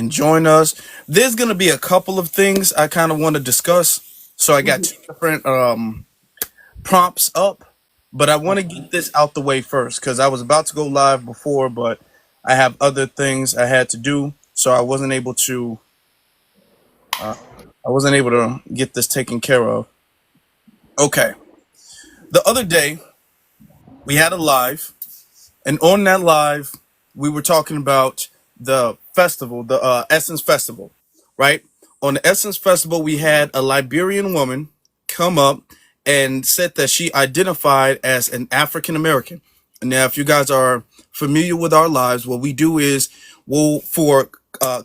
and join us. There's going to be a couple of things I kind of want to discuss. So I got two different prompts up, but I want to get this out the way first because I was about to go live before, but I have other things I had to do, so I wasn't able to get this taken care of. Okay. The other day we had a live, and on that live we were talking about the festival, the Essence Festival, right? On the Essence Festival, we had a Liberian woman come up and said that she identified as an African American. Now, if you guys are familiar with our lives, what we do is, well, for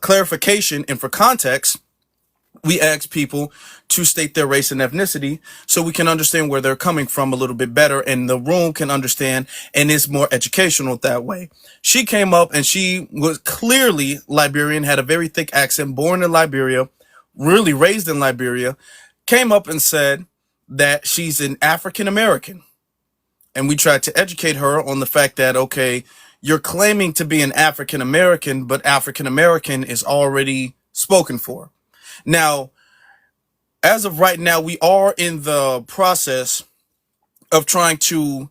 clarification and for context, we ask people to state their race and ethnicity so we can understand where they're coming from a little bit better and the room can understand, and it's more educational that way. She came up and she was clearly Liberian, had a very thick accent, born in Liberia, really raised in Liberia, came up and said that she's an African American. And we tried to educate her on the fact that, okay, you're claiming to be an African American, but African American is already spoken for. Now, as of right now, we are in the process of trying to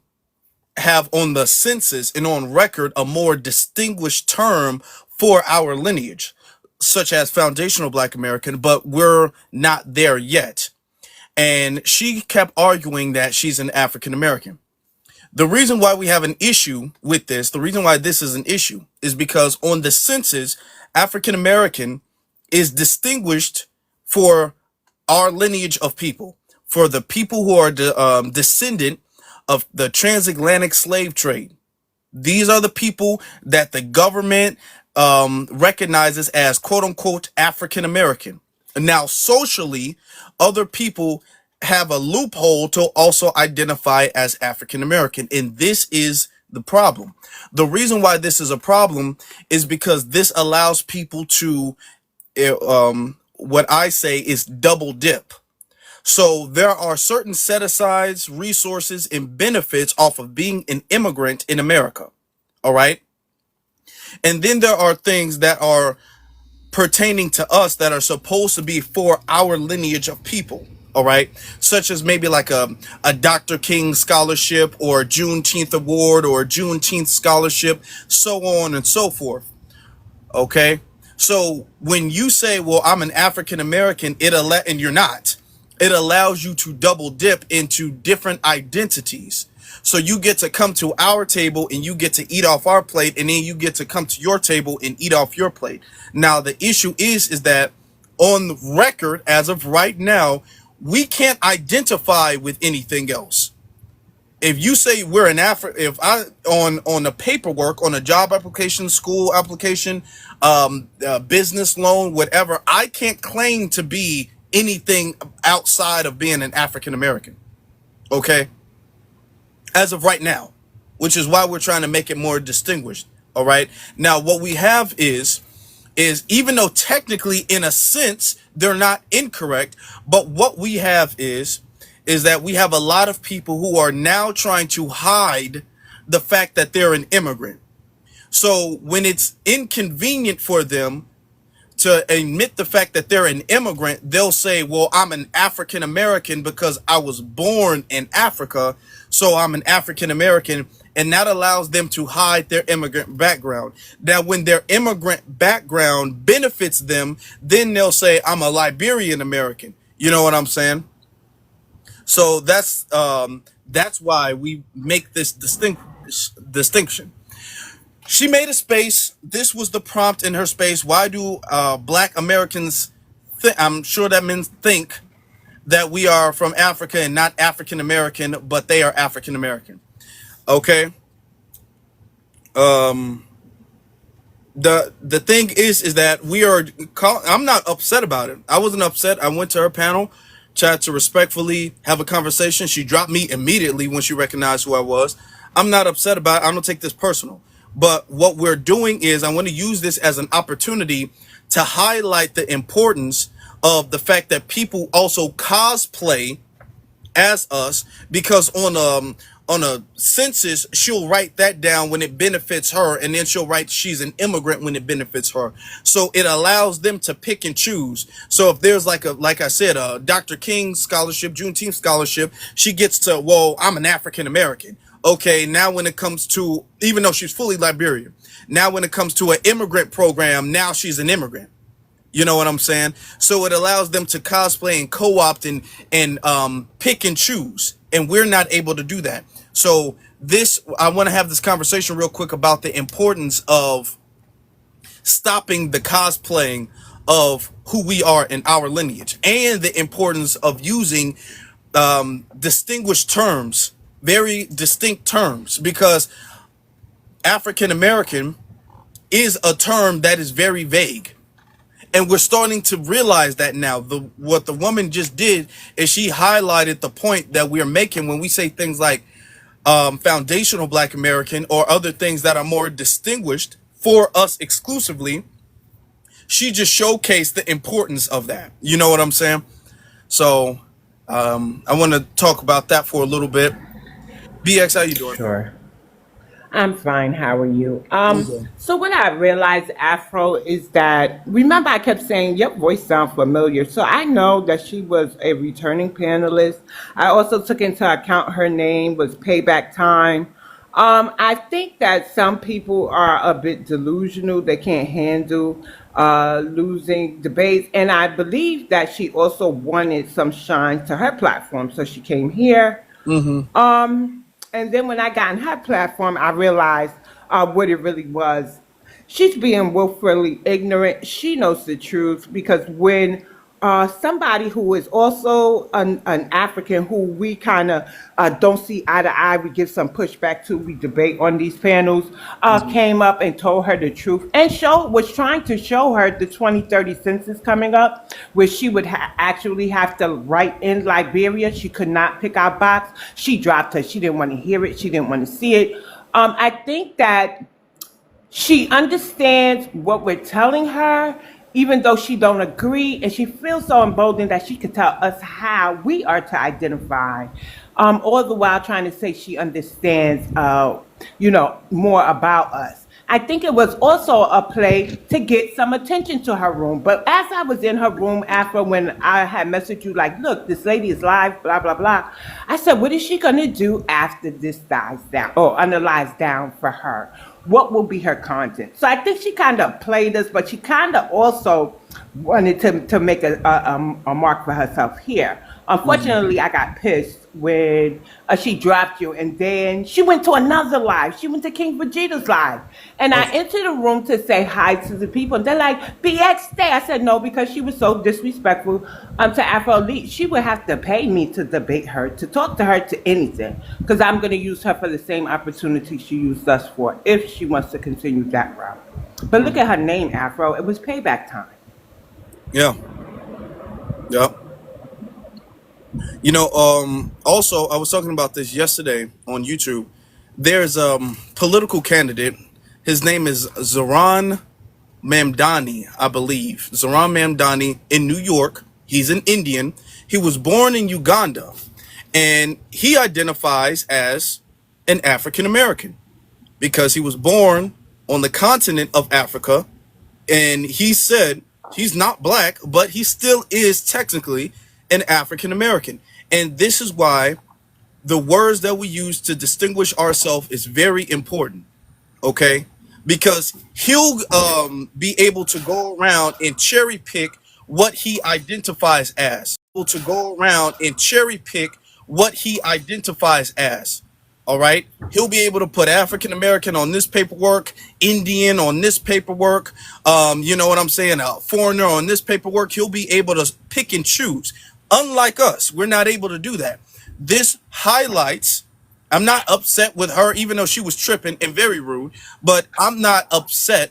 have on the census and on record a more distinguished term for our lineage, such as foundational Black American, but we're not there yet. And she kept arguing that she's an African American. The reason why we have an issue with this, the reason why this is an issue, is because on the census, African American is distinguished for our lineage of people, for the people who are descendant of the transatlantic slave trade. These are the people that the government recognizes as quote unquote African American. Now, socially, other people have a loophole to also identify as African American, and this is the problem. The reason why this is a problem is because this allows people to what I say is double dip. So there are certain set asides, resources, and benefits off of being an immigrant in America. All right. And then there are things that are pertaining to us that are supposed to be for our lineage of people. All right. Such as maybe like a Dr. King scholarship or a Juneteenth award or a Juneteenth scholarship, so on and so forth. Okay. So when you say, well, I'm an African American, and you're not, it allows you to double dip into different identities. So you get to come to our table and you get to eat off our plate, and then you get to come to your table and eat off your plate. Now, the issue is that on record, as of right now, we can't identify with anything else. If you say we're an if I on the paperwork, on a job application, school application, business loan, whatever, I can't claim to be anything outside of being an African American. Okay, as of right now, which is why we're trying to make it more distinguished. All right. Now, what we have is even though technically, in a sense, they're not incorrect, but what we have is that we have a lot of people who are now trying to hide the fact that they're an immigrant. So when it's inconvenient for them to admit the fact that they're an immigrant, they'll say, well, I'm an African American because I was born in Africa, so I'm an African American, and that allows them to hide their immigrant background. Now, when their immigrant background benefits them, then they'll say, I'm a Liberian American. You know what I'm saying? So that's why we make this distinction. She made a space. This was the prompt in her space. Why do Black Americans I'm sure that means think that we are from Africa and not African American, but they are African American. Okay. The thing is that we are. I'm not upset about it. I wasn't upset. I went to her panel, tried to respectfully have a conversation. She dropped me immediately when she recognized who I was. I'm not upset about it. I don't take this personal. But what we're doing is I want to use this as an opportunity to highlight the importance of the fact that people also cosplay as us, because on a census, she'll write that down when it benefits her, and then she'll write she's an immigrant when it benefits her. So it allows them to pick and choose. So if there's like I said, a Dr. King scholarship, Juneteenth scholarship, she gets to, well, I'm an African American. Okay, now when it comes to, even though she's fully Liberian, now when it comes to an immigrant program, now she's an immigrant. You know what I'm saying? So it allows them to cosplay and co-opt and pick and choose, and we're not able to do that. So I want to have this conversation real quick about the importance of stopping the cosplaying of who we are in our lineage, and the importance of using distinguished terms, very distinct terms, because African American is a term that is very vague. And we're starting to realize that now. What the woman just did is she highlighted the point that we're making when we say things like foundational Black American or other things that are more distinguished for us exclusively. She just showcased the importance of that. You know what I'm saying? So I want to talk about that for a little bit. BX, how you doing? Sure. I'm fine. How are you? Okay. So what I realized, Afro, is that remember I kept saying your voice sounds familiar. So I know that she was a returning panelist. I also took into account her name was Payback Time. I think that some people are a bit delusional. They can't handle losing debates, and I believe that she also wanted some shine to her platform, so she came here. Mm-hmm. And then when I got on her platform, I realized what it really was. She's being willfully ignorant. She knows the truth because when somebody who is also an African who we kind of don't see eye to eye, we give some pushback to, we debate on these panels, came up and told her the truth and was trying to show her the 2030 census coming up, where she would actually have to write in Liberia. She could not pick our box. She dropped her. She didn't want to hear it. She didn't want to see it. I think that she understands what we're telling her, even though she don't agree, and she feels so emboldened that she could tell us how we are to identify, all the while trying to say she understands, more about us. I think it was also a play to get some attention to her room. But as I was in her room after, when I had messaged you like, look, this lady is live, blah, blah, blah, I said, what is she going to do after this dies down or underlies down for her? What will be her content? So I think she kind of played us, but she kind of also wanted to make a mark for herself here. Mm-hmm. Unfortunately, I got pissed when she dropped you, and then she went to another live. She went to King Vegeta's live, and I Okay. entered the room to say hi to the people. And they're like, "BX, stay." I said no because she was so disrespectful to Afro Elite. She would have to pay me to debate her, to talk to her, to anything, because I'm going to use her for the same opportunity she used us for if she wants to continue that route. But look at her name, Afro. It was payback time. Yeah. Yeah. Also I was talking about this yesterday on YouTube. There's a political candidate. His name is Zoran Mamdani, I believe. Zoran Mamdani in New York. He's an Indian. He was born in Uganda, and he identifies as an African American because he was born on the continent of Africa, and he said he's not black, but he still is technically an African American. And this is why the words that we use to distinguish ourselves is very important. Okay, because he'll be able to go around and cherry pick what he identifies as. Able to go around and cherry pick what he identifies as. All right, he'll be able to put African American on this paperwork, Indian on this paperwork, you know what I'm saying, a foreigner on this paperwork. He'll be able to pick and choose. Unlike us, we're not able to do that. This highlights, I'm not upset with her, even though she was tripping and very rude, but I'm not upset.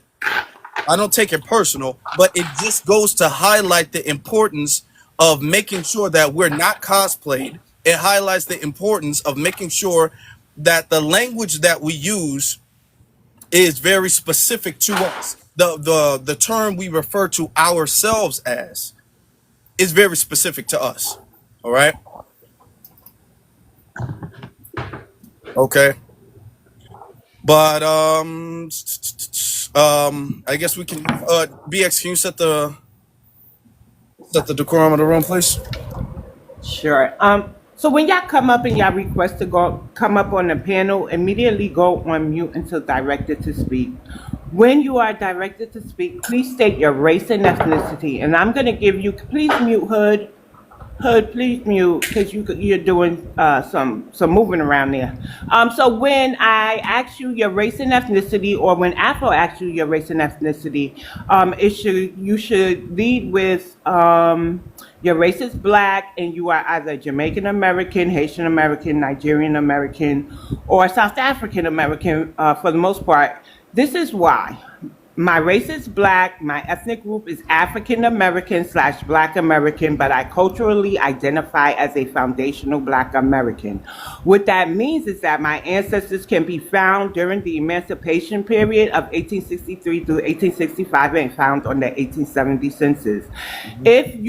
I don't take it personal, but it just goes to highlight the importance of making sure that we're not cosplayed. It highlights the importance of making sure that the language that we use is very specific to us. The term we refer to ourselves as is very specific to us. All right. Okay. But I guess we can. BX, can you set the decorum of the room, please? Sure. So when y'all come up and y'all request to come up on the panel, immediately go on mute until directed to speak. When you are directed to speak, please state your race and ethnicity. And I'm gonna give you, please mute Hood. Hood, please mute because you're doing some moving around there. So when I ask you your race and ethnicity, or when Afro asks you your race and ethnicity, you should lead with your race is black, and you are either Jamaican American, Haitian American, Nigerian American, or South African American for the most part. This is why. My race is black. My ethnic group is African American/Black American, but I culturally identify as a foundational Black American. What that means is that my ancestors can be found during the emancipation period of 1863 through 1865 and found on the 1870 census. If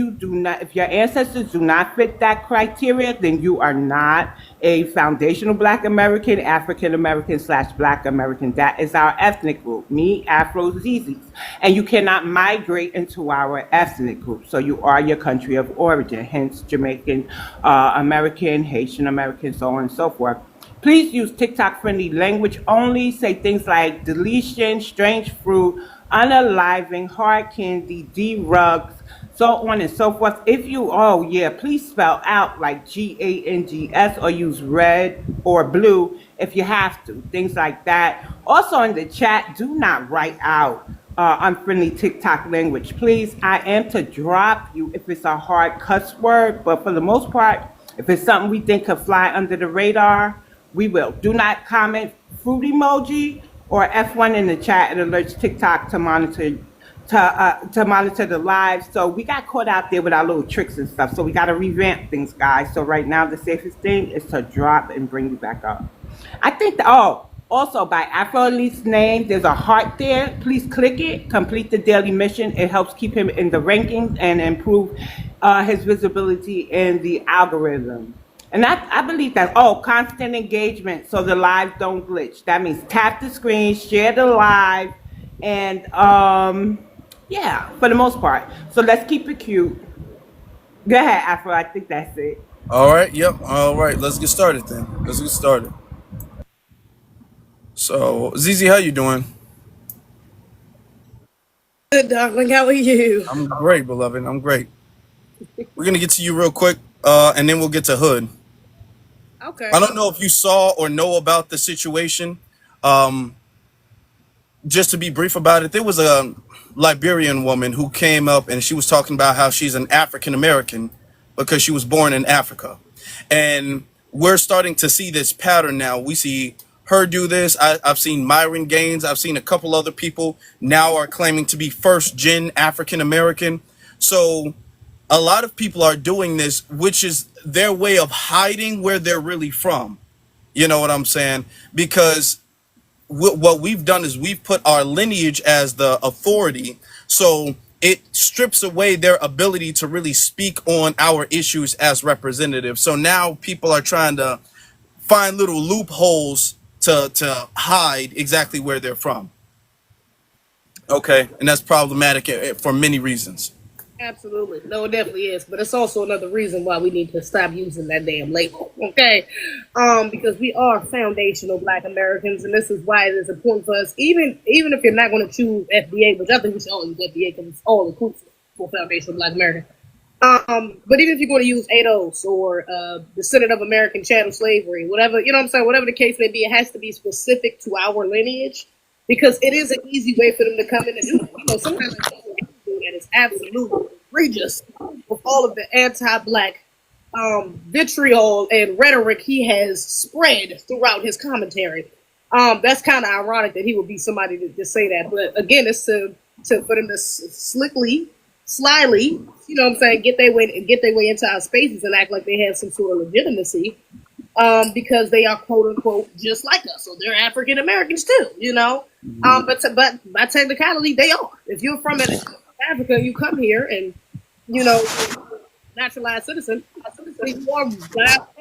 your ancestors do not fit that criteria, then you are not a foundational Black American, African American/Black American. That is our ethnic group. Me, Afro, Zizis. And you cannot migrate into our ethnic group. So you are your country of origin, hence Jamaican American, Haitian American, so on and so forth. Please use TikTok friendly language only. Say things like deletion, strange fruit, unaliving, hard candy, D-rugs, so on and so forth. If you, oh yeah, please spell out like GANGS or use red or blue if you have to, things like that. Also in the chat, do not write out unfriendly TikTok language. Please, I am to drop you if it's a hard cuss word, but for the most part, if it's something we think could fly under the radar, we will. Do not comment fruit emoji or F1 in the chat. It alerts TikTok to monitor the live. So we got caught out there with our little tricks and stuff. So we got to revamp things, guys. So right now the safest thing is to drop and bring you back up. I think also by Afro Elite's name, there's a heart there. Please click it. Complete the daily mission. It helps keep him in the rankings and improve his visibility in the algorithm. And I believe that, constant engagement so the lives don't glitch. That means tap the screen, share the live, and yeah, for the most part. So let's keep it cute. Go ahead, Afro. I think that's it. All right. Yep. All right. Let's get started then. Let's get started. So, Zizi, how you doing? Good, darling. How are you? I'm great, beloved. I'm great. We're gonna get to you real quick, and then we'll get to Hood. Okay. I don't know if you saw or know about the situation. Um, just to be brief about it, there was a Liberian woman who came up and she was talking about how she's an African American because she was born in Africa. And we're starting to see this pattern now. We see her do this. I've seen Myron Gaines. I've seen a couple other people now are claiming to be first gen African American. So a lot of people are doing this, which is their way of hiding where they're really from. You know what I'm saying? Because what we've done is we've put our lineage as the authority, so it strips away their ability to really speak on our issues as representatives. So now people are trying to find little loopholes to hide exactly where they're from. Okay, and that's problematic for many reasons. Absolutely. No, it definitely is. But it's also another reason why we need to stop using that damn label. Okay. Because we are foundational Black Americans, and this is why it is important for us, even if you're not going to choose FBA, which I think we should all use FBA because it's all inclusive for foundational Black American. But even if you're going to use ADOS or Descendant of American Chattel Slavery, whatever, you know what I'm saying, whatever the case may be, it has to be specific to our lineage because it is an easy way for them to come in and do it. You know, sometimes that is absolutely egregious with all of the anti-Black vitriol and rhetoric he has spread throughout his commentary. That's kind of ironic that he would be somebody to say that. But again, it's for them to slyly, you know what I'm saying, get their way into our spaces and act like they have some sort of legitimacy because they are quote unquote just like us. So they're African Americans too, you know. But by technicality, they are. If you're from Africa, you come here and, you know, naturalized citizen, you are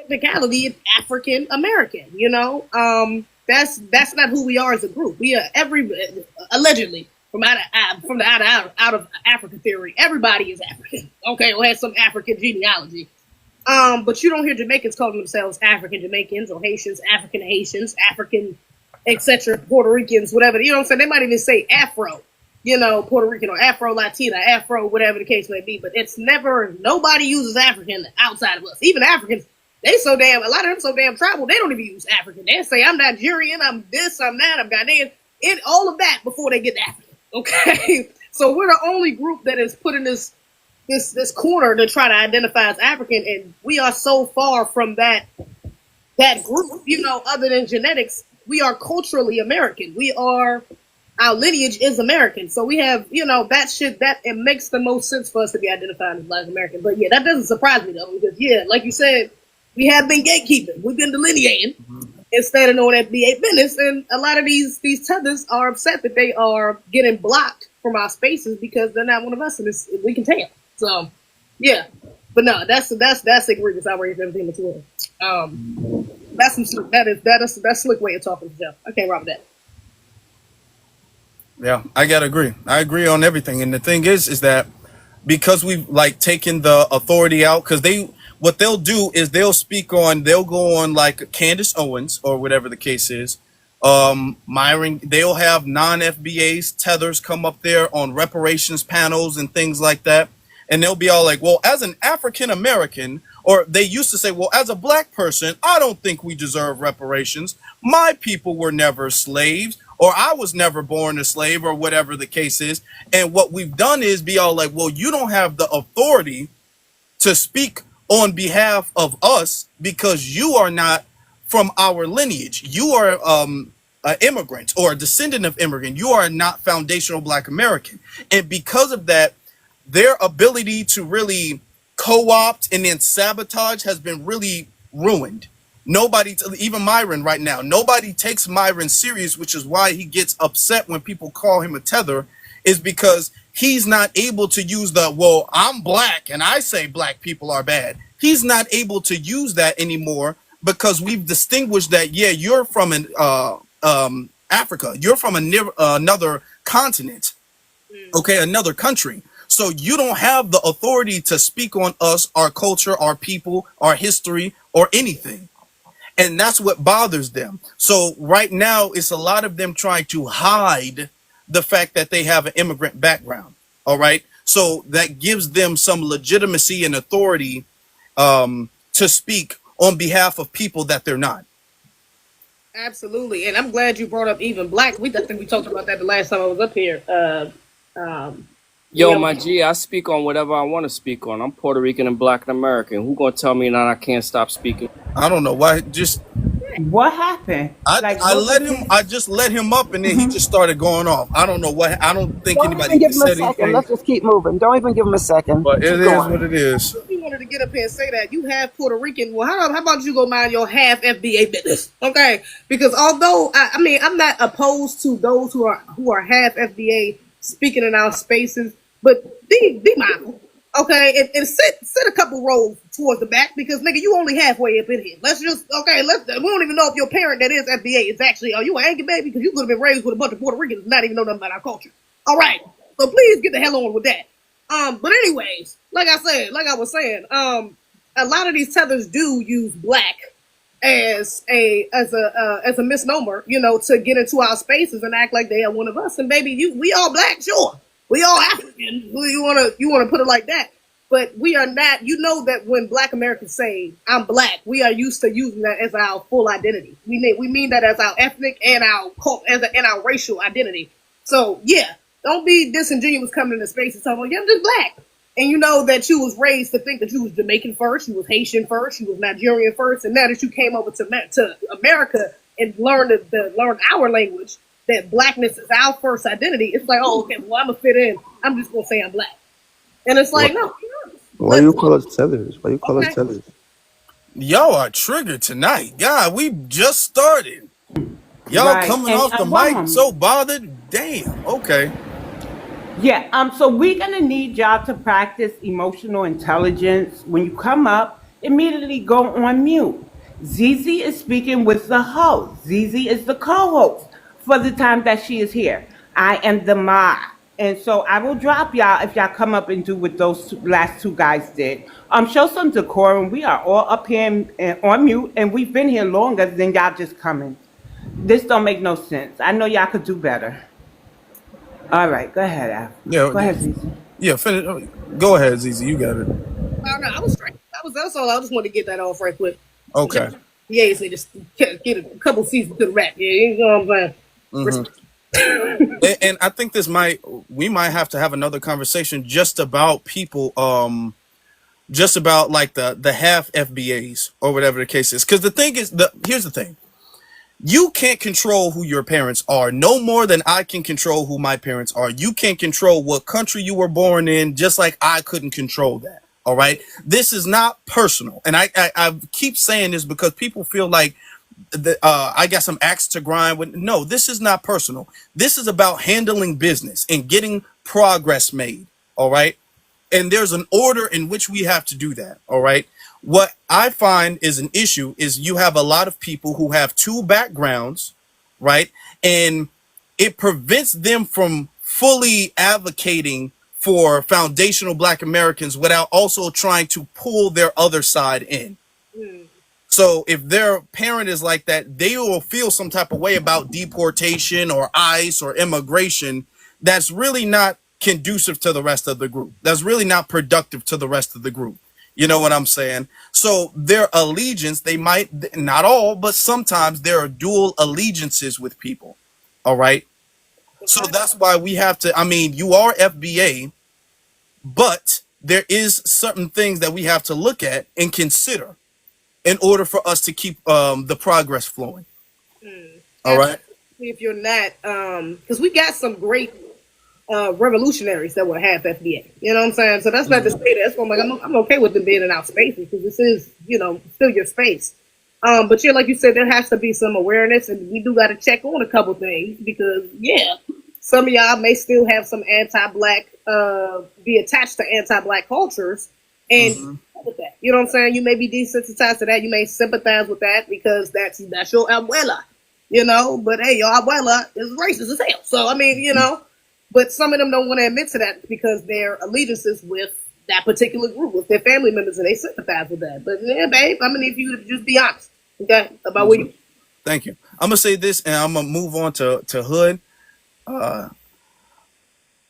technicality, it's African American. You know, that's not who we are as a group. We are allegedly from the out of Africa theory. Everybody is African, okay, or has some African genealogy. But you don't hear Jamaicans calling themselves African Jamaicans or Haitians, African, etc., Puerto Ricans, whatever. You know what I'm saying? They might even say Afro, you know, Puerto Rican or Afro Latina, Afro, whatever the case may be. But it's never, nobody uses African outside of us. Even Africans, a lot of them so damn tribal, they don't even use African. They say, I'm Nigerian, I'm this, I'm that, I'm Ghanaian. All of that before they get to African, okay? So we're the only group that is put in this corner to try to identify as African, and we are so far from that group, you know, other than genetics. We are culturally American. Our lineage is American. So we have, you know, it makes the most sense for us to be identified as Black American. But yeah, that doesn't surprise me though, because yeah, like you said, we have been gatekeeping. We've been delineating instead of knowing FBA business. And a lot of these tethers are upset that they are getting blocked from our spaces because they're not one of us, and we can tell. So yeah. But no, that's egregious, outrageous, everything that's wrong. That's a slick way of talking to Jeff. I can't rock with that. Yeah, I gotta agree. I agree on everything. And the thing is that because we've like taken the authority out, because what they'll do is they'll go on like Candace Owens or whatever the case is. Myron, they'll have non-FBAs, tethers come up there on reparations panels and things like that. And they'll be all like, well, as an African American, or they used to say, well, as a Black person, I don't think we deserve reparations. My people were never slaves, or I was never born a slave, or whatever the case is. And what we've done is be all like, well, you don't have the authority to speak on behalf of us because you are not from our lineage. You are an immigrant or a descendant of immigrant. You are not foundational Black American. And because of that, their ability to really co-opt and then sabotage has been really ruined. Nobody, even Myron right now, nobody takes Myron serious, which is why he gets upset when people call him a tether, is because he's not able to use well, I'm Black and I say Black people are bad. He's not able to use that anymore because we've distinguished that, yeah, you're from Africa, you're from another continent, okay, another country. So you don't have the authority to speak on us, our culture, our people, our history, or anything. And that's what bothers them. So right now, it's a lot of them trying to hide the fact that they have an immigrant background. All right. So that gives them some legitimacy and authority to speak on behalf of people that they're not. Absolutely. And I'm glad you brought up even Black. I think we talked about that the last time I was up here. Yo, my G, I speak on whatever I want to speak on. I'm Puerto Rican and Black and American. Who gonna tell me that I can't stop speaking? I don't know why. What happened? I just let him up, and then he just started going off. I don't know what. I don't think Don't anybody even give him a said second. anything. Let's just keep moving. Don't even give him a second. But it Keep is going. what it is. If you wanted to get up here and say that, you have Puerto Rican. Well, how about you go mind your half FBA business, okay? Because although I'm not opposed to those who are half FBA speaking in our spaces, but be mindful, okay? And sit a couple rows towards the back because nigga, you only halfway up in here. We don't even know if your parent that is FBA is actually, are you an angry baby? Because you could have been raised with a bunch of Puerto Ricans and not even know nothing about our culture. All right, so please get the hell on with that. But anyways, like I was saying, a lot of these tethers do use Black as a misnomer, you know, to get into our spaces and act like they are one of us. And baby, we all Black, sure. We all African. You wanna put it like that. But we are not, you know that when Black Americans say, I'm Black, we are used to using that as our full identity. We mean that as our ethnic and our and our racial identity. So yeah, don't be disingenuous coming into space and talking, yeah, I'm just Black. And you know that you was raised to think that you was Jamaican first, you was Haitian first, you was Nigerian first, and now that you came over to America and learned our language, that Blackness is our first identity, it's like, oh, okay, well, I'm gonna fit in. I'm just gonna say I'm Black. And it's like, no. Why you call us tethers? Why you call us tethers? Y'all are triggered tonight. God, we just started. Y'all coming off the mic so bothered. Damn. Okay. Yeah, so we're gonna need y'all to practice emotional intelligence when you come up. immediately go on mute. Zizi is speaking with the host. Zizi is the co-host for the time that she is here. I am the mod. And so I will drop y'all if y'all come up and do what those last two guys did. Show some decorum. We are all up here on mute, and we've been here longer than y'all just coming. This don't make no sense. I know y'all could do better. All right, go ahead, Al. Yeah, Go ahead, Zizi. yeah. Finish. Go ahead, Zizi. You got it. No, I was straight. That's all. I just wanted to get that off right quick. Okay. Yeah, so just get a couple seasons to the rap. Yeah, you know what I'm saying? And I think we might have to have another conversation just about people, just about like the half FBAs or whatever the case is. Because the thing is, here's the thing. You can't control who your parents are no more than I can control who my parents are. You can't control what country you were born in, just like I couldn't control that. All right. This is not personal. And I keep saying this because people feel like I got some axe to grind with. No, this is not personal. This is about handling business and getting progress made. All right. And there's an order in which we have to do that. All right. What I find is an issue is you have a lot of people who have two backgrounds, right? And it prevents them from fully advocating for foundational Black Americans without also trying to pull their other side in. So if their parent is like that, they will feel some type of way about deportation or ICE or immigration. That's really not conducive to the rest of the group. That's really not productive to the rest of the group. You know what I'm saying? So their allegiance, they might, not all, but sometimes there are dual allegiances with people. All right. So that's why we have to, I mean, you are FBA, but there is certain things that we have to look at and consider in order for us to keep the progress flowing. All right. If you're not, because we got some great revolutionaries that were half FBA. You know what I'm saying? So that's not to say that. That's why I'm okay with them being in our spaces because this is, still your space. But yeah, like you said, there has to be some awareness, and we do got to check on a couple things because some of y'all may still have some anti-Black, be attached to anti-Black cultures, and with that, you know what I'm saying? You may be desensitized to that. You may sympathize with that because that's your abuela, But hey, your abuela is racist as hell. So I mean, But some of them don't want to admit to that because their allegiances with that particular group, with their family members, and they sympathize with that. But yeah, babe, I mean, if you just be honest, okay, about what you. Thank you. I'm gonna say this, and I'm gonna move on to Hood.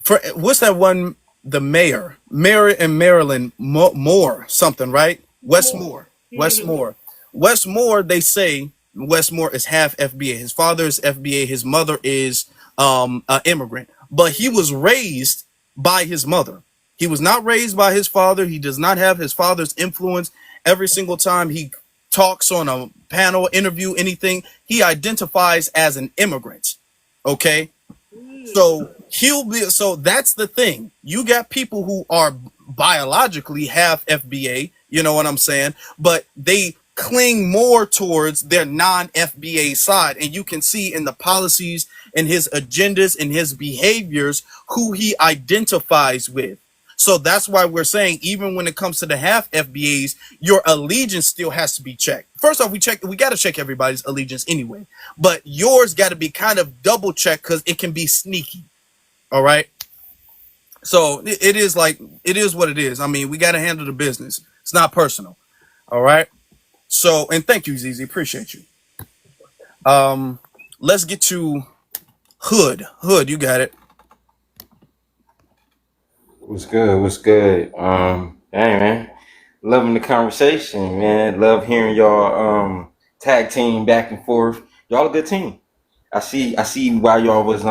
For what's that one? The mayor in Maryland, Moore something, right? Westmore. Westmore. They say Westmore is half FBA. His father is FBA. His mother is an immigrant. But he was raised by his mother. He was not raised by his father. He does not have his father's influence. Every single time he talks on a panel, interview, anything, he identifies as an immigrant. Okay. So so that's the thing. You got people who are biologically half FBA, you know what I'm saying? But they cling more towards their non-FBA side. And you can see in the policies and his agendas and his behaviors who he identifies with. So that's why we're saying, even when it comes to the half FBAs, your allegiance still has to be checked. First off, we got to check everybody's allegiance anyway, but yours got to be kind of double checked because it can be sneaky. All right. So it is what it is. I mean, we got to handle the business. It's not personal. All right. So, and thank you, Zizi. Appreciate you. Let's get to Hood. Hood, you got it. What's good? What's good? Hey man, loving the conversation, man. Love hearing y'all tag team back and forth. Y'all a good team. I see why y'all was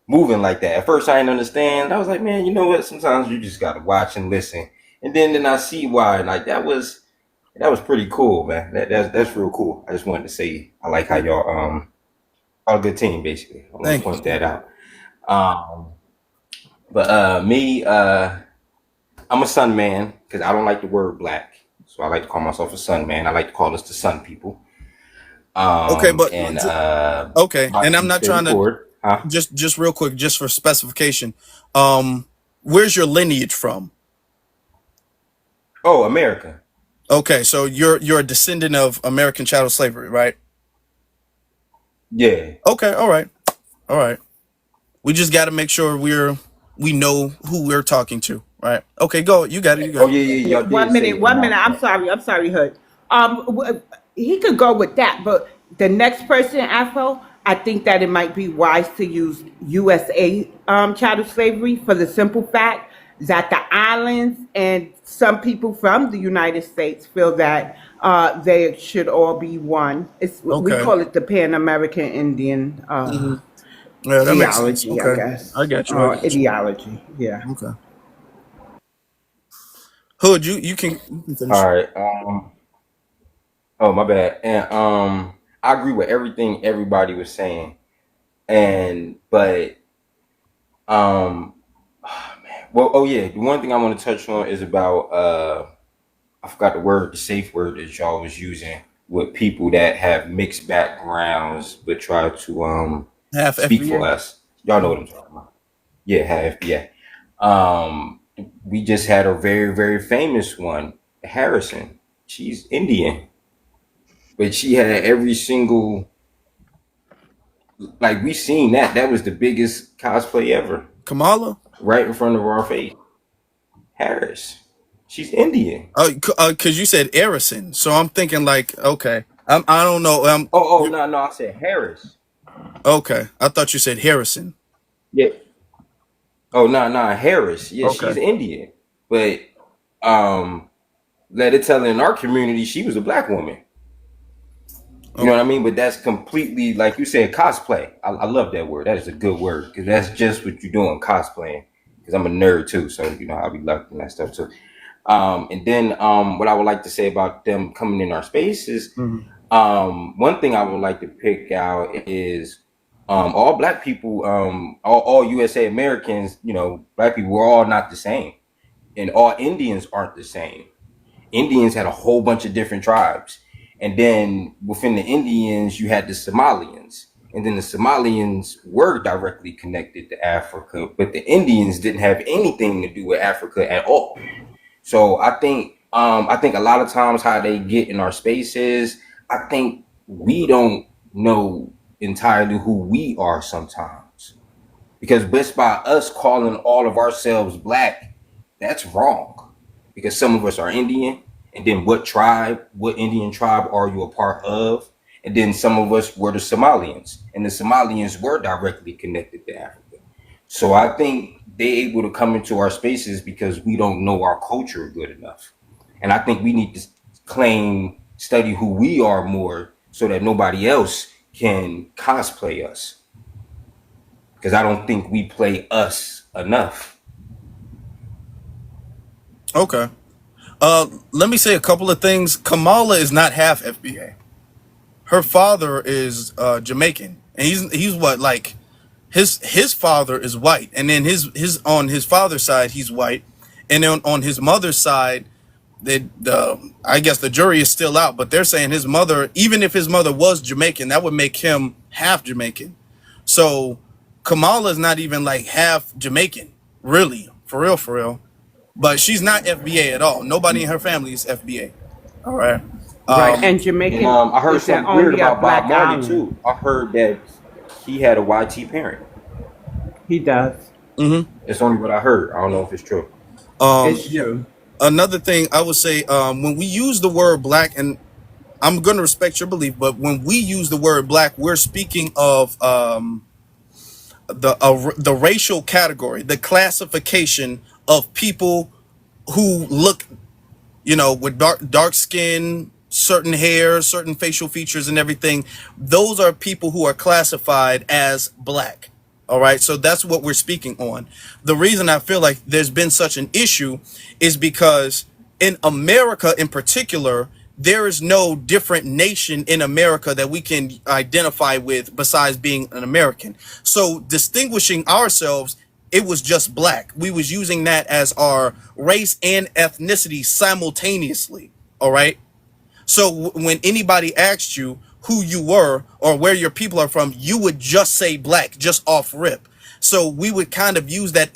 moving like that. At first I didn't understand. I was like, man, you know what? Sometimes you just gotta watch and listen. And then I see why. Like that was pretty cool, man. That's real cool. I just wanted to say I like how y'all all a good team basically. I want to point that out. But me, I'm a sun man because I don't like the word black, so I like to call myself a sun man. I like to call us the sun people. Okay, but and I'm not trying to just real quick, just for specification. Where's your lineage from? Oh, America. Okay, so you're a descendant of American chattel slavery, right? Yeah. Okay, all right. We just got to make sure we know who we're talking to, right? Okay, go. You got it. You Oh got it. yeah, yeah. Yeah, Y'all did say it. one My minute. fault. I'm sorry, Hood. He could go with that, but the next person, Afro, I think that it might be wise to use USA chattel slavery for the simple fact that the islands and some people from the United States feel that they should all be one. We Okay. call it the Pan American Indian Hmm. Yeah, that makes sense. theology, I Okay, I guess, got you. I got you. ideology. Yeah. Okay. Hood, you can finish. All right. Oh, my bad. And I agree with everything everybody was saying. And but um, well, oh yeah, the one thing I want to touch on is about I forgot the word, the safe word that y'all was using with people that have mixed backgrounds but try to Half speak FBA. for us. Y'all know what I'm talking about. Yeah, have FBA. We just had a very, very famous one, Harrison. She's Indian, but she had every single, like, we seen that. That was the biggest cosplay ever, Kamala. right in front of our face. Harris. She's Indian. Cause you said Arison, so I'm thinking like, okay, I don't know. Oh, no, no, I said Harris. Okay, I thought you said Harrison. Yeah. Oh, no, no, Harris. Yeah, Okay. she's Indian. But let it tell in our community, she was a black woman. You know Okay. what I mean? But that's completely, like you said, cosplay. I love that word. That is a good word because that's just what you're doing, cosplaying. Because I'm a nerd too, so you know I'll be loving that stuff too. And then what I would like to say about them coming in our spaces, Mhm. one thing I would like to pick out is all black people, all USA Americans, you know, black people, we're all not the same, and all Indians aren't the same. Indians had a whole bunch of different tribes. And then within the Indians, you had the Somalians. And then the Somalians were directly connected to Africa, but the Indians didn't have anything to do with Africa at all. So I think a lot of times how they get in our spaces, I think we don't know entirely who we are sometimes. Because just by us calling all of ourselves black, that's wrong. Because some of us are Indian, and then what tribe, what Indian tribe are you a part of? And then some of us were the Somalians, and the Somalians were directly connected to Africa. So I think they able to come into our spaces because we don't know our culture good enough. And I think we need to study who we are more so that nobody else can cosplay us because I don't think we play us enough. Okay. Let me say a couple of things. Kamala is not half FBA. Her father is Jamaican, and he's what, like, his father is white, and then his on his father's side he's white, and then on his mother's side, the I guess the jury is still out, but they're saying his mother, even if his mother was Jamaican, that would make him half Jamaican. So Kamala is not even like half Jamaican, really, for real, for real. But she's not FBA at all. Nobody in her family is FBA. All right. Right. And And Jamaican I heard is the something weird only a about Bob black Marley island. too. I heard that he had a YT parent. He does. It's only what I heard. I don't know if it's true. It's Yeah. true. Another thing I would say, when we use the word black, and I'm going to respect your belief, but when we use the word black, we're speaking of the racial category, the classification of people who look, with dark skin, certain hair, certain facial features and everything. Those are people who are classified as black. All right. So that's what we're speaking on. The reason I feel like there's been such an issue is because in America in particular, there is no different nation in America that we can identify with besides being an American. So distinguishing ourselves, it was just black. We was using that as our race and ethnicity simultaneously. All right. So when anybody asked you who you were or where your people are from, you would just say black, just off rip. So we would kind of use that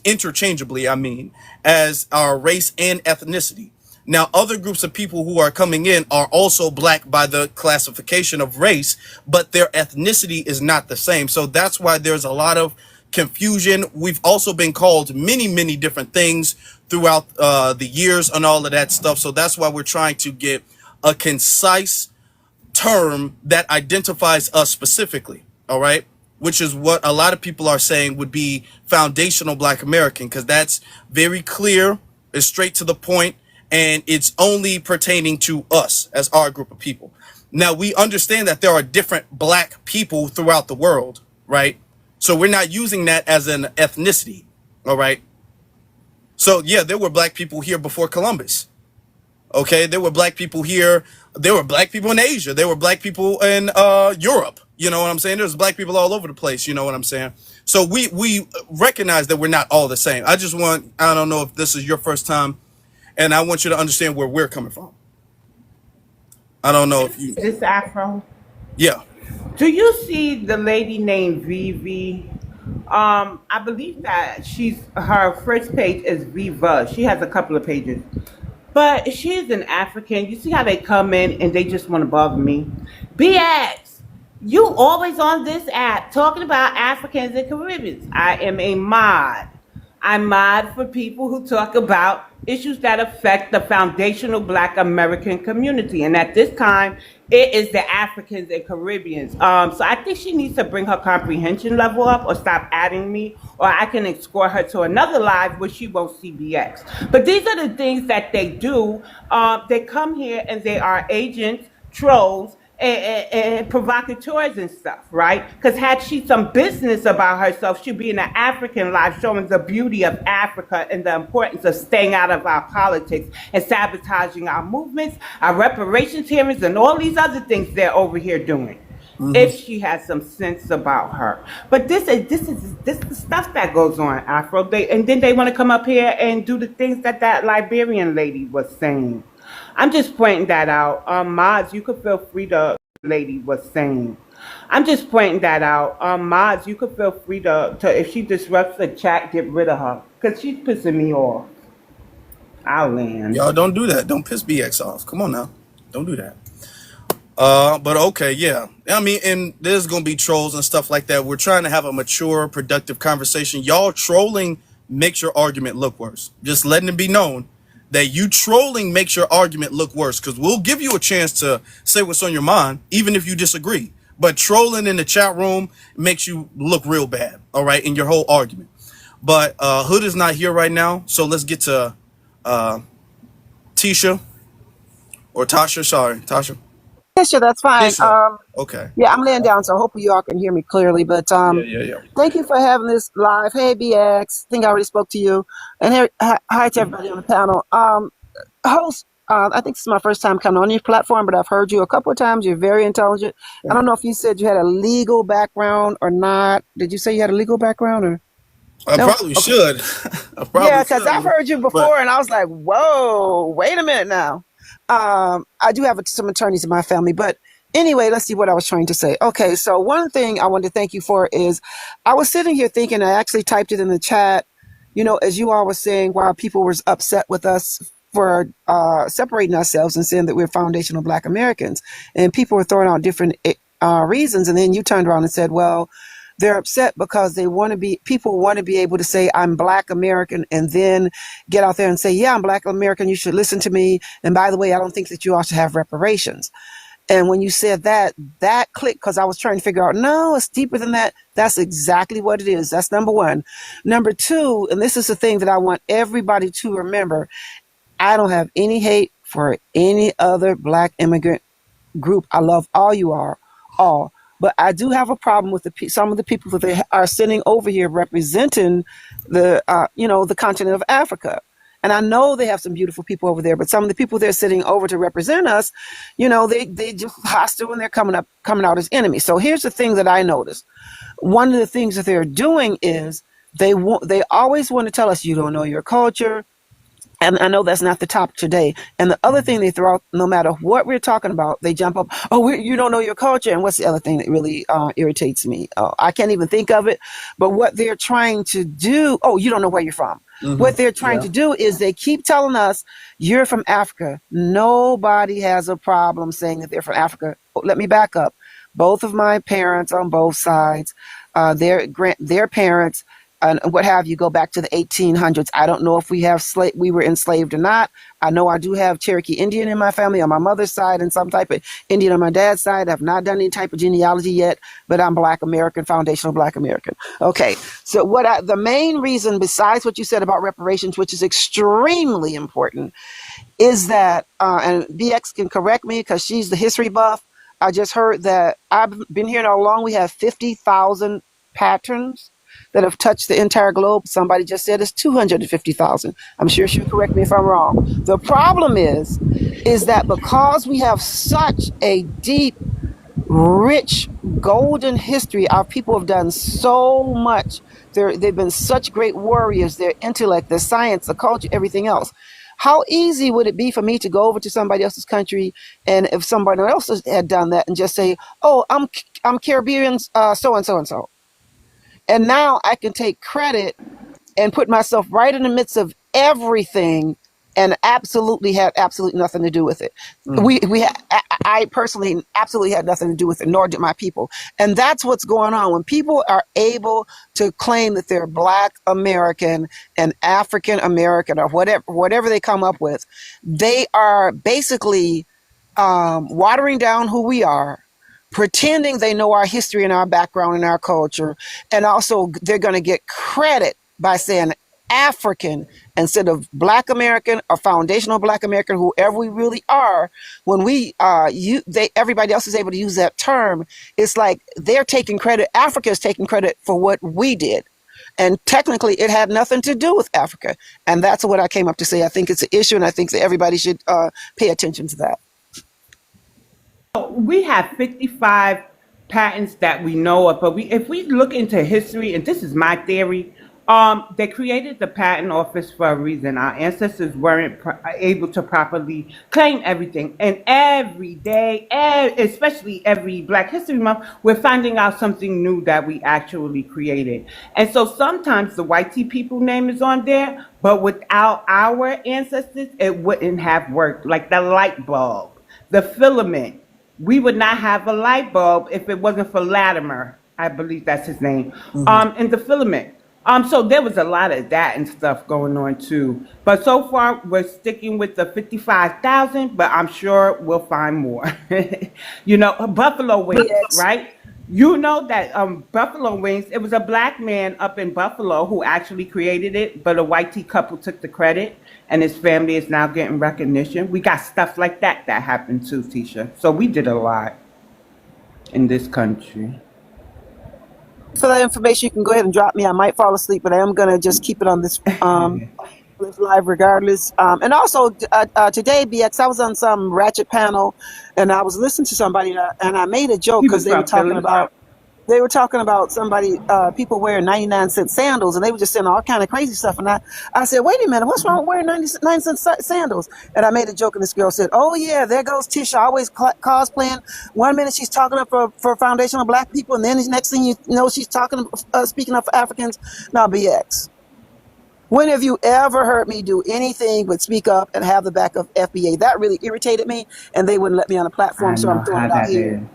interchangeably, I mean, as our race and ethnicity. Now, other groups of people who are coming in are also black by the classification of race, but their ethnicity is not the same. So that's why there's a lot of confusion. We've also been called many, many different things throughout the years and all of that stuff. So that's why we're trying to get a concise term that identifies us specifically, all right? Which is what a lot of people are saying would be foundational Black American, because that's very clear, it's straight to the point, and it's only pertaining to us as our group of people. Now, we understand that there are different Black people throughout the world, right? So we're not using that as an ethnicity, all right? So yeah, there were Black people here before Columbus. Okay, there were Black people here. There were Black people in Asia. There were Black people in Europe. You know what I'm saying? There's Black people all over the place. You know what I'm saying? So we recognize that we're not all the same. I don't know if this is your first time, and I want you to understand where we're coming from. I don't know if you, This Afro. yeah. Do you see the lady named Vivi? I believe that her first page is Viva. She has a couple of pages. But she's an African. You see how they come in and they just want to bother me? BX, you always on this app talking about Africans and Caribbeans. I am a mod. I'm mod for people who talk about issues that affect the foundational Black American community. And at this time, it is the Africans and Caribbeans. So I think she needs to bring her comprehension level up or stop adding me, or I can escort her to another live where she won't see BX. But these are the things that they do. They come here and they are agents, trolls, and provocateurs and stuff, right? Because had she some business about herself, she'd be in an African life showing the beauty of Africa and the importance of staying out of our politics and sabotaging our movements, our reparations hearings, and all these other things they're over here doing. If she has some sense about her. But this is the stuff that goes on, Afro. And then they want to come up here and do the things that Liberian lady was saying. I'm just pointing that out. Mods, you could feel free to, lady was saying. I'm just pointing that out. Mods, you could feel free to if she disrupts the chat, get rid of her. Because she's pissing me off. I'll land. Y'all don't do that. Don't piss BX off. Come on now. Don't do that. But okay, yeah. I mean, and there's gonna be trolls and stuff like that. We're trying to have a mature, productive conversation. Y'all trolling makes your argument look worse. Just letting it be known that you trolling makes your argument look worse, because we'll give you a chance to say what's on your mind, even if you disagree. But trolling in the chat room makes you look real bad, all right, in your whole argument. But Hood is not here right now, so let's get to Tisha or Tasha. Sorry, Tasha. Yeah, sure, that's fine. Tisha. Okay. Yeah, I'm laying down, so hopefully you all can hear me clearly. But Yeah. thank you for having this live. Hey, BX, I think I already spoke to you. And hey, hi to everybody on the panel. Host, I think this is my first time coming on your platform, but I've heard you a couple of times. You're very intelligent. I don't know if you said you had a legal background or not. Did you say you had a legal background or? I No? probably should. Yeah, because I've heard you before, and I was like, whoa, wait a minute now. I do have some attorneys in my family, but anyway, let's see what I was trying to say. Okay, so one thing I wanted to thank you for is I was sitting here thinking, I actually typed it in the chat, as you all were saying, while people were upset with us for separating ourselves and saying that we're foundational Black Americans, and people were throwing out different reasons, and then you turned around and said, well, they're upset because people want to be able to say, I'm Black American, and then get out there and say, yeah, I'm Black American, you should listen to me. And by the way, I don't think that you ought to have reparations. And when you said that clicked, because I was trying to figure out, no, it's deeper than that. That's exactly what it is. That's number one. Number two, and this is the thing that I want everybody to remember, I don't have any hate for any other Black immigrant group. I love all you are, all. But I do have a problem with some of the people that they are sending over here representing the continent of Africa. And I know they have some beautiful people over there, but some of the people they're sending over to represent us, they just hostile and they're coming out as enemies. So here's the thing that I noticed. One of the things that they're doing is they always want to tell us, you don't know your culture. And I know that's not the topic today. And the other thing they throw out, no matter what we're talking about, they jump up, oh, you don't know your culture. And what's the other thing that really irritates me? I can't even think of it. But what they're trying to do, oh, you don't know where you're from. What they're trying to do is they keep telling us, you're from Africa. Nobody has a problem saying that they're from Africa. Let me back up. Both of my parents on both sides, their parents, and what have you, go back to the 1800s. I don't know if we were enslaved or not. I know I do have Cherokee Indian in my family on my mother's side and some type of Indian on my dad's side. I've not done any type of genealogy yet, but I'm Black American, foundational Black American. Okay, so the main reason, besides what you said about reparations, which is extremely important, is that, and BX can correct me because she's the history buff. I just heard that I've been hearing all along we have 50,000 patterns that have touched the entire globe. Somebody just said it's 250,000. I'm sure she'll correct me if I'm wrong. The problem is that because we have such a deep, rich, golden history, our people have done so much. They've been such great warriors, their intellect, their science, the culture, everything else. How easy would it be for me to go over to somebody else's country, and if somebody else had done that, and just say, oh, I'm Caribbean, so and so and so. And now I can take credit and put myself right in the midst of everything and absolutely nothing to do with it. I personally absolutely had nothing to do with it, nor did my people. And that's what's going on. When people are able to claim that they're Black American and African American or whatever they come up with, they are basically watering down who we are, pretending they know our history and our background and our culture. And also they're going to get credit by saying African instead of Black American or foundational Black American, whoever we really are. When everybody else is able to use that term, it's like they're taking credit. Africa is taking credit for what we did. And technically it had nothing to do with Africa. And that's what I came up to say. I think it's an issue, and I think that everybody should pay attention to that. We have 55 patents that we know of, but if we look into history, and this is my theory, they created the patent office for a reason. Our ancestors weren't able to properly claim everything, and every day, especially every Black History Month, we're finding out something new that we actually created. And so sometimes the white tea people name is on there, but without our ancestors, it wouldn't have worked. Like the light bulb, the filament. We would not have a light bulb if it wasn't for Latimer. I believe that's his name. And the filament. So there was a lot of that and stuff going on too. But so far we're sticking with the 55,000, but I'm sure we'll find more. Buffalo wings, Yes. right? You know that buffalo wings, it was a Black man up in Buffalo who actually created it, but a white tea couple took the credit, and his family is now getting recognition. We got stuff like that happened too, Tisha. So we did a lot in this country. For that information, you can go ahead and drop me. I might fall asleep, but I am going to just keep it on this live regardless. And also today, BX, I was on some ratchet panel, and I was listening to somebody, and I made a joke because they were talking about somebody, people wearing 99-cent sandals, and they were just saying all kind of crazy stuff. And I said, wait a minute, what's wrong with wearing 99-cent sandals? And I made a joke, and this girl said, oh yeah, there goes Tisha, always cosplaying. One minute she's talking up for foundational Black people, and then the next thing you know, she's speaking up for Africans. Now, BX, when have you ever heard me do anything but speak up and have the back of FBA? That really irritated me, and they wouldn't let me on the platform, so I'm throwing it out here.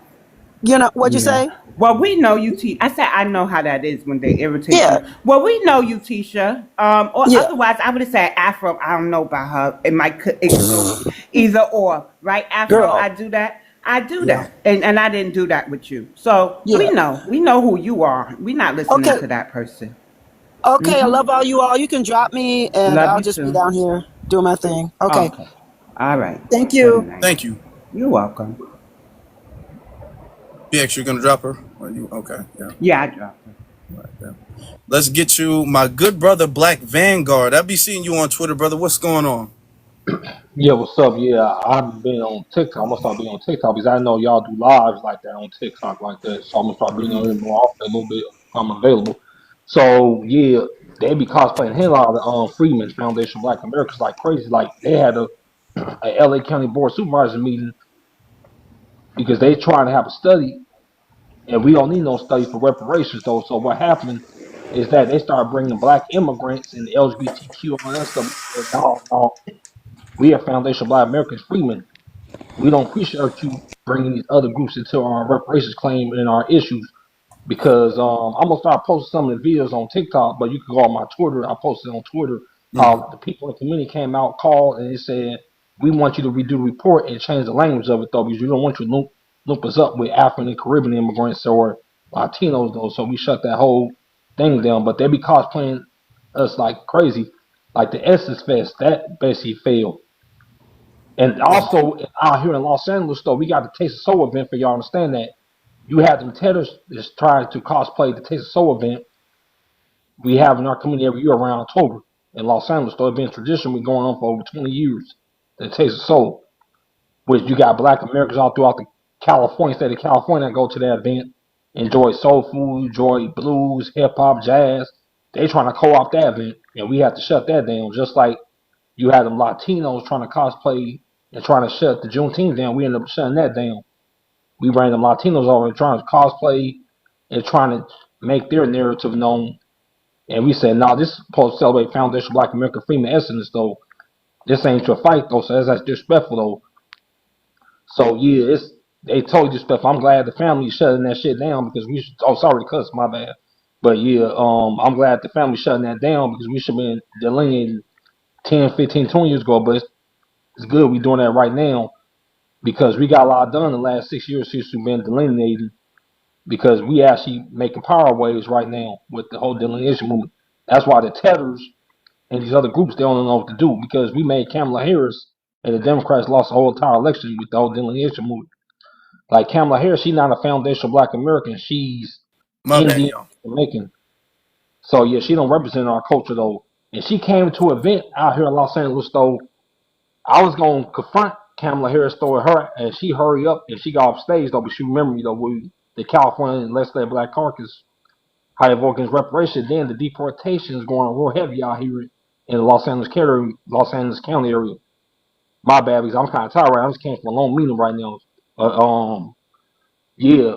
You know, what'd you say? Well, we know you, I said I know how that is when they irritate you. Well, we know you, Tisha. Otherwise, I would have said Afro. I don't know about her. It go either or, right? Afro, girl. I do that. And I didn't do that with you. So we know who you are. We're not listening to that person. Okay, I love all you all. You can drop me, and I'll just be down here doing my thing. Okay. All right. Thank you. Thank you. You're welcome. BX, you're gonna drop her? Or you okay? Yeah, I dropped her. Right, yeah. Let's get you my good brother Black Vanguard. I'll be seeing you on Twitter, brother. What's going on? Yeah, what's up? Yeah, I've been on TikTok. I'm gonna start being on TikTok because I know y'all do lives like that on TikTok like that. So I'm gonna start being on it more often, a little bit. I'm available. So yeah, they be cosplaying the hell out of the Freedmen's Foundation Black Americans like crazy. Like they had a LA County Board of Supervisors meeting because they trying to have a study, and we don't need no study for reparations though. So what happened is that they started bringing black immigrants and LGBTQ and all that stuff. We said, no, no, we are Foundation Black Americans Freemen. We don't appreciate you bringing these other groups into our reparations claim and our issues. Because I'm gonna start posting some of the videos on TikTok, but you can go on my Twitter. I posted on Twitter Mm-hmm. how the people in the community came out, called, and they said we want you to redo the report and change the language of it though, because we don't want you to loop us up with African and Caribbean immigrants or Latinos though. So we shut that whole thing down. But they be cosplaying us like crazy, like the Essence Fest that basically failed. And also out here in Los Angeles though, we got the Taste of Soul event for y'all understand that. You have them tedders that's trying to cosplay the Taste of Soul event we have in our community every year around October in Los Angeles. So it's been traditionally going on for over 20 years. The Taste of Soul, which you got Black Americans all throughout the California state of California that go to that event, enjoy soul food, enjoy blues, hip hop, jazz. They trying to co-opt that event, and we have to shut that down. Just like you had them Latinos trying to cosplay and trying to shut the Juneteenth down, we ended up shutting that down. We ran them Latinos over trying to cosplay and trying to make their narrative known. And we said, no, this is supposed to celebrate Foundation Black American Freeman essence, though. This ain't your fight, though, so that's disrespectful, though. So, yeah, they totally disrespectful. I'm glad the family shutting that shit down because we should, oh, sorry to cuss, my bad. But, yeah, I'm glad the family shutting that down because we should have been delineating 10, 15, 20 years ago. But it's good we doing that right now because we got a lot done in the last 6 years since we've been delineating because we actually making power waves right now with the whole delineation movement. That's why the Tedders and these other groups they don't know what to do because we made Kamala Harris and the Democrats lost the whole entire election with the whole delineation movement. Like Kamala Harris, she's not a foundational Black American. She's My bad, Indian y'all. Jamaican. So yeah, she don't represent our culture though. And she came to an event out here in Los Angeles though. I was gonna confront Kamala Harris though with her and she hurried up and she got off stage though, but she remembered me though we the California legislative Black Caucus how they vote against reparations. Then the deportation is going real heavy out here in the Los Angeles County area. My bad because I'm kind of tired right now. I just came from a long meeting right now. Yeah,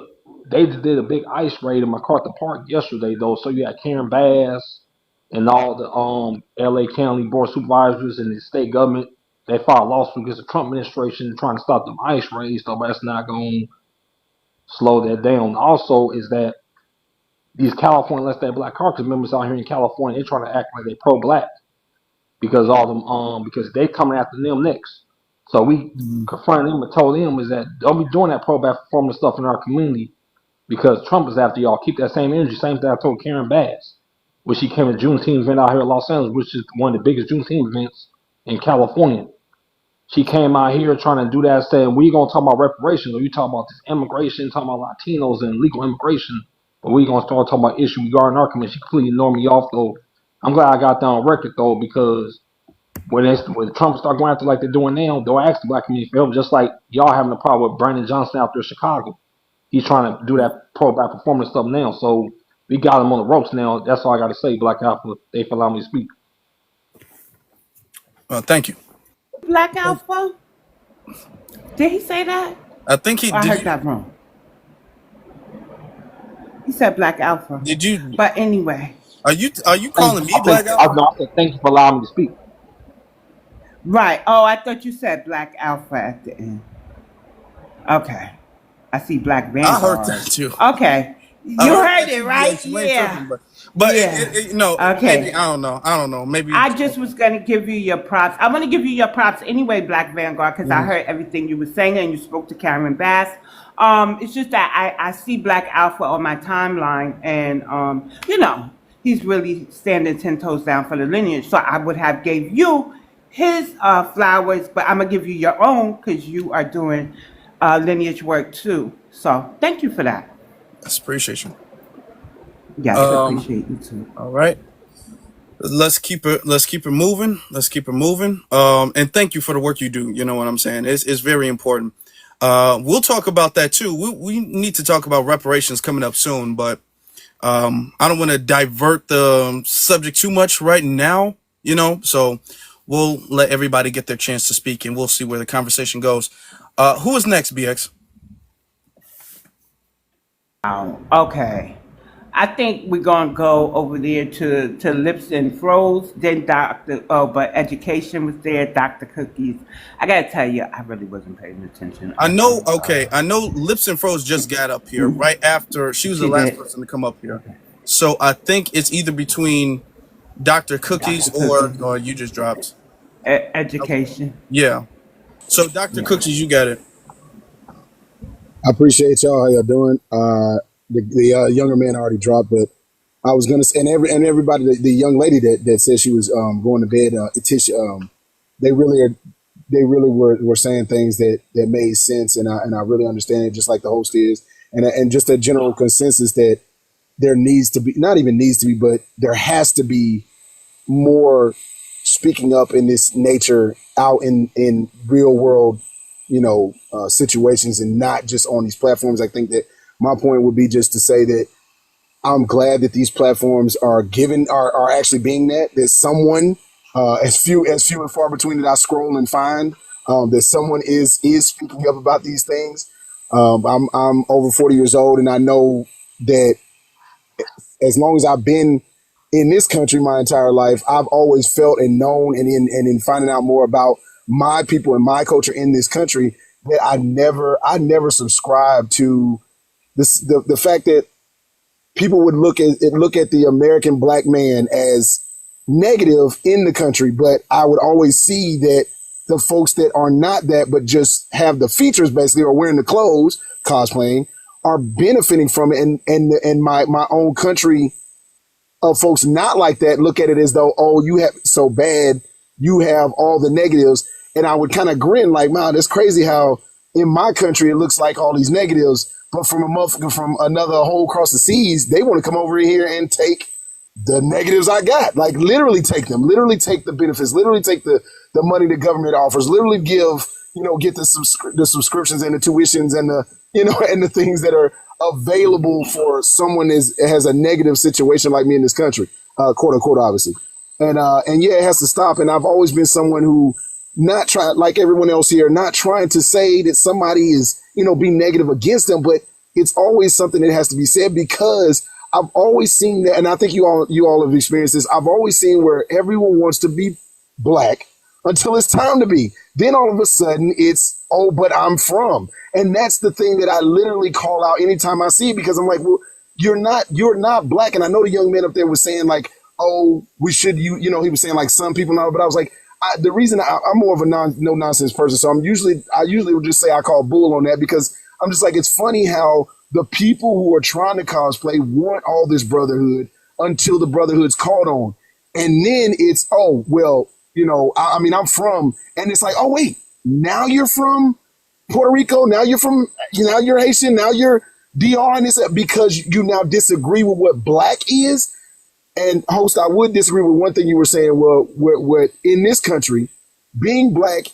they just did a big ice raid in MacArthur Park yesterday though. So you had Karen Bass and all the LA County Board of Supervisors and the state government. They filed a lawsuit against the Trump administration trying to stop them ice raids though, but that's not going to slow that down. Also, is that these California Let's Stay Black Caucus members out here in California, they're trying to act like they pro-black because all them because they coming after them next. So we confronted them and told them is that don't be doing that pro-black performance stuff in our community because Trump is after y'all. Keep that same energy. Same thing I told Karen Bass, when she came to Juneteenth event out here in Los Angeles, which is one of the biggest Juneteenth events in California. She came out here trying to do that, saying we gonna talk about reparations, or you talk about this immigration, talking about Latinos and legal immigration, but we gonna start talking about issues regarding our community. She completely ignored me off though. I'm glad I got that on record though, because when Trump start going after like they're doing now, they'll ask the black community for help, just like y'all having a problem with Brandon Johnson out there in Chicago. He's trying to do that pro black performance stuff now, so we got him on the ropes now. That's all I got to say, Black Alpha. They for allowing me to speak. Thank you. Black Alpha? Did he say that? I think he Or I did. heard that wrong. He said Black Alpha. Did you? But anyway. Are you calling me I Black Alpha? said thank you for allowing me to speak. Right. Oh, I thought you said Black Alpha at the end. Okay. I see Black I heard Vanguard. that too. Okay. I You heard that it, too. right? You ain't Yeah. tripping, but Yeah. no, maybe Okay. I don't know. Maybe I just was going to give you your props. I want to give you your props anyway, Black Vanguard, because I heard everything you were saying and you spoke to Karen Bass. It's just that I see Black Alpha on my timeline and, he's really standing 10 toes down for the lineage. So I would have gave you his flowers, but I'm going to give you your own because you are doing lineage work too. So thank you for that. I appreciate you. Yes, I appreciate you too. All right. Let's keep it moving. And thank you for the work you do. You know what I'm saying? It's very important. We'll talk about that too. We need to talk about reparations coming up soon, but I don't want to divert the subject too much right now, so we'll let everybody get their chance to speak and we'll see where the conversation goes. Who is next, BX? Okay. I think we're gonna go over there to Lips and Froze. Then Doctor, but Education was there. Dr. Cookies. I gotta tell you, I really wasn't paying attention. I know. Okay, I know. Lips and Froze just got up here right after she was the She last did. person to come up here. Okay. So I think it's either between Dr. Cookies Dr. Cookies. or you just dropped. Okay. Education. Yeah. So Dr. Yeah. Cookies, you got it. I appreciate y'all. How y'all doing? The younger man already dropped, but I was gonna say, and everybody, the young lady that said she was going to bed, Tisha, they really are, they really were saying things that made sense, and I really understand it, just like the host is, and just a general consensus that there needs to be, not even needs to be, but there has to be more speaking up in this nature out in real world, situations, and not just on these platforms. I think that my point would be just to say that I'm glad that these platforms are actually being that someone, as few and far between that I scroll and find, that someone is speaking up about these things. I'm over 40 years old, and I know that as long as I've been in this country my entire life, I've always felt and known, and in finding out more about my people and my culture in this country, that I never subscribed to this, the fact that people would look at the American black man as negative in the country, but I would always see that the folks that are not that, but just have the features basically, or wearing the clothes, cosplaying, are benefiting from it, and my own country of folks not like that look at it as though, oh, you have it so bad, you have all the negatives, and I would kind of grin like, man, it's crazy how in my country it looks like all these negatives, but from a motherfucker from another whole across the seas, they want to come over here and take the negatives I got, like literally take them, literally take the benefits, literally take the money the government offers, literally give, get the subscriptions and the tuitions and the, and the things that are available for someone has a negative situation like me in this country, quote unquote, obviously. And yeah, it has to stop. And I've always been someone who not try, like everyone else here, not trying to say that somebody is, be negative against them, but it's always something that has to be said, because I've always seen that, and I think you all have experienced this. I've always seen where everyone wants to be black until it's time to be. Then all of a sudden it's, oh, but I'm from. And that's the thing that I literally call out anytime I see it, because I'm like, well, you're not black. And I know the young man up there was saying like, oh, we should, he was saying like some people now, but I was like, the reason I'm more of a no nonsense person. So I usually would just say I call bull on that, because I'm just like, it's funny how the people who are trying to cosplay want all this brotherhood until the brotherhood's called on. And then it's, oh, well, I mean, I'm from, and it's like, oh, wait, now you're from Puerto Rico. Now you're Haitian. Now you're DR, and it's because you now disagree with what black is. And host, I would disagree with one thing you were saying. Well, what in this country, being black,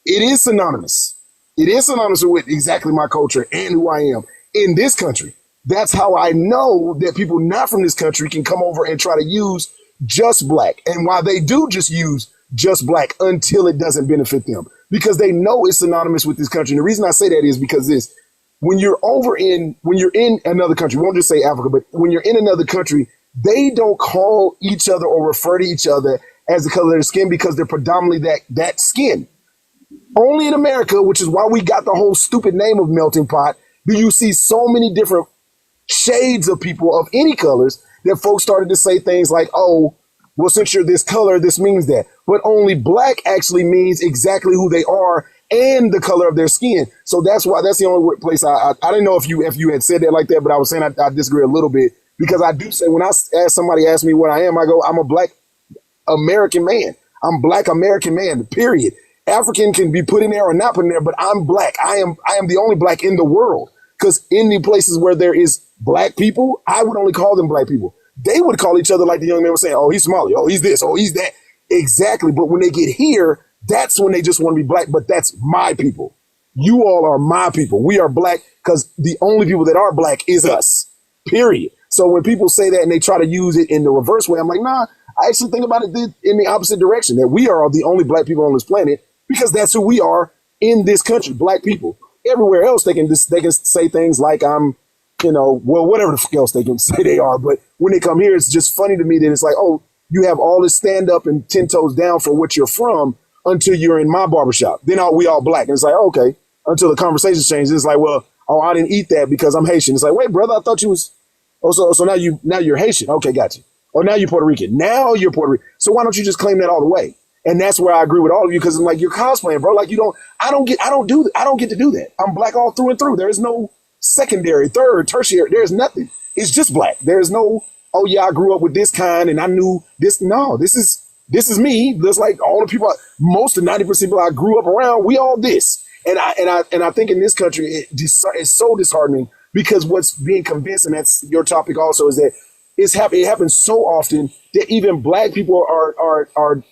it is synonymous. It is synonymous with exactly my culture and who I am in this country. That's how I know that people not from this country can come over and try to use just black. And why they do just use just black until it doesn't benefit them, because they know it's synonymous with this country. And the reason I say that is because when you're in another country, we won't just say Africa, but when you're in another country, they don't call each other or refer to each other as the color of their skin, because they're predominantly that skin. Only in America, which is why we got the whole stupid name of melting pot, do you see so many different shades of people of any colors that folks started to say things like, oh, well, since you're this color, this means that. But only black actually means exactly who they are and the color of their skin. So that's the only place I didn't know if you had said that like that, but I was saying I disagree a little bit, because I do say, when somebody asks me what I am, I go, I'm a black American man. I'm black American man, period. African can be put in there or not put in there, but I'm black. I am the only black in the world, because in the places where there is black people, I would only call them black people. They would call each other like the young man was saying, oh, he's Somali, oh, he's this, oh, he's that. Exactly. But when they get here, that's when they just want to be black. But that's my people. You all are my people. We are black because the only people that are black is us, period. So when people say that and they try to use it in the reverse way, I'm like, nah, I actually think about it in the opposite direction, that we are the only black people on this planet because that's who we are in this country, black people. Everywhere else, they can say things like I'm, well, whatever the fuck else they can say they are. But when they come here, it's just funny to me that it's like, oh, you have all this stand up and 10 toes down for what you're from until you're in my barbershop. Then we all black. And it's like, okay, until the conversation changes. It's like, well, oh, I didn't eat that because I'm Haitian. It's like, wait, brother, I thought you was, so now you're Haitian. Okay, got you. Oh, now you're Puerto Rican. Now you're Puerto Rican. So why don't you just claim that all the way? And that's where I agree with all of you, because I'm like, you're cosplaying, bro. Like I don't get to do that. I'm black all through and through. There is no secondary, third, tertiary. There's nothing. It's just black. There's no, oh yeah, I grew up with this kind and I knew this. No, this is me. There's like all the people, most of 90% people I grew up around, we all this. And I think in this country, it's so disheartening, because what's being convinced, and that's your topic also, is that it happens so often that even black people are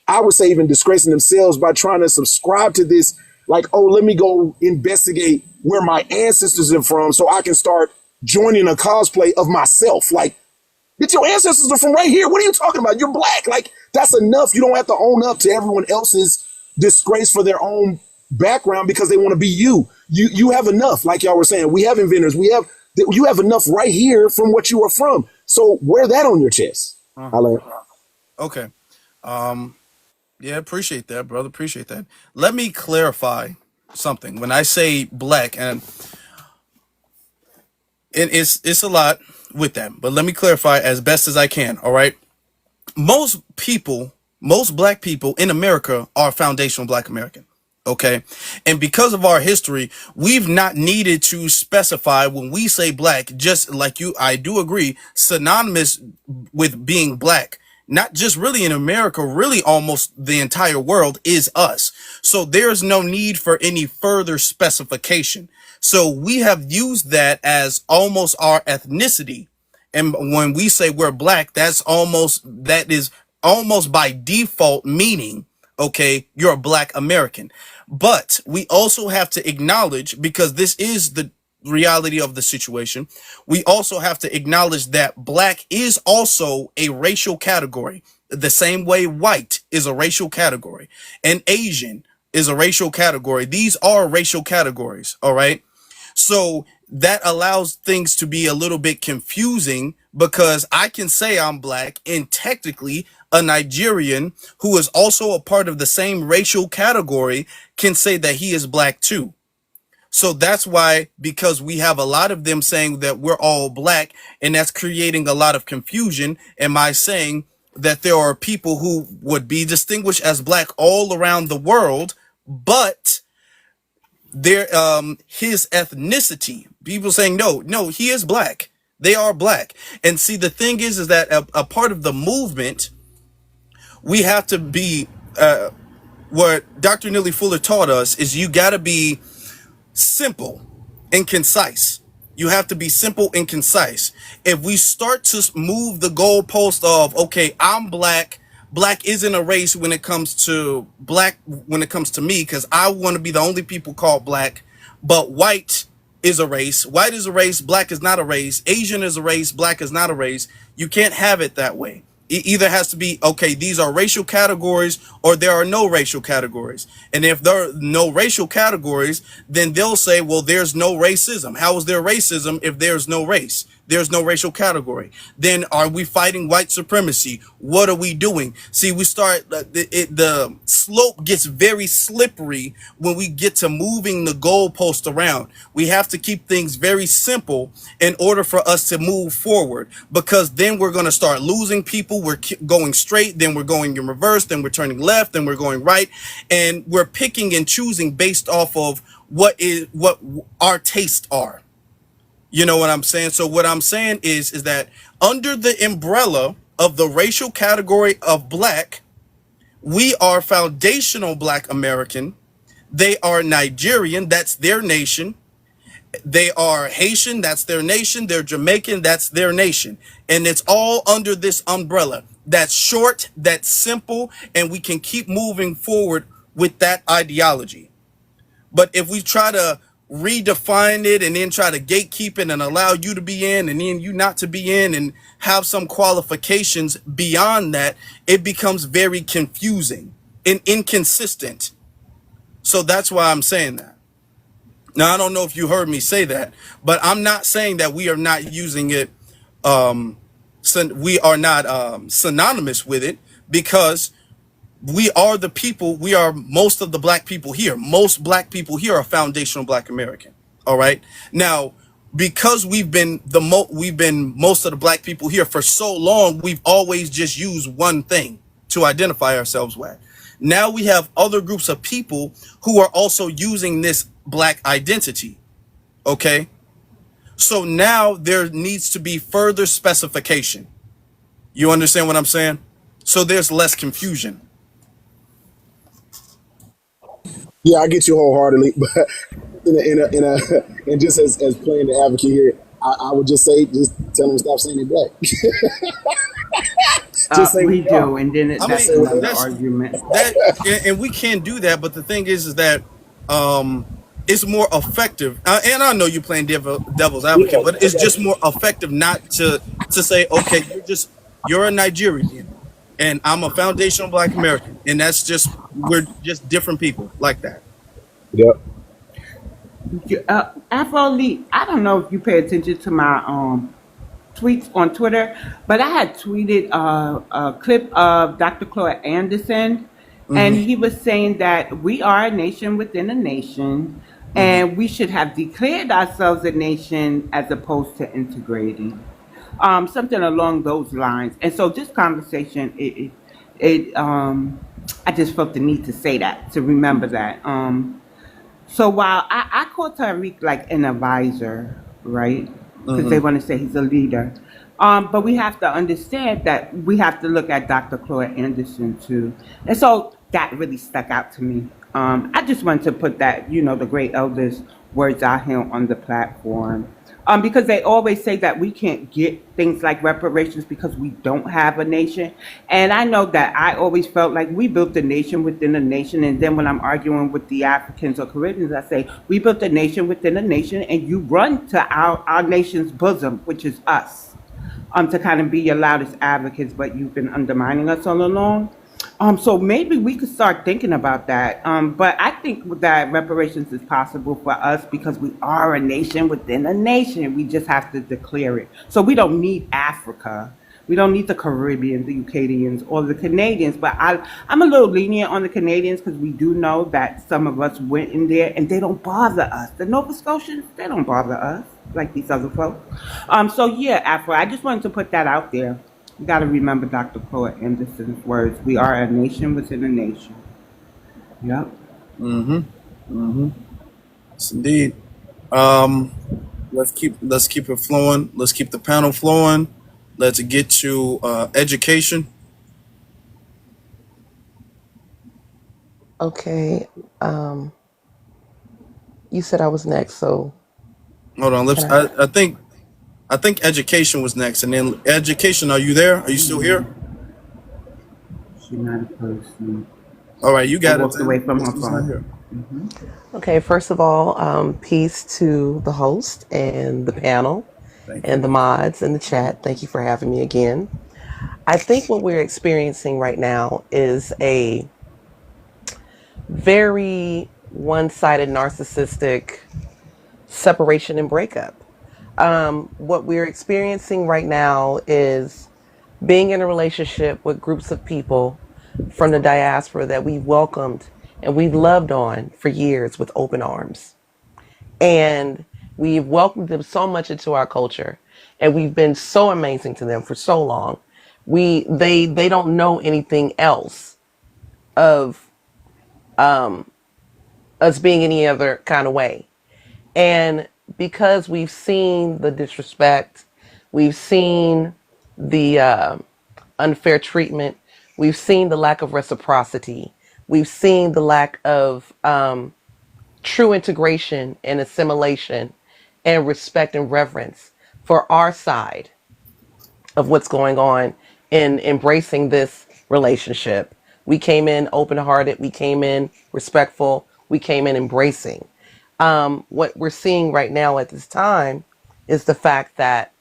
I would say even disgracing themselves by trying to subscribe to this, like, oh, let me go investigate where my ancestors are from so I can start joining a cosplay of myself. Like, bitch, your ancestors are from right here. What are you talking about? You're black. Like, that's enough. You don't have to own up to everyone else's disgrace for their own background because they want to be you. You have enough. Like y'all were saying, we have inventors. You have enough right here from what you are from. So wear that on your chest. Okay. Yeah, appreciate that, brother. Appreciate that. Let me clarify something. When I say black, and it's a lot with that, but let me clarify as best as I can. All right. Most black people in America are foundational black American. Okay. And because of our history, we've not needed to specify when we say black, just like you, I do agree, synonymous with being black. Not just really in America, really almost the entire world is us. So there's no need for any further specification. So we have used that as almost our ethnicity. And when we say we're black, that is almost by default meaning, okay, you're a black American. But we also have to acknowledge, because this is the reality of the situation, we also have to acknowledge that black is also a racial category, the same way white is a racial category and Asian is a racial category. These are racial categories. All right. So that allows things to be a little bit confusing, because I can say I'm black and technically a Nigerian who is also a part of the same racial category can say that he is black too. So that's why, because we have a lot of them saying that we're all black, and that's creating a lot of confusion. Am I saying that there are people who would be distinguished as black all around the world, but their his ethnicity, people saying no, he is black. They are black. And see, the thing is that a part of the movement, we have to be what Dr. Neely Fuller taught us is you got to be simple and concise. You have to be simple and concise. If we start to move the goalpost of, okay, I'm black, black isn't a race when it comes to me, because I want to be the only people called black, but white is a race. White is a race, black is not a race. Asian is a race, black is not a race. You can't have it that way. It either has to be, okay, these are racial categories, or there are no racial categories. And if there are no racial categories, then they'll say, well, there's no racism. How is there racism if there's no race? There's no racial category. Then are we fighting white supremacy? What are we doing? See, we start, the slope gets very slippery when we get to moving the goalpost around. We have to keep things very simple in order for us to move forward, because then we're going to start losing people. We're going straight, then we're going in reverse, then we're turning left, then we're going right. And we're picking and choosing based off of what our tastes are. You know what I'm saying? So what I'm saying is that under the umbrella of the racial category of black, we are foundational black American. They are Nigerian, that's their nation. They are Haitian, that's their nation. They're Jamaican, that's their nation. And it's all under this umbrella. That's short, that's simple, and we can keep moving forward with that ideology. But if we try to redefine it and then try to gatekeep it and allow you to be in and then you not to be in and have some qualifications beyond that, it becomes very confusing and inconsistent. So that's why I'm saying that. Now, I don't know if you heard me say that, but I'm not saying that we are not using it. We are not synonymous with it, because we are the people. We are most of the black people here. Most black people here are foundational black American. All right. Now, because we've been most of the black people here for so long, we've always just used one thing to identify ourselves with. Now we have other groups of people who are also using this black identity. Okay. So now there needs to be further specification. You understand what I'm saying? So there's less confusion. Yeah, I get you wholeheartedly, but and just as playing the advocate here, I would just say, just tell them to stop saying they black. Just say We what they are. do, and then I Just that's say what mean, they another are. that's argument. that, and we can do that. But the thing is that it's more effective. And I know you're playing devil's Yeah, advocate, but I it's got just you. more effective not to say, okay, you're a Nigerian, and I'm a foundational Black American, and that's just we're just different people like that. Yep. Afro Elite, I don't know if you pay attention to my tweets on Twitter, but I had tweeted a clip of Dr. Claude Anderson, and Hmm. he was saying that we are a nation within a nation, Hmm. and we should have declared ourselves a nation as opposed to integrating. Something along those lines. And so this conversation, I just felt the need to say that, to remember that. So while I call Tariq like an advisor, right? Because they Hmm. want to say he's a leader. But we have to understand that we have to look at Dr. Claude Anderson too. And so that really stuck out to me. I just wanted to put that, the great elders' words out here on the platform. Because they always say that we can't get things like reparations because we don't have a nation. And I know that I always felt like we built a nation within a nation. And then when I'm arguing with the Africans or Caribbeans, I say, we built a nation within a nation, and you run to our nation's bosom, which is us, to kind of be your loudest advocates, but you've been undermining us all along. So maybe we could start thinking about that. But I think that reparations is possible for us because we are a nation within a nation. We just have to declare it. So we don't need Africa. We don't need the Caribbean, the Acadians, or the Canadians. But I'm a little lenient on the Canadians because we do know that some of us went in there and they don't bother us. The Nova Scotians, they don't bother us like these other folks. So yeah, Afro, I just wanted to put that out there. You got to remember Dr. Claude Anderson's words. We are a nation within a nation. Yep. Hmm. Hmm. Yes, indeed. Um, let's keep it flowing. Let's keep the panel flowing. Let's get to education. Okay. Um, you said I was next, so Hold on. can Let's. I? I think education was next, and then education. Are you there? Are you still here? She's not a person. All right, you I got it walked away then. from her She's not phone. here. Okay, first of all, peace to the host and the panel Thank and you. the mods in the chat. Thank you for having me again. I think what we're experiencing right now is a very one-sided narcissistic separation and breakup. What we're experiencing right now is being in a relationship with groups of people from the diaspora that we've welcomed and we've loved on for years with open arms. And we've welcomed them so much into our culture and we've been so amazing to them for so long. They don't know anything else of us being any other kind of way. And because we've seen the disrespect, we've seen the unfair treatment, we've seen the lack of reciprocity, we've seen the lack of true integration and assimilation and respect and reverence for our side of what's going on in embracing this relationship. We came in open hearted, we came in respectful, we came in embracing. What we're seeing right now at this time is the fact that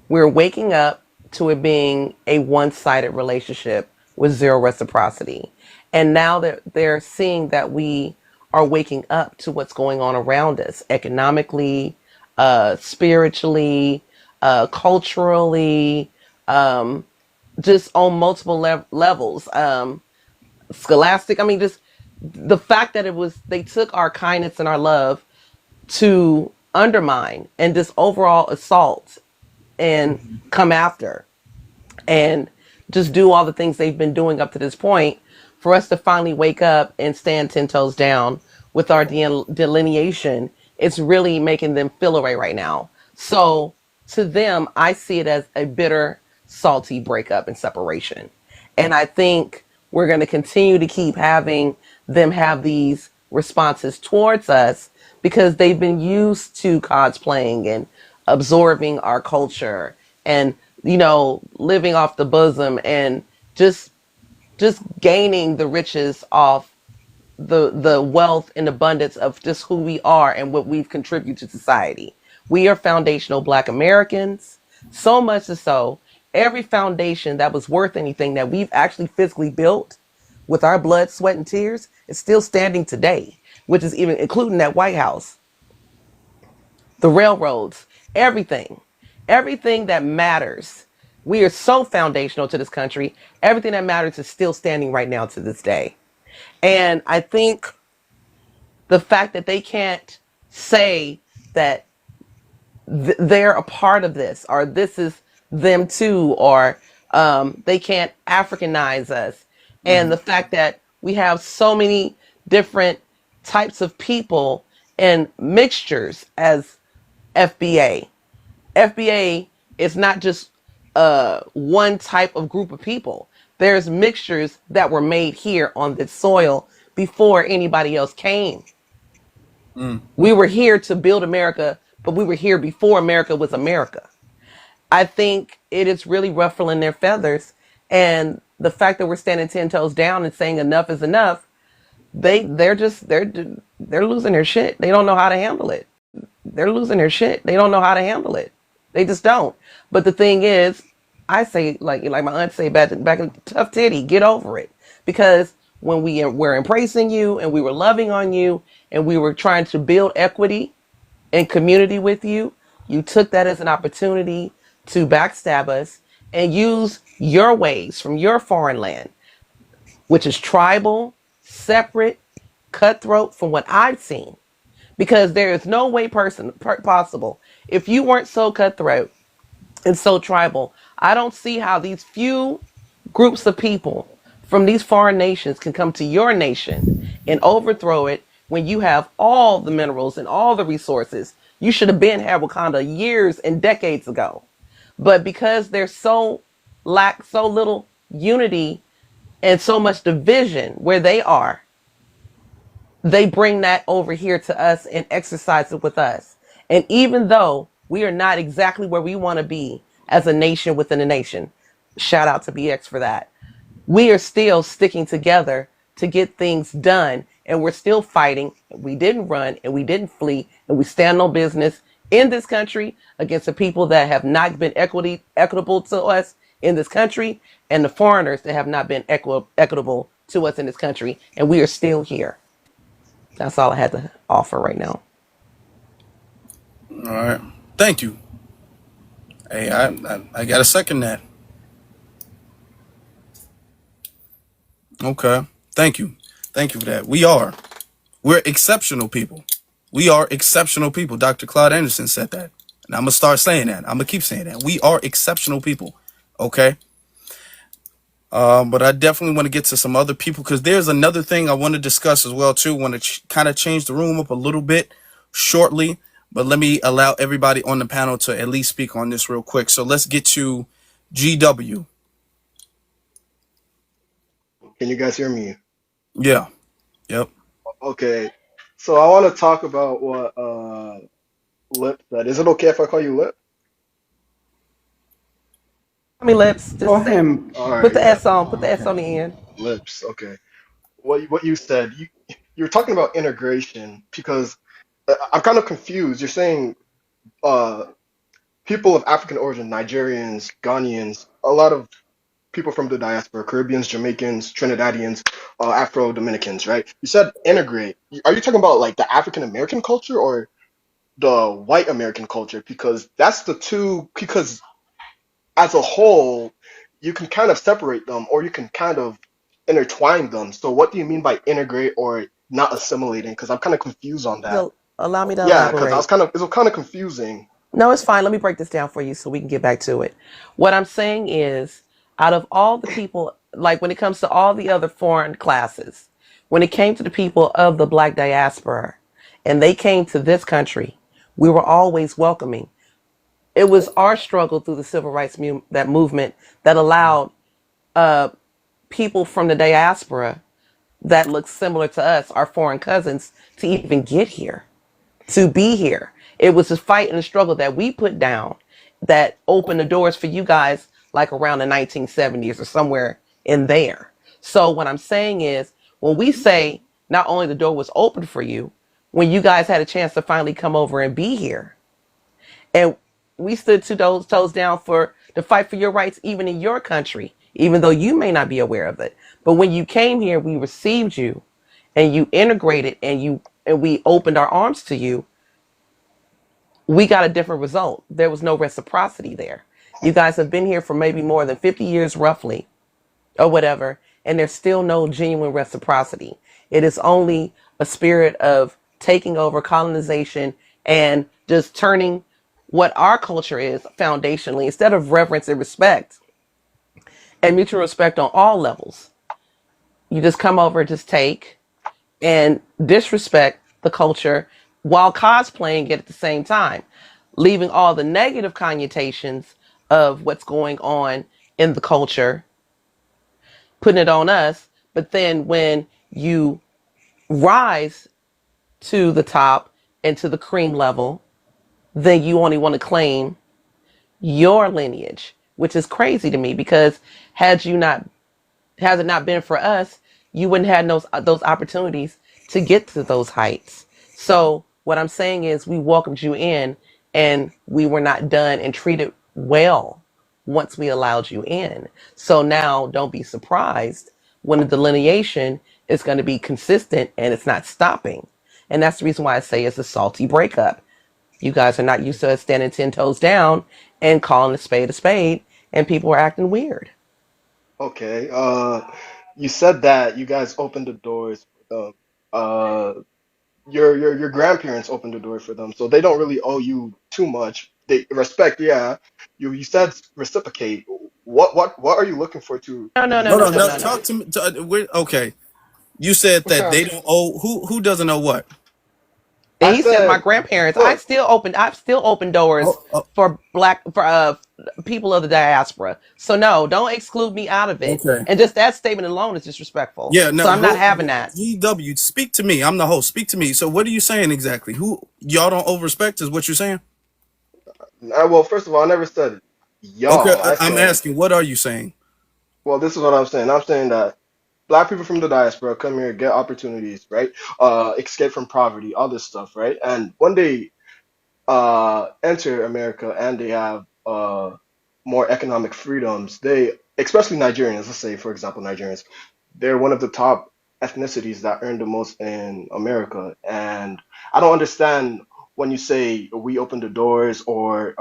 we're waking up to it being a one-sided relationship with zero reciprocity. And now that they're seeing that we are waking up to what's going on around us economically, spiritually, culturally, just on multiple levels. Scholastic, I mean, just the fact that they took our kindness and our love to undermine and just overall assault and come after and just do all the things they've been doing up to this point, for us to finally wake up and stand 10 toes down with our delineation, it's really making them feel away right now. So to them, I see it as a bitter, salty breakup and separation. And I think we're going to continue to keep having them have these responses towards us because they've been used to cosplaying and absorbing our culture and living off the bosom and just gaining the riches off the wealth and abundance of just who we are and what we've contributed to society. We are foundational Black Americans, so much so every foundation that was worth anything that we've actually physically built with our blood, sweat, and tears is still standing today, which is even including that White House, the railroads, everything, everything that matters. We are so foundational to this country. Everything that matters is still standing right now to this day. And I think the fact that they can't say that they're a part of this or this is them too, or they can't Africanize us. And the fact that we have so many different types of people and mixtures as FBA. FBA is not just one type of group of people. There's mixtures that were made here on this soil before anybody else came. We were here to build America, but we were here before America was America. I think it is really ruffling their feathers. And the fact that we're standing 10 toes down and saying enough is enough, they're losing their shit. They don't know how to handle it. They're losing their shit. They don't know how to handle it. They just don't. But the thing is, I say, like my aunt say back in tough titty, get over it. Because when we were embracing you and we were loving on you and we were trying to build equity and community with you, you took that as an opportunity to backstab us and use your ways from your foreign land, which is tribal, separate, cutthroat from what I've seen. Because there is no way possible. If you weren't so cutthroat and so tribal, I don't see how these few groups of people from these foreign nations can come to your nation and overthrow it when you have all the minerals and all the resources. You should have been had Wakanda years and decades ago. But because there's lack so little unity and so much division where they are, they bring that over here to us and exercise it with us. And even though we are not exactly where we want to be as a nation within a nation, shout out to BX for that, we are still sticking together to get things done. And we're still fighting. We didn't run and we didn't flee, and we stand on business in this country against the people that have not been equitable to us in this country, and the foreigners that have not been equitable to us in this country. And we are still here. That's all I had to offer right now. All right. Thank you. Hey, I got to second that. Okay. Thank you. Thank you for that. We're exceptional people. We are exceptional people. Dr. Claude Anderson said that. And I'm going to start saying that. I'm going to keep saying that. We are exceptional people. Okay. But I definitely want to get to some other people because there's another thing I want to discuss as well too. Want to kind of change the room up a little bit shortly, but let me allow everybody on the panel to at least speak on this real quick. So let's get to GW. Can you guys hear me? Yeah. Yep. Okay. So I want to talk about what Lip said. Is it okay if I call you Lip? I mean, lips, Go just say, ahead. All right, put the yeah. S on, put the S on the end. Lips. Okay. What you said, you're talking about integration because I'm kind of confused. You're saying uh, people of African origin, Nigerians, Ghanaians, a lot of people from the diaspora, Caribbeans, Jamaicans, Trinidadians, Afro Dominicans, right? You said integrate. Are you talking about like the African American culture or the white American culture? Because that's the two. Because as a whole, you can kind of separate them, or you can kind of intertwine them. So, what do you mean by integrate or not assimilating? Because I'm kind of confused on that. Allow me to Yeah, because elaborate. it was kind of confusing. No, it's fine. Let me break this down for you so we can get back to it. What I'm saying is, out of all the people, like when it comes to all the other foreign classes, when it came to the people of the Black diaspora and they came to this country, we were always welcoming. It was our struggle through the civil rights that movement that allowed people from the diaspora that look similar to us, our foreign cousins, to even get here, to be here. It was a fight and a struggle that we put down that opened the doors for you guys like around the 1970s or somewhere in there. So what I'm saying is when we say not only the door was open for you, when you guys had a chance to finally come over and be here, and we stood toes down for the fight for your rights, even in your country, even though you may not be aware of it. But when you came here, we received you and you integrated and we opened our arms to you. We got a different result. There was no reciprocity there. You guys have been here for maybe more than 50 years roughly or whatever, and there's still no genuine reciprocity. It is only a spirit of taking over colonization and just turning what our culture is foundationally, instead of reverence and respect and mutual respect on all levels. You just come over, just take and disrespect the culture while cosplaying it at the same time, leaving all the negative connotations of what's going on in the culture, putting it on us. But then when you rise to the top and to the cream level, then you only want to claim your lineage, which is crazy to me because had you not has it not been for us, you wouldn't have those opportunities to get to those heights. So what I'm saying is we welcomed you in and we were not done and treated well once we allowed you in. So now don't be surprised when the delineation is going to be consistent and it's not stopping. And that's the reason why I say it's a salty breakup. You guys are not used to us standing 10 toes down and calling a spade, and people are acting weird. Okay. You said that you guys opened the doors for them. Your grandparents opened the door for them, so they don't really owe you too much. They respect, yeah. You said reciprocate. What are you looking for to No, no, be no, Hold no, on, no, now no, reciprocated? no. talk to me. Okay, you said What's that they happening? don't owe. Who doesn't know what? I And he said my said, grandparents. look, I've still opened doors Oh, oh, for people of the diaspora. So no, don't exclude me out of it. okay. And just that statement alone is disrespectful. Yeah. So Now, I'm not having that. GW, speak to me. I'm the host. Speak to me. So, what are you saying exactly? Who y'all don't owe respect? Is what you're saying? well, first of all, I never said Okay, y'all. I I'm said, asking. What are you saying? well, this is what I'm saying. I'm saying that black people from the diaspora come here, get opportunities, right? Escape from poverty, all this stuff, right? And one day enter America and they have more economic freedoms, they, especially Nigerians, let's say, for example, Nigerians, they're one of the top ethnicities that earn the most in America. And I don't understand when you say we open the doors or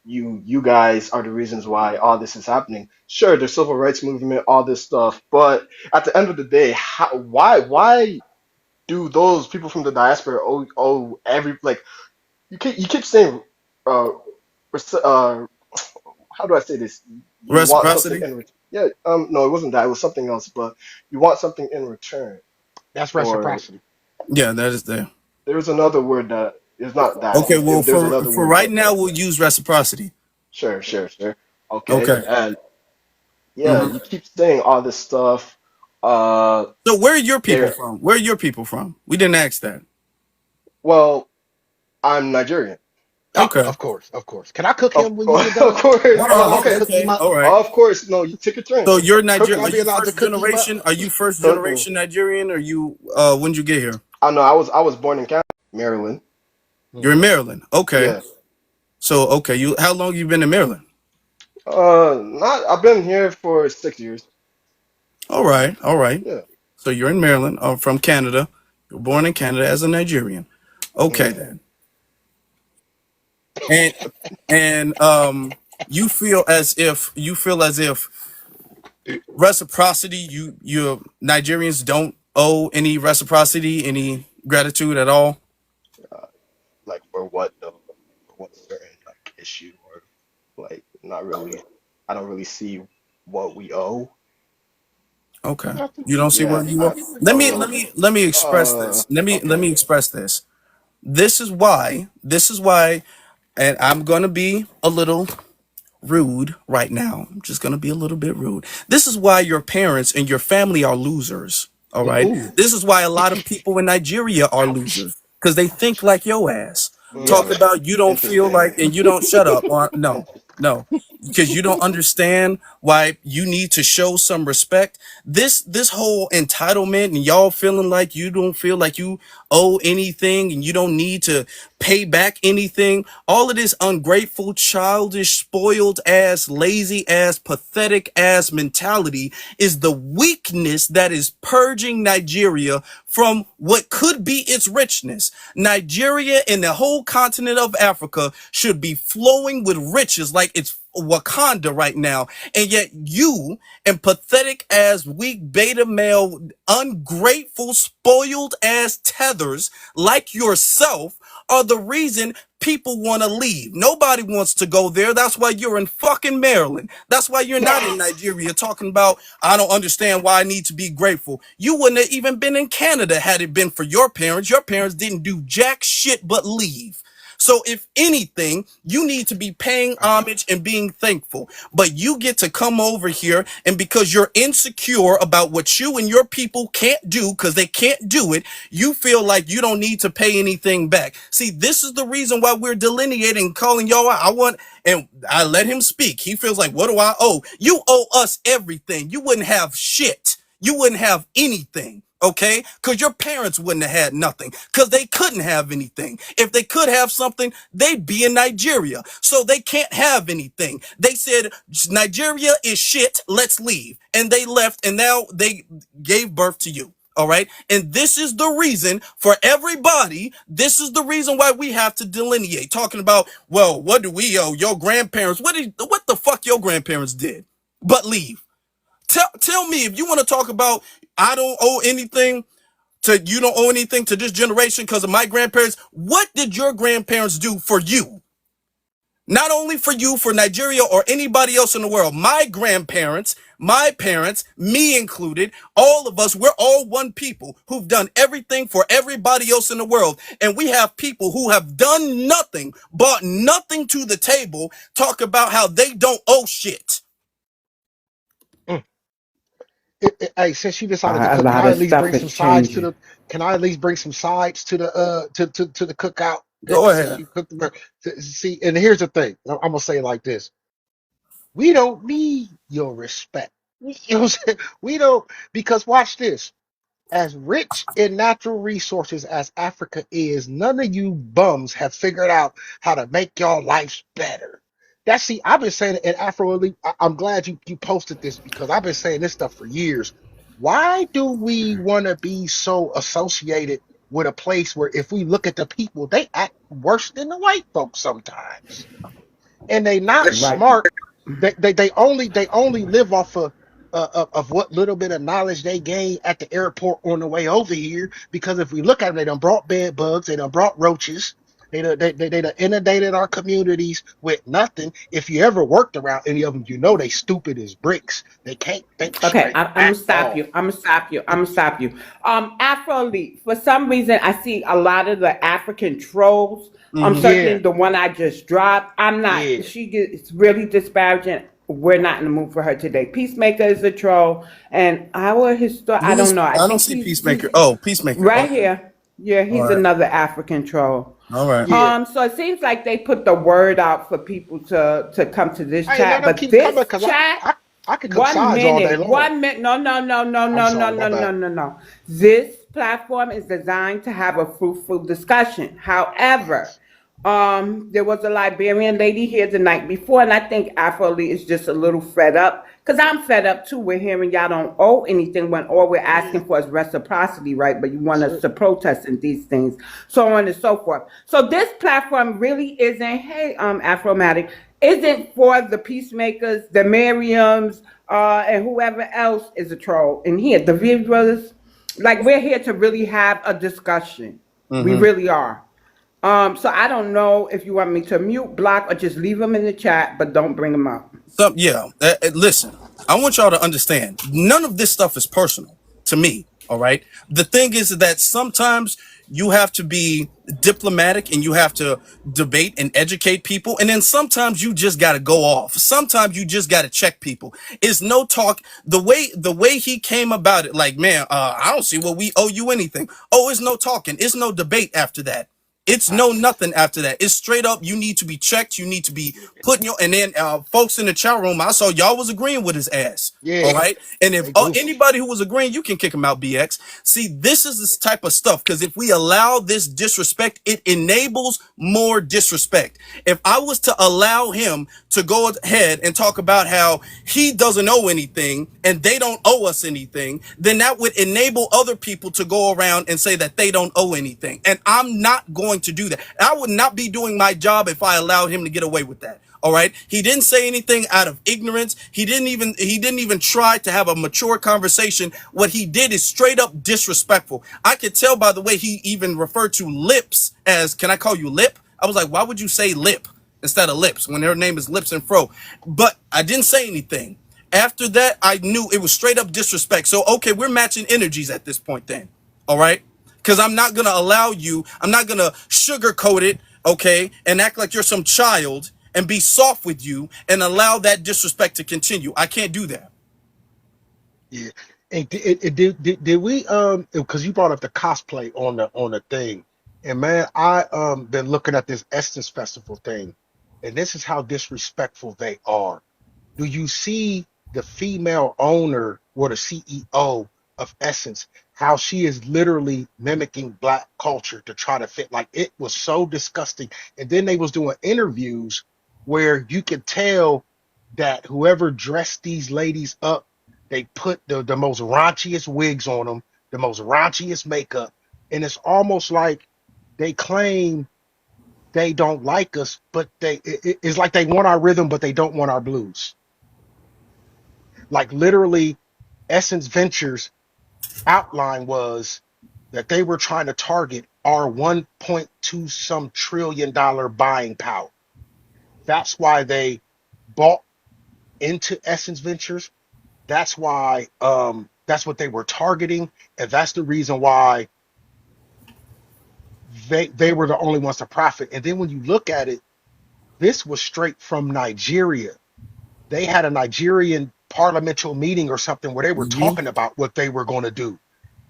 you guys are the reasons why all this is happening. Sure, the civil rights movement, all this stuff, but at the end of the day, why do those people from the diaspora owe every like you keep saying uh, how do I say this? You want something Reciprocity. in return. Yeah, no, it wasn't that. It was something else. But you want something in return, That's or reciprocity. Yeah, that is there. there's another word that is not that. Okay. Well, There's another for word, right but now, we'll use reciprocity. sure. Okay, Okay. and yeah, Hmm. you keep saying all this stuff. Uh, So, where are your people there. from? Where are your people from? We didn't ask that. Well, I'm Nigerian. Ah, Okay. of course, of course. Can I cook Of him when you course, get of done? course. Am I allowed to Okay, cook you Okay. my? All right. of course. No, you take your turn. So you're Cook Will Nigerian. I Are me. be you allowed to first cook you my? generation? Are you first Cook me. generation Nigerian? Or you when did you get here? No, I was born in Canada. Maryland. You're in Maryland. Okay. Yeah. So okay, how long you been in Maryland? Not. I've been here for 6 years. All right, all right. Yeah. So you're in Maryland, from Canada. You were born in Canada as a Nigerian. Okay Hmm. then. And you feel as if reciprocity, you Nigerians don't owe any reciprocity, any gratitude at all. Like for what though? For what certain like issue or like not really? I don't really see what we owe. Okay. Nothing. You don't see Yeah, what you owe. I Let don't me really. let me let me express this. Let Okay. me express this. This is why and I'm going to be a little rude right now. I'm just going to be a little bit rude. This is why your parents and your family are losers. All right. Ooh. This is why a lot of people in Nigeria are losers because they think like your ass. Talk Hmm. about you don't feel Interesting. like and you don't shut up. No, no, because you don't understand why you need to show some respect. This whole entitlement and y'all feeling like you don't feel like you owe anything and you don't need to pay back anything. All of this ungrateful, childish, spoiled ass, lazy ass, pathetic ass mentality is the weakness that is purging Nigeria from what could be its richness. Nigeria and the whole continent of Africa should be flowing with riches like it's Wakanda right now. And yet you and pathetic ass, weak beta male, ungrateful, spoiled ass tethers like yourself are the reason people want to leave. Nobody wants to go there. That's why you're in fucking Maryland. That's why you're not in Nigeria talking about, I don't understand why I need to be grateful. You wouldn't have even been in Canada had it been for your parents. Your parents didn't do jack shit but leave. So if anything, you need to be paying homage and being thankful. But you get to come over here and because you're insecure about what you and your people can't do because they can't do it, you feel like you don't need to pay anything back. See, this is the reason why we're delineating, calling y'all out. And I let him speak. He feels like, what do I owe? You owe us everything. You wouldn't have shit. You wouldn't have anything. Okay, because your parents wouldn't have had nothing because they couldn't have anything. If they could have something, they'd be in Nigeria. So they can't have anything. They said, Nigeria is shit. Let's leave. And they left and now they gave birth to you. All right. And this is the reason for everybody. This is the reason why we have to delineate. Talking about, well, what do we owe? Your grandparents. What the fuck your grandparents did but leave? Tell me if you want to talk about I don't owe anything you don't owe anything to this generation because of my grandparents. What did your grandparents do for you? Not only for you, for Nigeria or anybody else in the world. My grandparents, my parents, me included, all of us, we're all one people who've done everything for everybody else in the world. And we have people who have done nothing, brought nothing to the table, talk about how they don't owe shit. Mm. Hey, since you decided to I don't cook, know can how I at this least stuff bring is some sides to changing. the? Can I at least bring some sides to the to the cookout? Go Since ahead. you cooked the see, and here's the thing. I'm gonna say it like this: we don't need your respect. You know what I'm saying? We don't because watch this. As rich in natural resources as Africa is, none of you bums have figured out how to make your lives better. That's see, I've been saying it in Afro Elite. I'm glad you posted this because I've been saying this stuff for years. Why do we want to be so associated with a place where if we look at the people, they act worse than the white folks sometimes? And they not Right. smart. They only live off of what little bit of knowledge they gain at the airport on the way over here. Because if we look at them, they done brought bed bugs, they done brought roaches, they done inundated our communities with nothing. If you ever worked around any of them, you know they stupid as bricks. They can't think Okay, straight I'm at gonna stop all. you. I'm gonna stop you. I'm gonna stop you. Afro Elite. For some reason, I see a lot of the African trolls. Mm-hmm. Yeah, Certainly the one I just dropped. I'm not. yeah. She gets really disparaging. We're not in the mood for her today. Peacemaker is a troll, and our historian. I don't know. I I don't think see he's Peacemaker. Oh, Peacemaker. right Okay. here. Yeah, All he's right. another African troll. All right. Yeah. So it seems like they put the word out for people to come to this Hey, let chat, them but keep coming this because chat. I could cook One sides all day minute, long. 1 minute. No, no, no, no, I'm no, no, sorry, my no, no, bad. no, no. This platform is designed to have a fruitful discussion. However, there was a Liberian lady here the night before, and I think Afro Elite is just a little fed up because I'm fed up too. We're hearing y'all don't owe anything when all we're asking for is reciprocity, right? But you want That's us it. to protest and these things, so on and so forth. So this platform really isn't, hey, Afromatic, isn't for the peacemakers, the Miriams, and whoever else is a troll in here. The viewers, like we're here to really have a discussion. We Mm-hmm. really are. So I don't know if you want me to mute, block, or just leave them in the chat, but don't bring them up. So yeah, listen, I want y'all to understand. None of this stuff is personal to me. All right. The thing is that sometimes you have to be diplomatic and you have to debate and educate people, and then sometimes you just got to go off. Sometimes you just got to check people. It's no talk. The way he came about it, like, man, I don't see what we owe you anything. Oh, it's no talking. It's no debate after that. It's no nothing after that. It's straight up. You need to be checked. You need to be put in your. And then folks in the chat room, I saw y'all was agreeing with his ass. All Yeah, right. And if they goofy. anybody who was agreeing, you can kick him out. BX. See, this is this type of stuff because if we allow this disrespect, it enables more disrespect. If I was to allow him to go ahead and talk about how he doesn't owe anything and they don't owe us anything, then that would enable other people to go around and say that they don't owe anything. And I'm not going to do that. I would not be doing my job if I allowed him to get away with that. All right. He didn't say anything out of ignorance. He didn't even try to have a mature conversation. What he did is straight up disrespectful. I could tell by the way he even referred to lips as, can I call you lip? I was like, why would you say lip instead of lips when her name is Lips and Fro? But I didn't say anything. After that, I knew it was straight up disrespect. So, okay, we're matching energies at this point then. All right. Because I'm not going to allow you, I'm not going to sugarcoat it, okay, and act like you're some child and be soft with you and allow that disrespect to continue. I can't do that. Yeah. And did we because you brought up the cosplay on the thing, and man, I been looking at this Essence Festival thing, and this is how disrespectful they are. Do you see the female owner or the CEO of Essence, how she is literally mimicking black culture to try to fit? Like, it was so disgusting. And then they was doing interviews where you could tell that whoever dressed these ladies up, they put the most raunchiest wigs on them, the most raunchiest makeup. And it's almost like they claim they don't like us, but it's like they want our rhythm, but they don't want our blues. Like, literally, Essence Ventures outline was that they were trying to target our 1.2 some trillion-dollar buying power. That's why they bought into Essence Ventures. That's why that's what they were targeting, and that's the reason why they were the only ones to profit. And then when you look at it, this was straight from Nigeria. They had a Nigerian parliamentary meeting or something where they were Mm-hmm. talking about what they were going to do.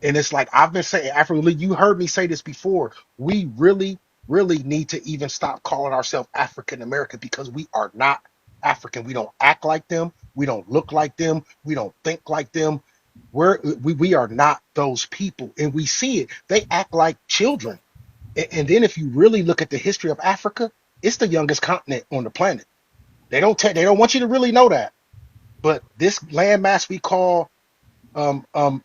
And it's like, I've been saying, Afro Elite, you heard me say this before. We really, really need to even stop calling ourselves African American because we are not African. We don't act like them. We don't look like them. We don't think like them. We are not those people. And we see it. They act like children. And then if you really look at the history of Africa, it's the youngest continent on the planet. They don't want you to really know that. But this landmass we call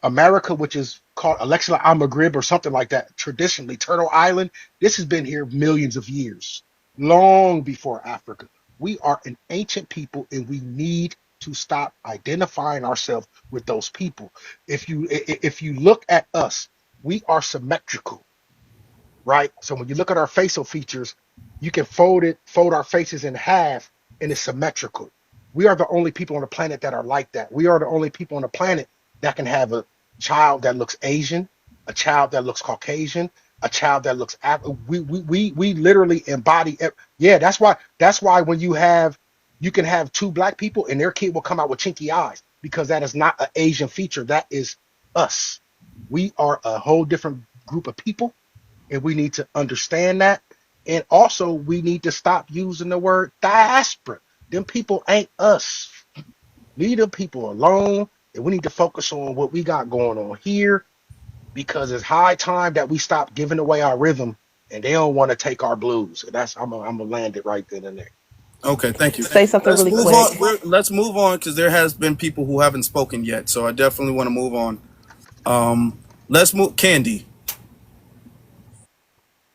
America, which is called Alexa Amagrib or something like that, traditionally Turtle Island, this has been here millions of years, long before Africa. We are an ancient people, and we need to stop identifying ourselves with those people. If you look at us, we are symmetrical, right? So when you look at our facial features, you can fold our faces in half, and it's symmetrical. We are the only people on the planet that are like that. We are the only people on the planet that can have a child that looks Asian, a child that looks Caucasian, a child that looks we literally embody. Yeah, that's why when you can have two black people and their kid will come out with chinky eyes because that is not an Asian feature. That is us. We are a whole different group of people, and we need to understand that. And also, we need to stop using the word diaspora. Them people ain't us. Leave them people alone, and we need to focus on what we got going on here. because it's high time that we stop giving away our rhythm, and they don't want to take our blues. And that's I'm gonna land it right then and there. Okay, thank you. Say something Let's really move quick. on. Let's move on because there has been people who haven't spoken yet, so I definitely want to move on. Let's move. Candy,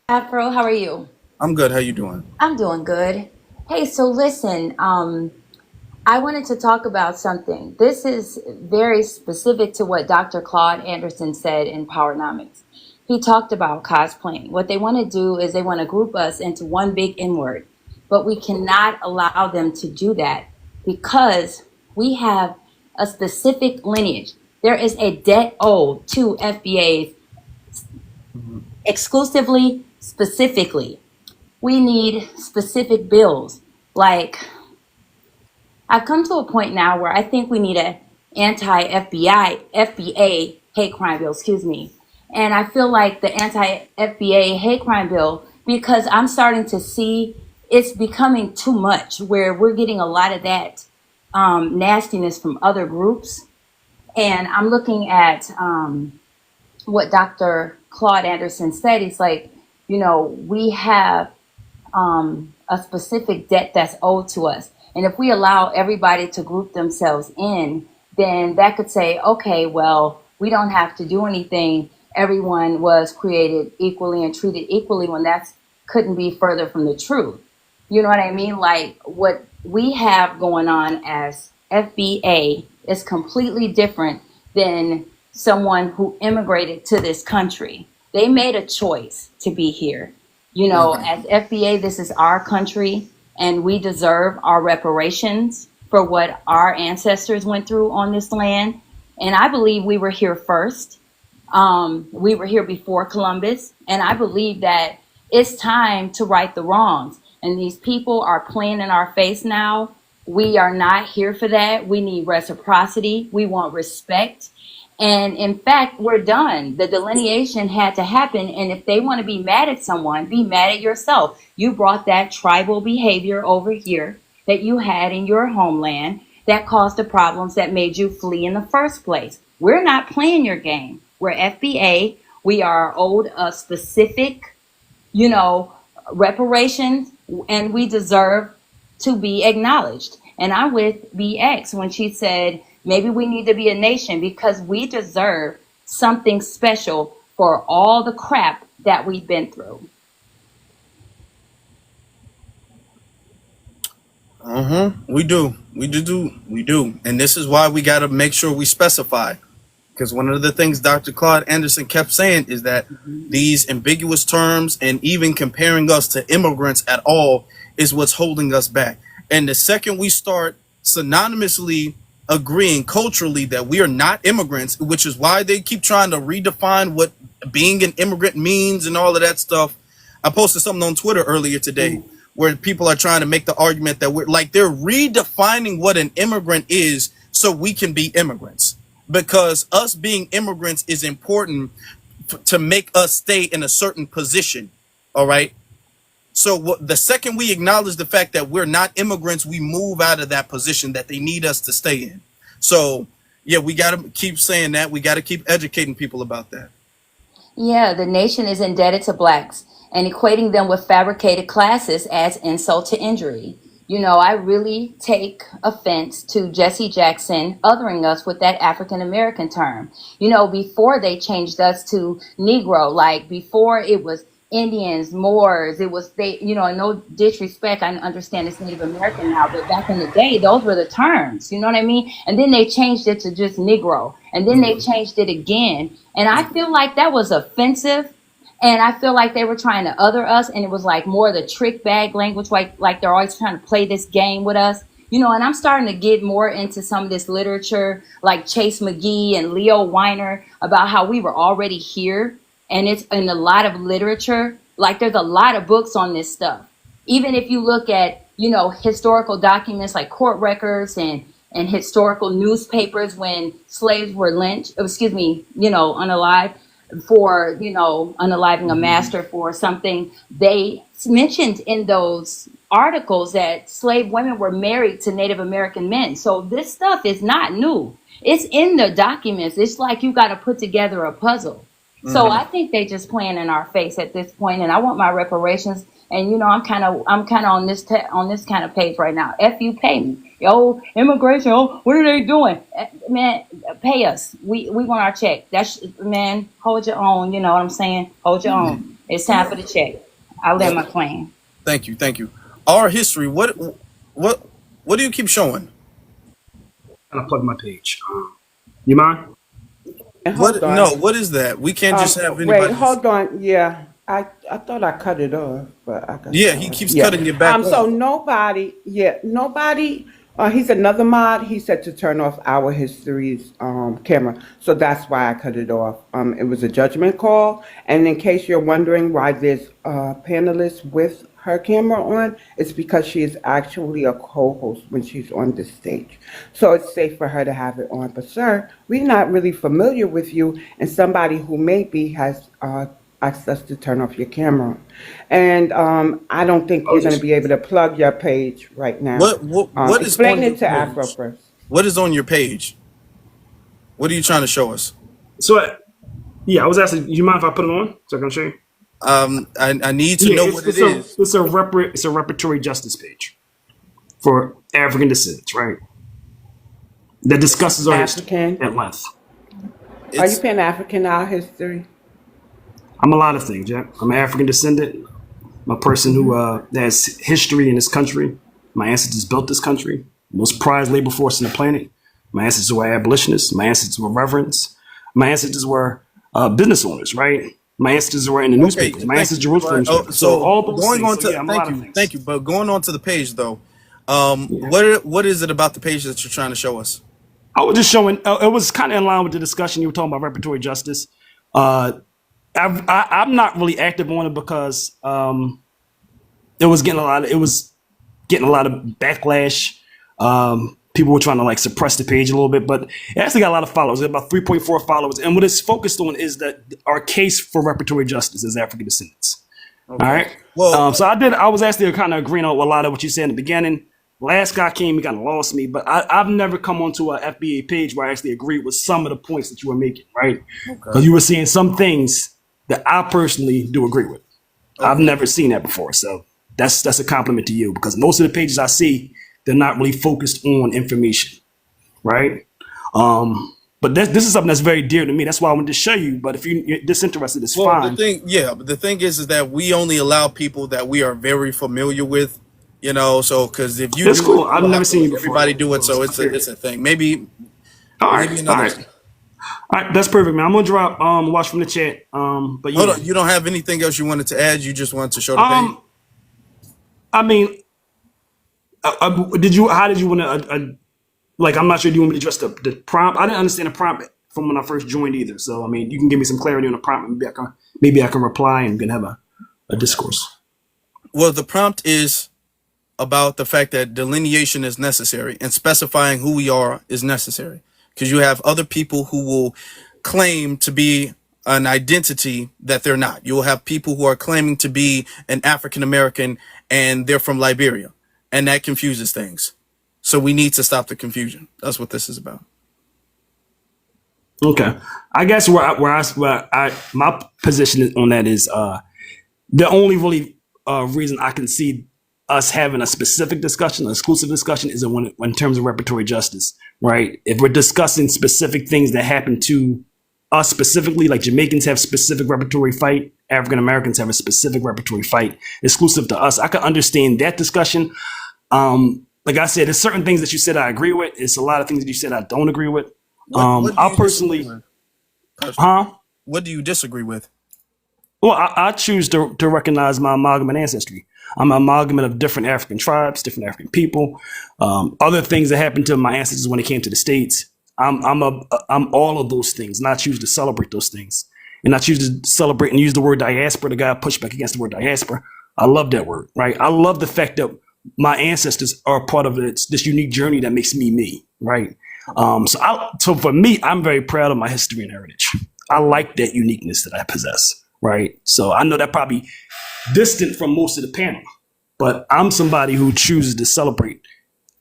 Afro, how are you? I'm good. How you doing? I'm doing good. Hey, so listen, I wanted to talk about something. This is very specific to what Dr. Claude Anderson said in Powernomics. He talked about cosplaying. What they want to do is they want to group us into one big N-word, but we cannot allow them to do that because we have a specific lineage. There is a debt owed to FBAs exclusively, specifically. We need specific bills. Like, I've come to a point now where I think we need a FBA hate crime bill, excuse me. And I feel like the anti-FBA hate crime bill, because I'm starting to see it's becoming too much where we're getting a lot of that nastiness from other groups. And I'm looking at what Dr. Claude Anderson said. He's like, you know, we have a specific debt that's owed to us. And if we allow everybody to group themselves in, then that could say, okay, well, we don't have to do anything. Everyone was created equally and treated equally when that couldn't be further from the truth. You know what I mean? Like what we have going on as FBA is completely different than someone who immigrated to this country. They made a choice to be here. You know, as FBA, this is our country and we deserve our reparations for what our ancestors went through on this land. And I believe we were here first. We were here before Columbus. And I believe that it's time to right the wrongs. And these people are playing in our face now. We are not here for that. We need reciprocity. We want respect. And in fact, we're done. The delineation had to happen. And if they want to be mad at someone, be mad at yourself. You brought that tribal behavior over here that you had in your homeland that caused the problems that made you flee in the first place. We're not playing your game. We're FBA. We are owed a specific, you know, reparations, and we deserve to be acknowledged. And I'm with BX when she said, maybe we need to be a nation because we deserve something special for all the crap that we've been through. We do. We do. And this is why we got to make sure we specify. Because one of the things Dr. Claude Anderson kept saying is that these ambiguous terms and even comparing us to immigrants at all is what's holding us back. And the second we start synonymously agreeing culturally that we are not immigrants, which is why they keep trying to redefine what being an immigrant means and all of that stuff. I posted something on Twitter earlier today where people are trying to make the argument that we're like, they're redefining what an immigrant is so we can be immigrants. Because us being immigrants is important to make us stay in a certain position. All right. So the second we acknowledge the fact that we're not immigrants, we move out of that position that they need us to stay in. So, yeah, we got to keep saying that. We got to keep educating people about that. Yeah, the nation is indebted to blacks, and equating them with fabricated classes adds insult to injury. You know, I really take offense to Jesse Jackson othering us with that African American term. You know, before they changed us to Negro, like before it was Indians, Moors, it was they, you know, no disrespect. I understand it's Native American now, but back in the day, those were the terms, you know what I mean? And then they changed it to just Negro, and then they changed it again. And I feel like that was offensive. And I feel like they were trying to other us, and it was like more the trick bag language, like they're always trying to play this game with us. You know, and I'm starting to get more into some of this literature, like Chase McGee and Leo Weiner, about how we were already here. And it's in a lot of literature, like there's a lot of books on this stuff. Even if you look at, you know, historical documents like court records and historical newspapers when slaves were lynched, excuse me, you know, unalived, for, you know, unaliving a master for something, they mentioned in those articles that slave women were married to Native American men. So this stuff is not new. It's in the documents. It's like you got to put together a puzzle. So I think they just playing in our face at this point, and I want my reparations. And I'm kind of on this kind of page right now. F you, pay me. Yo, immigration. Oh, what are they doing? Man, pay us. We want our check. Man. Hold your own. You know what I'm saying? Hold your own. It's time for the check. I land my plane. Thank you, thank you. Our history. What do you keep showing? And I plug my page. You mind? And hold What? on. No. What is that? We can't just have Wait, anybody. hold on. Yeah, I thought I cut it off, but I got Yeah, he started. keeps Yeah. cutting it back So off. nobody. Yeah, nobody. He's another mod. He said to turn off our history's camera, so that's why I cut it off. It was a judgment call, and in case you're wondering why there's a panelist with her camera on, it's because she is actually a co-host when she's on the stage. So it's safe for her to have it on. But sir, we're not really familiar with you, and somebody who maybe has asked us to turn off your camera. And I don't think I you're was going to just be able to plug your page right now. What is Explain on your it to Afro page? first. What is on your page? What are you trying to show us? so. Yeah, I was asking. You mind if I put it on so I can show you? I need to Yeah, know what it is. it's a reparatory justice page for African descendants, right? That discusses our history African. at length. Are you It's Pan African our history? I'm a lot of things, yeah. I'm an African descendant. I'm a person who has history in this country. My ancestors built this country, most prized labor force on the planet. My ancestors were abolitionists. My ancestors were reverends. My ancestors were business owners, right? My ancestors were in the okay. newspapers. My Thank you. ancestors wrote for the But newspapers. So so all those going things. on So to yeah, I'm a lot thank of you, thank things. you. But going on to the page though, Yeah. what is it about the page that you're trying to show us? I was just showing. It was kind of in line with the discussion you were talking about reparatory justice. Uh, I'm not really active on it because it was getting a lot. It was getting a lot of backlash. People were trying to like suppress the page a little bit, but it actually got a lot of followers. About 3.4 followers, and what it's focused on is that our case for reparatory justice as African descendants. All Okay. right. Well, So I was actually kind of agreeing on a lot of what you said in the beginning. Last guy came, he kind of lost me, but I've never come onto a FBA page where I actually agreed with some of the points that you were making, right? Because okay. you were seeing some things that I personally do agree with. I've Okay. never seen that before, so that's a compliment to you because most of the pages I see, they're not really focused on information, right? But this is something that's very dear to me. That's why I wanted to show you. But if you're disinterested, it's Well, fine. but the thing is that we only allow people that we are very familiar with, you know. So, because if you It's do it, cool. I've you'll never have to seen you let before, everybody do it. So so it's a thing. Maybe all right, all another right, time. all right. That's perfect, man. I'm gonna drop watch from the chat. But Hold yeah, on, you don't have anything else you wanted to add? You just wanted to show the page. um, I mean, did you? How did you want to? Like, I'm not sure. Do you want me to address the prompt? I didn't understand the prompt from when I first joined either. So I mean, you can give me some clarity on the prompt. Maybe I can reply and we can have a discourse. Well, the prompt is about the fact that delineation is necessary and specifying who we are is necessary because you have other people who will claim to be an identity that they're not. You will have people who are claiming to be an African American and they're from Liberia, and that confuses things. So we need to stop the confusion. That's what this is about. Okay, I guess my position on that is the only really reason I can see us having a specific discussion, an exclusive discussion, is when in terms of reparatory justice, right? If we're discussing specific things that happen to us specifically, like Jamaicans have specific reparatory fight, African Americans have a specific reparatory fight exclusive to us. I can understand that discussion. Like I said, there's certain things that you said I agree with. It's a lot of things that you said I don't agree with. What do I you disagree personally, with? Personally? huh? What do you disagree with? Well, I choose to recognize my amalgamate ancestry. I'm an amalgamate of different African tribes, different African people, other things that happened to my ancestors when they came to the States. I'm all of those things, and I choose to celebrate those things. And I choose to celebrate and use the word diaspora. The guy pushed back against the word diaspora. I love that word, right? I love the fact that my ancestors are part of this unique journey that makes me me, right? So for me, I'm very proud of my history and heritage. I like that uniqueness that I possess, right? So I know that probably distant from most of the panel, but I'm somebody who chooses to celebrate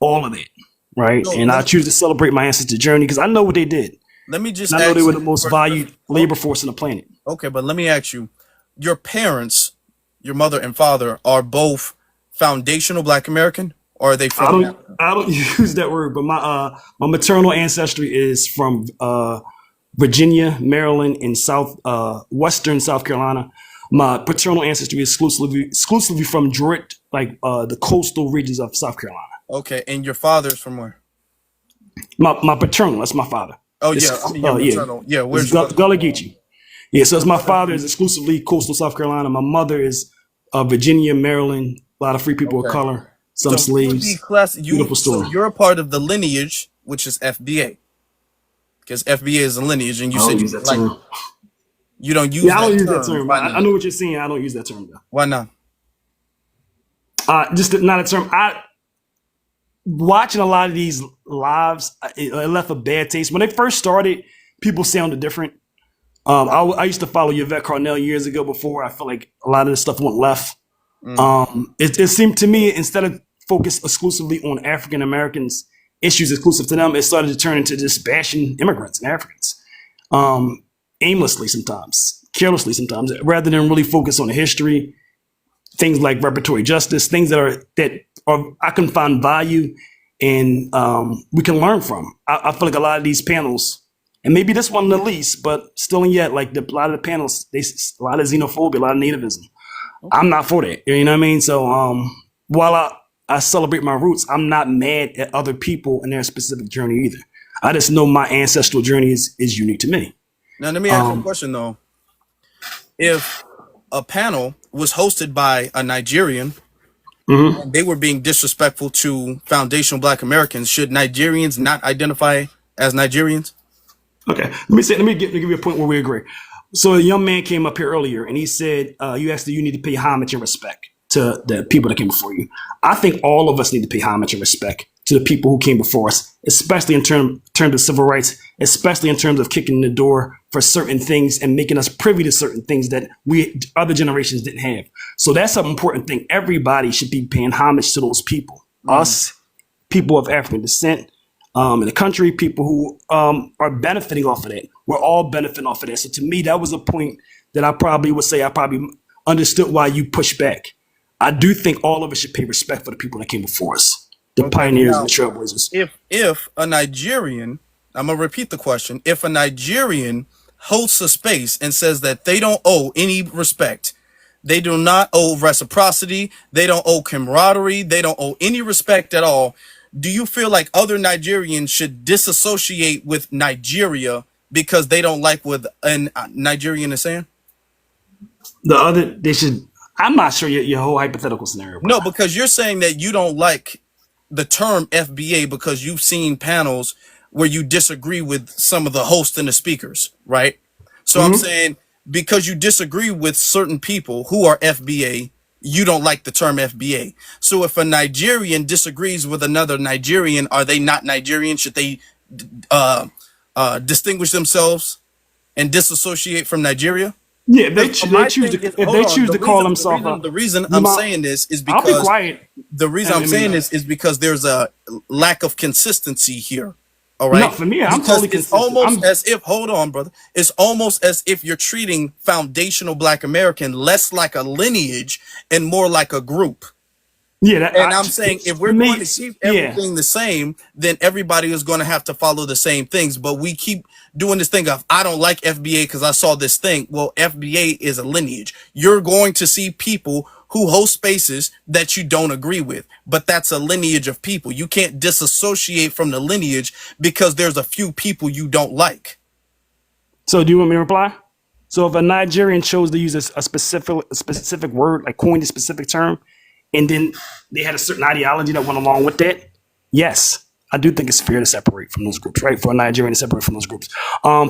all of it, right? So And I choose to celebrate my ancestor journey because I know what they did. let me just And I know they ask were you the most valued labor force on the planet. Okay, but let me ask you, your parents, your mother and father, are both foundational Black American, or are they I from don't Africa? I don't use that word, but my maternal ancestry is from Virginia, Maryland, and Western South Carolina. My paternal ancestry is exclusively from Detroit, like the coastal regions of South Carolina. Okay, and your father's from where? My paternal, that's my father. Oh It's yeah, I mean your yeah, maternal. Yeah, it's where's your mother Gullah from? Geechee. Yeah, so it's Your my mother father is from? exclusively coastal South Carolina. My mother is Virginia, Maryland. A lot of free people of Okay, color, some so you would be slaves. Beautiful so story. you're a part of the lineage, which is FBA, because FBA is a lineage, and you I said don't you use didn't that like term. it. You don't use Yeah, I don't that use that term. term. Why I not? know what you're saying. I don't use that term though. Why not? Just not a term. I watching a lot of these lives. It left a bad taste when they first started. People sounded different. I used to follow Yvette Carnell years ago before I felt like a lot of this stuff went left. Mm. It seemed to me instead of focus exclusively on African Americans issues exclusive to them, it started to turn into just bashing immigrants and Africans aimlessly sometimes, carelessly sometimes, rather than really focus on the history, things like reparatory justice, things that are I can find value and we can learn from. I feel like a lot of these panels, and maybe this one the least, but still and yet, like a lot of the panels, a lot of xenophobia, a lot of nativism. Okay. I'm not for that. You know what I mean? So while I celebrate my roots, I'm not mad at other people and their specific journey either. I just know my ancestral journey is unique to me. Now let me ask you a Um, question though. If a panel was hosted by a Nigerian mhm. and they were being disrespectful to foundational Black Americans, should Nigerians not identify as Nigerians? Okay, let me give you a point where we agree. So a young man came up here earlier and he said, "You asked that you need to pay homage and respect to the people that came before you." I think all of us need to pay homage and respect to the people who came before us, especially in terms of civil rights, especially in terms of kicking the door for certain things and making us privy to certain things that we other generations didn't have. So that's an important thing. Everybody should be paying homage to those people. Mm. Us, people of African descent, in the country, people who are benefiting off of that. We're all benefiting off of that. So to me, that was a point that I probably would say I probably understood why you push back. I do think all of us should pay respect for the people that came before us, the Okay. pioneers and Now, the trailblazers. if a Nigerian, I'm gonna repeat the question. If a Nigerian hosts a space and says that they don't owe any respect, they do not owe reciprocity, they don't owe camaraderie, they don't owe any respect at all, do you feel like other Nigerians should disassociate with Nigeria because they don't like what a Nigerian is saying? The other, they should. I'm not sure your whole hypothetical scenario, No, brother. because you're saying that you don't like the term FBA because you've seen panels where you disagree with some of the hosts and the speakers, right? So I'm Hmm. saying because you disagree with certain people who are FBA, you don't like the term FBA. So if a Nigerian disagrees with another Nigerian, are they not Nigerian? Should they uh, distinguish themselves and disassociate from Nigeria? Yeah, Because they choose to if they choose to call themselves a. the reason You I'm might. saying this is I'll be because quiet. the reason I'm I mean, saying this is because there's a lack of consistency here. All no, right. for me, I'm Because totally it's consistent. almost as if, hold on, brother. It's almost as if you're treating foundational Black American less like a lineage and more like a group. Yeah, And I'm saying if for we're me, going to keep yeah. everything the same, then everybody is going to have to follow the same things. But we keep doing this thing of, I don't like FBA because I saw this thing. Well, FBA is a lineage. You're going to see people who host spaces that you don't agree with, but that's a lineage of people. You can't disassociate from the lineage because there's a few people you don't like. So do you want me to reply? So if a Nigerian chose to use a specific word, like coined a specific term, and then they had a certain ideology that went along with that, yes, I do think it's fair to separate from those groups, right? For a Nigerian to separate from those groups.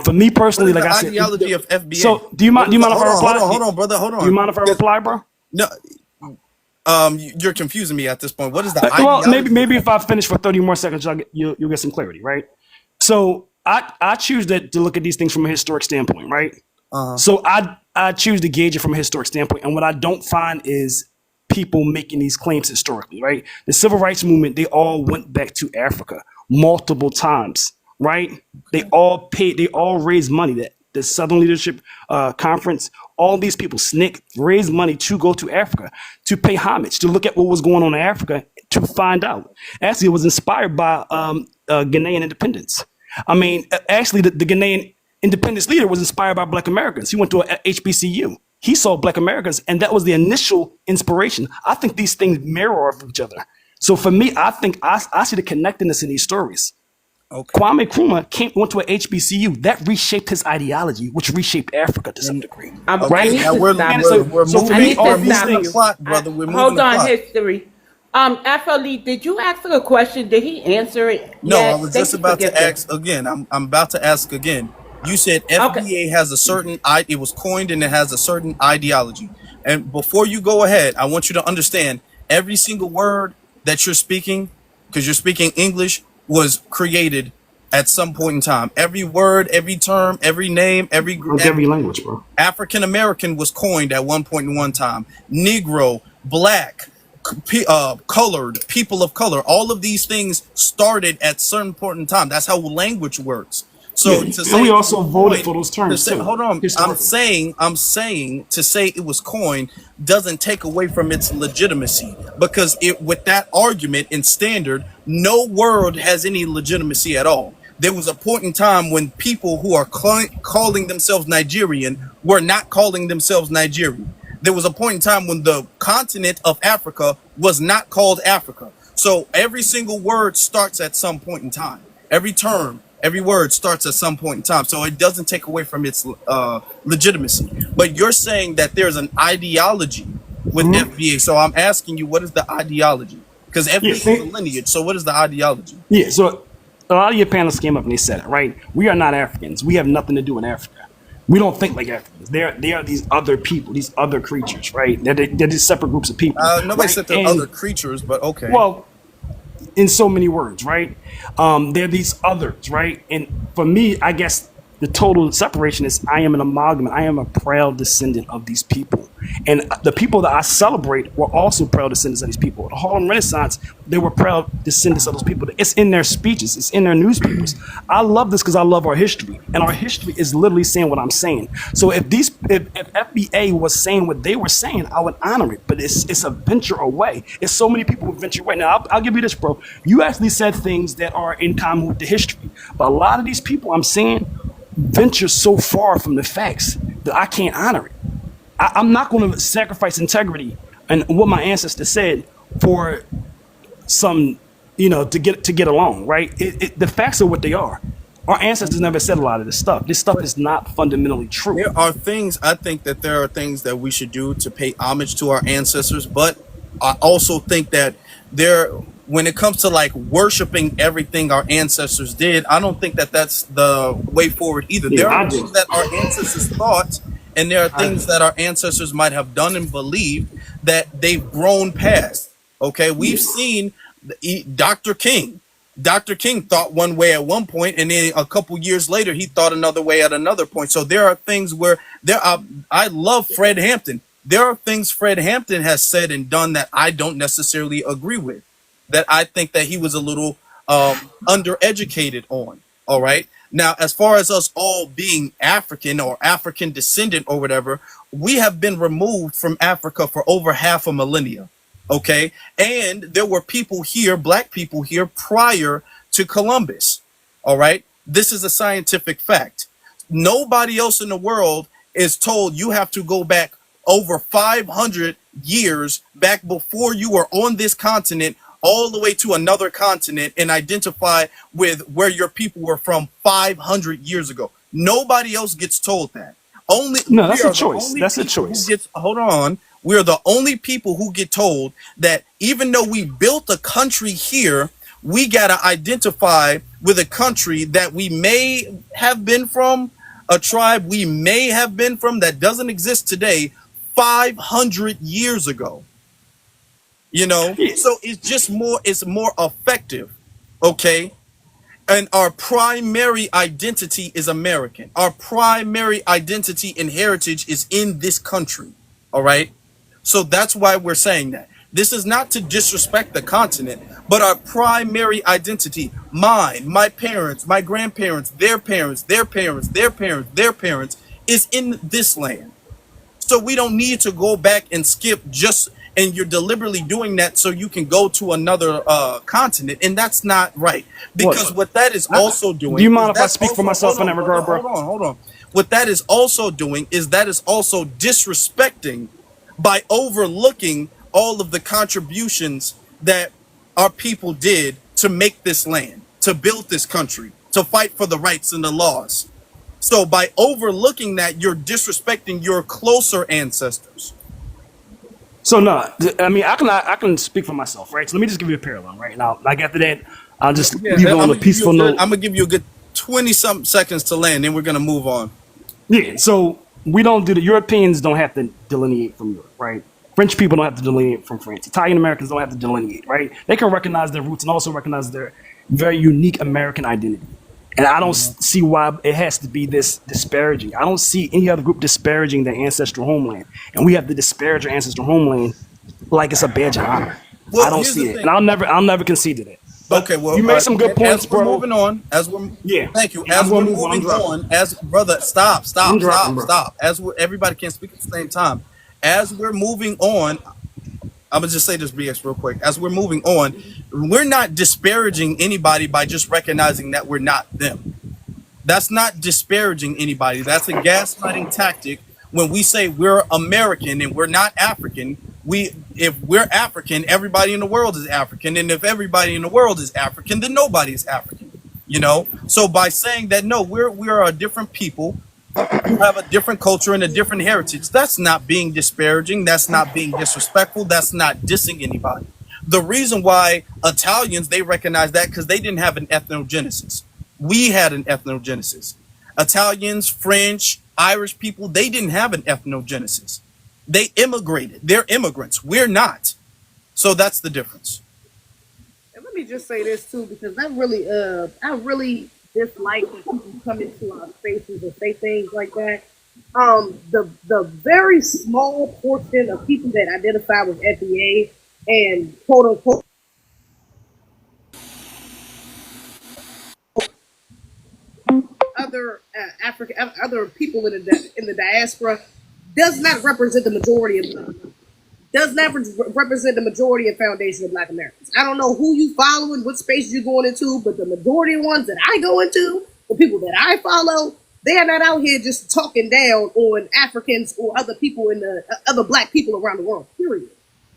For me What personally, is like the I said, ideology of FBA? so do you What mind? Do is you the, mind if I reply? hold on, brother. Hold Do you on. mind if I Because, reply, bro? no, you're confusing me at this point. What is the Well, maybe ideology of maybe if I FBA? finish for 30 more seconds, you'll get some clarity, right? So I choose to look at these things from a historic standpoint, right? Uh-huh. So I choose to gauge it from a historic standpoint, and what I don't find is people making these claims historically, right? The civil rights movement, they all went back to Africa multiple times, right? They all raised money the Southern Leadership Conference, all these people, SNCC, raised money to go to Africa, to pay homage, to look at what was going on in Africa, to find out. Actually, it was inspired by Ghanaian independence. I mean, actually, the Ghanaian independence leader was inspired by Black Americans. He went to a HBCU. He saw Black Americans, and that was the initial inspiration. I think these things mirror off each other. So for me, I think I see the connectedness in these stories. Okay. Kwame Nkrumah went to a HBCU that reshaped his ideology, which reshaped Africa to some degree. Okay. Right? Now we're So moving. for I me, need all to these stop The you. things. plot, brother. We're moving Hold the on, plot. history. Afro Elite, did you ask a question? Did he answer it No, I yet? was Thank just you for about to gifting. ask again. I'm about to ask again. You said Okay. FBA has a certain it was coined and it has a certain ideology. And before you go ahead, I want you to understand every single word that you're speaking, because you're speaking English, was created at some point in time. Every word, every term, every name, Like every language, bro. African American was coined at one point in one time. Negro, black, colored, people of color. All of these things started at certain point in time. That's how language works. Yeah, So to and say we it was also voted coined, for those terms too, hold on, historically. I'm saying to say it was coined doesn't take away from its legitimacy because it with that argument in standard, no word has any legitimacy at all. There was a point in time when people who are calling themselves Nigerian were not calling themselves Nigerian. There was a point in time when the continent of Africa was not called Africa. So every single word starts at some point in time. Every term, every word starts at some point in time. So it doesn't take away from its legitimacy. But you're saying that there's an ideology with FBA. So I'm asking you, what is the ideology? Because Yeah, FBA is a lineage. So what is the ideology? yeah. So a lot of your panelists came up and they said it, right? We are not Africans. We have nothing to do in Africa. We don't think like Africans. They are these other people, these other creatures, right? They're these separate groups of people, Nobody right? said they're other And creatures, but okay. well, in so many words, right? They're these others, right? And for me, I guess the total separation is I am an amalgam. I am a proud descendant of these people. And the people that I celebrate were also proud descendants of these people. The Harlem Renaissance, they were proud descendants of those people. It's in their speeches, it's in their newspapers. I love this because I love our history. And our history is literally saying what I'm saying. So if FBA was saying what they were saying, I would honor it. But it's a venture away. It's so many people who venture away. Now, I'll give you this, bro. You actually said things that are in common with the history. But a lot of these people I'm saying venture so far from the facts that I can't honor it. I'm not going to sacrifice integrity and what my ancestors said for some, to get along, right? The facts are what they are. Our ancestors never said a lot of this stuff. This stuff is not fundamentally true. There are things, I think that there are things that we should do to pay homage to our ancestors, but I also think that when it comes to like worshiping everything our ancestors did, I don't think that that's the way forward either. Yeah, There are I things do. that our ancestors thought, and there are I do. things that our ancestors might have done and believed that they've grown past. Okay, we've Yeah. seen Dr. King. Dr. King thought one way at one point, and then a couple years later, he thought another way at another point. So there are things where I love Fred Hampton. There are things Fred Hampton has said and done that I don't necessarily agree with. That I think that he was a little undereducated on. All right. Now, as far as us all being African or African descendant or whatever, we have been removed from Africa for over half a millennia. Okay. And there were people here, black people here prior to Columbus. All right. This is a scientific fact. Nobody else in the world is told you have to go back over 500 years back before you were on this continent all the way to another continent and identify with where your people were from 500 years ago. Nobody else gets told that. Only No, we that's a are the choice. only That's a people who choice. gets hold on. We're the only people who get told that even though we built a country here, we gotta identify with a country that we may have been from, a tribe we may have been from that doesn't exist today 500 years ago. Yeah. So it's more effective. Okay. And our primary identity is American. Our primary identity and heritage is in this country. All right. So that's why we're saying that. This is not to disrespect the continent, but our primary identity, mine, my parents, my grandparents, their parents, their parents, their parents, their parents, is in this land. So we don't need to go back and skip just, and you're deliberately doing that so you can go to another continent, and that's not right. Because What? what that is also Do you doing is mind if I that's speak for also, myself hold in on, that brother, regard, bro? hold on. What that is also doing is that is also disrespecting by overlooking all of the contributions that our people did to make this land, to build this country, to fight for the rights and the laws. So by overlooking that, you're disrespecting your closer ancestors. So no, I mean I can speak for myself, right? So let me just give you a parallel, right? Now, like after that, I'll just Yeah, leave it on a peaceful note. I'm gonna give you a good 20 something seconds to land, then we're gonna move on. Yeah. So we don't do the Europeans don't have to delineate from Europe, right? French people don't have to delineate from France. Italian Americans don't have to delineate, right? They can recognize their roots and also recognize their very unique American identity. And I don't see why it has to be this disparaging. I don't see any other group disparaging their ancestral homeland, and we have to disparage our ancestral homeland like it's a badge of honor. I Well, don't here's the see it, and thing. I'll never concede to that. But Okay, well, you made some good points, as we're bro. moving on, as we're Yeah, thank you, yeah. I'm as we're gonna move on. I'm moving dropping. on, as brother, stop, I'm stop, dropping, stop, bro. stop. As we're everybody can't speak at the same time. As we're moving on, I'm gonna just say this BX real quick. As we're moving on, we're not disparaging anybody by just recognizing that we're not them. That's not disparaging anybody. That's a gaslighting tactic. When we say we're American and we're not African, if we're African, everybody in the world is African, and if everybody in the world is African, then nobody is African. So by saying that no, we're a different people who have a different culture and a different heritage, that's not being disparaging. That's not being disrespectful. That's not dissing anybody. The reason why Italians, they recognize that because they didn't have an ethnogenesis. We had an ethnogenesis. Italians, French, Irish people, they didn't have an ethnogenesis. They immigrated. They're immigrants. We're not. So that's the difference. And let me just say this too, because I really dislike when people come into our spaces and say things like that. The very small portion of people that identify with FBA and quote unquote other other people in the diaspora does not represent the majority of does not represent the majority of foundation of Black Americans. I don't know who you following, what spaces you're going into, but the majority of ones that I go into, the people that I follow, they are not out here just talking down on Africans or other people in the other Black people around the world. Period.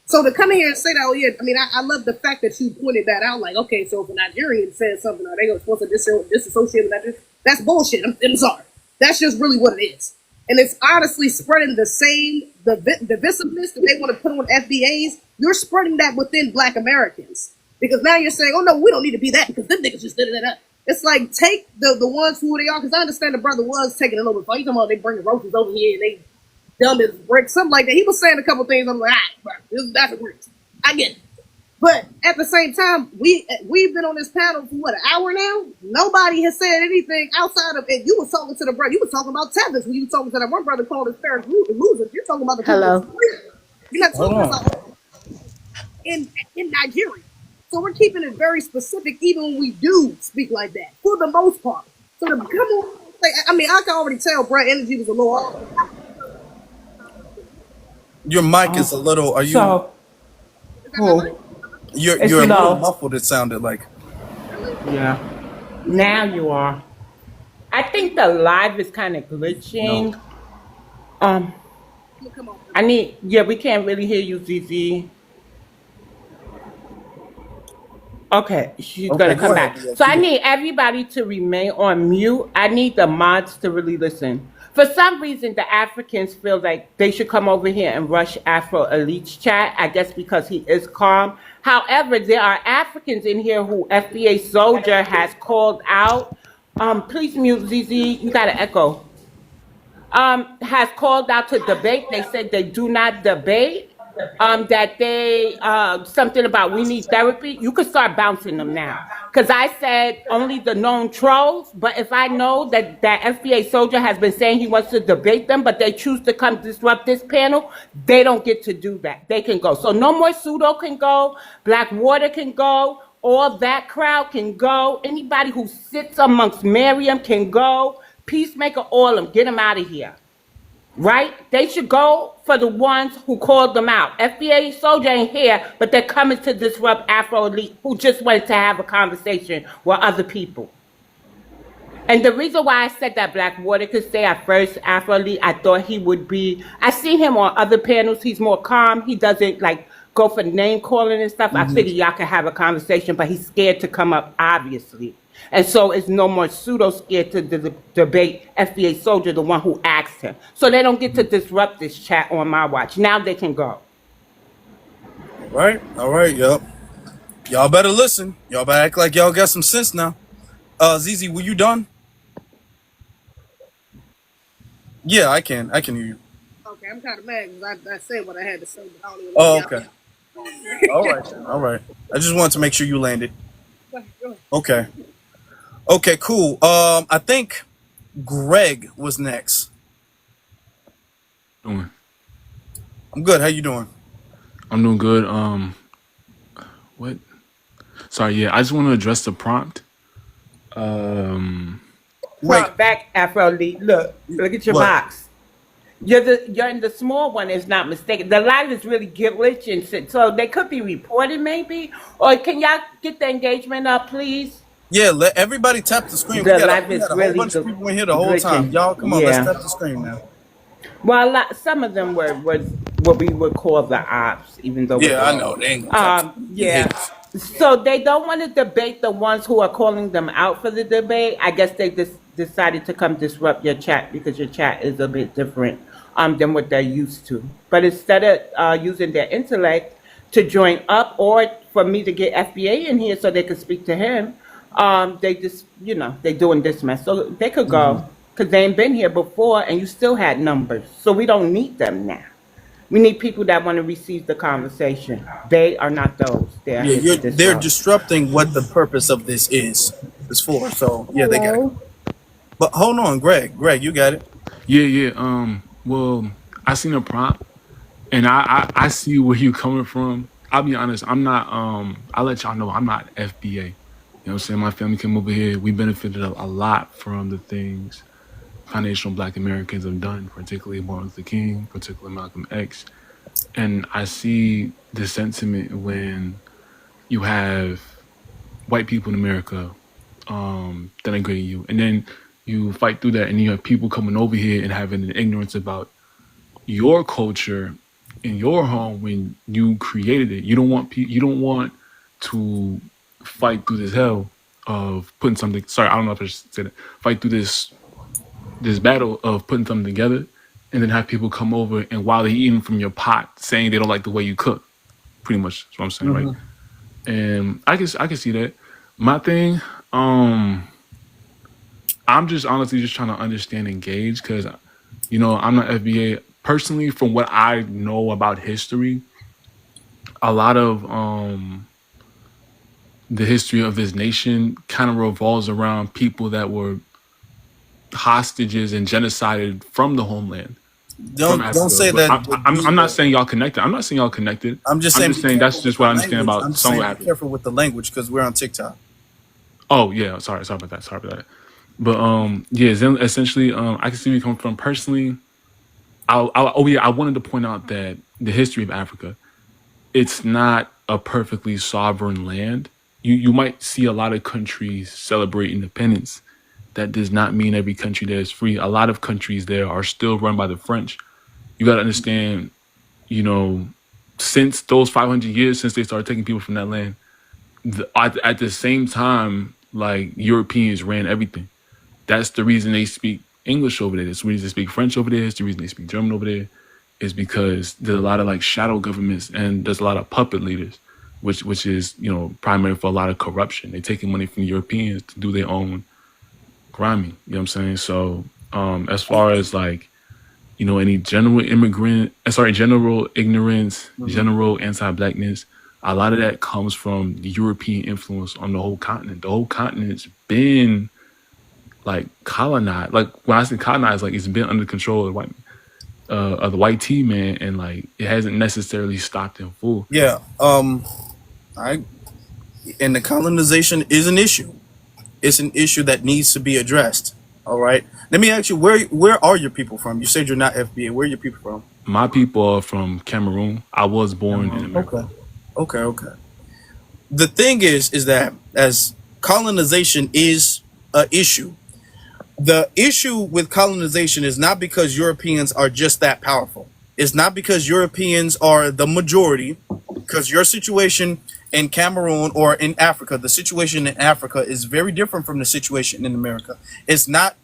So to come in here and say that, oh yeah, I mean, I love the fact that you pointed that out. Like, okay, so if a Nigerian says something, are they supposed to disassociate with that? That's bullshit. I'm sorry. That's just really what it is. And it's honestly spreading the same divisiveness that they want to put on FBAs. You're spreading that within Black Americans because now you're saying, oh no, we don't need to be that because them niggas just did it. It's like take the ones who they are, because I understand the brother was taking a little bit far. You talking about they bringing roaches over here and they dumb as bricks, something like that. He was saying a couple things. I'm like, bro, that's a bricks. I get it. But at the same time, we've been on this panel for what, an hour now? Nobody has said anything outside of it. You was talking to the brother. You was talking about tethers when you were talking to that one brother called his parents losers. You're talking about the people. Hello. You're not Hold talking on. about in Nigeria. So we're keeping it very specific, even when we do speak like that, for the most part. So to come on, like, I mean, I can already tell Brad energy was a little off. Your mic is a little. Are you? So, who? It's You're a little low. muffled. It sounded like. Yeah. Now you are. I think the live is kind of No. glitching. Come on. We can't really hear you, ZZ. Okay, she's Okay, gonna go come ahead, back. So I BX. need everybody to remain on mute. I need the mods to really listen. For some reason, the Africans feel like they should come over here and rush Afro Elite's chat. I guess because he is calm. However, there are Africans in here who FBA soldier has called out. Please mute ZZ. You got to echo. Has called out to debate. They said they do not debate. that they something about we need therapy, you could start bouncing them now. Because I said only the known trolls, but if I know that that FBA soldier has been saying he wants to debate them, but they choose to come disrupt this panel, they don't get to do that. They can go. So no more pseudo can go, Blackwater can go, all that crowd can go. Anybody who sits amongst Miriam can go. Peacemaker, all of them, get them out of here. Right? They should go for the ones who called them out. FBA soldier ain't here, but they're coming to disrupt Afro Elite, who just wanted to have a conversation with other people. And the reason why I said that Blackwater could stay at first, Afro Elite, I thought he would be. I see him on other panels. He's more calm. He doesn't like go for name calling and stuff. I figured y'all could have a conversation, but he's scared to come up, obviously. And so it's no more pseudo scared to debate FBA soldier, the one who asked him. So they don't get to disrupt this chat on my watch. Now they can go. All right, yep. Y'all better listen. Y'all better act like y'all got some sense now. ZZ, were you done? Yeah, I can hear you. Okay, I'm kind of mad because I said what I had to say, but I don't even know Oh, y'all. okay. All right. I just wanted to make sure you landed. Okay. Okay, cool. I think Greg was next. Doing? I'm good. How you doing? I'm doing good. What? Sorry, yeah. I just want to address the prompt. Wait. Front back Afro Elite. Look at your What? box. You're in the small one, is not mistaken. The live is really glitching, so they could be reported maybe. Or can y'all get the engagement up, please? Yeah, let everybody tap the screen. The live We is had a whole really bunch of people in here the whole time. glitching. Y'all, come on, let's Yeah. tap the screen now. Well, some of them was what we would call the ops, even though Yeah, we're I know. They ain't gonna tap the screen. They yeah. haters. So they don't want to debate the ones who are calling them out for the debate. I guess they just decided to come disrupt your chat because your chat is a bit different than what they're used to. But instead of using their intellect to join up, or for me to get FBA in here so they could speak to him, they just they doing this mess. So they could go because they ain't been here before, and you still had numbers. So we don't need them now. We need people that want to receive the conversation. They are not those. They are Yeah, here to they're disrupt. disrupting what the purpose of this is for. So yeah, they got it. Hello. But hold on, Greg. Greg, you got it. Yeah. Well, I seen a prompt, and I see where you coming from. I'll be honest. I'm not. I'll let y'all know I'm not FBA. You know what I'm saying? My family came over here. We benefited a lot from the things foundational Black Americans have done, particularly Martin Luther King, particularly Malcolm X. And I see the sentiment when you have white people in America denigrating you, and then you fight through that, and you have people coming over here and having an ignorance about your culture in your home when you created it. You don't want you don't want to fight through this hell of putting something. Sorry, I don't know if I should say that. Fight through this battle of putting something together, and then have people come over and while they're eating from your pot, saying they don't like the way you cook. Pretty much, that's what I'm saying, right? And I can see that. My thing, I'm just honestly just trying to understand and gauge because, I'm not FBA personally. From what I know about history, a lot of the history of this nation kind of revolves around people that were hostages and genocided from the homeland, from Don't Africa. say But that. I'm not saying y'all connected. I'm not saying y'all connected. I'm just I'm saying just be saying careful that's with just the what I understand language. I'm about just some of saying what be happened. careful with the language because we're on TikTok. Oh yeah, sorry about that. But yeah, then essentially, I can see where you come from. Personally, I wanted to point out that the history of Africa, it's not a perfectly sovereign land. You might see a lot of countries celebrate independence. That does not mean every country there is free. A lot of countries there are still run by the French. You got to understand, since those 500 years since they started taking people from that land, at the same time, like Europeans ran everything. That's the reason they speak English over there. That's the reason they speak French over there. It's the reason they speak German over there. Is because there's a lot of like shadow governments and there's a lot of puppet leaders, which is primary for a lot of corruption. They're taking money from Europeans to do their own grimy. You know what I'm saying? So as far as like any general ignorance, general anti-blackness. A lot of that comes from the European influence on the whole continent. The whole continent's been like colonized. Like when I say colonized, like it's been under control of the white tea man, and like it hasn't necessarily stopped in full. Yeah. I and the colonization is an issue. It's an issue that needs to be addressed. All right. Let me ask you, where are your people from? You said you're not FBA. Where are your people from? My people are from Cameroon. I was born in America. Okay. Okay. Okay. The thing is that as colonization is a issue, the issue with colonization is not because Europeans are just that powerful. It's not because Europeans are the majority, because your situation in Cameroon or in Africa, the situation in Africa is very different from the situation in America. It's not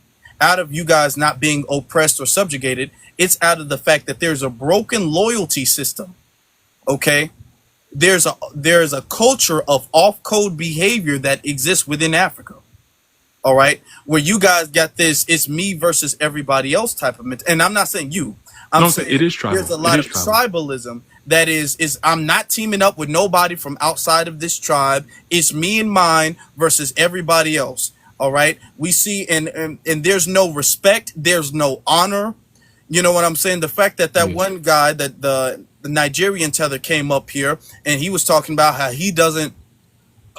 out of you guys not being oppressed or subjugated. It's out of the fact that there's a broken loyalty system. Okay? There's a culture of off-code behavior that exists within Africa. All right, where you guys got this, it's me versus everybody else type of mentality. And I'm not saying you. I'm saying it is tribal. There's a lot of tribalism that is I'm not teaming up with nobody from outside of this tribe. It's me and mine versus everybody else. All right, we see and there's no respect, there's no honor. You know what I'm saying? The fact that one guy, that the Nigerian tether came up here and he was talking about how he doesn't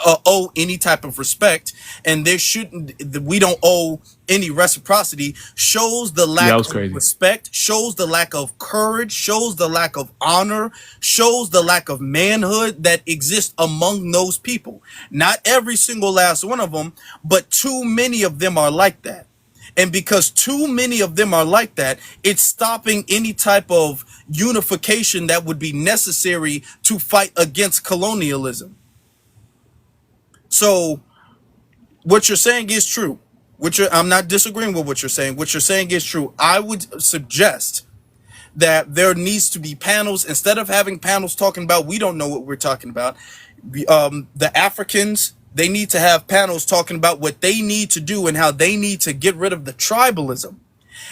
owe any type of respect, and we don't owe any reciprocity, shows the lack of respect, shows the lack of courage, shows the lack of honor, shows the lack of manhood that exists among those people. Not every single last one of them, but too many of them are like that. And because too many of them are like that, it's stopping any type of unification that would be necessary to fight against colonialism. So what you're saying is true. I'm not disagreeing with what you're saying. What you're saying is true. I would suggest that there needs to be panels, instead of having panels talking about we don't know what we're talking about. The Africans, they need to have panels talking about what they need to do and how they need to get rid of the tribalism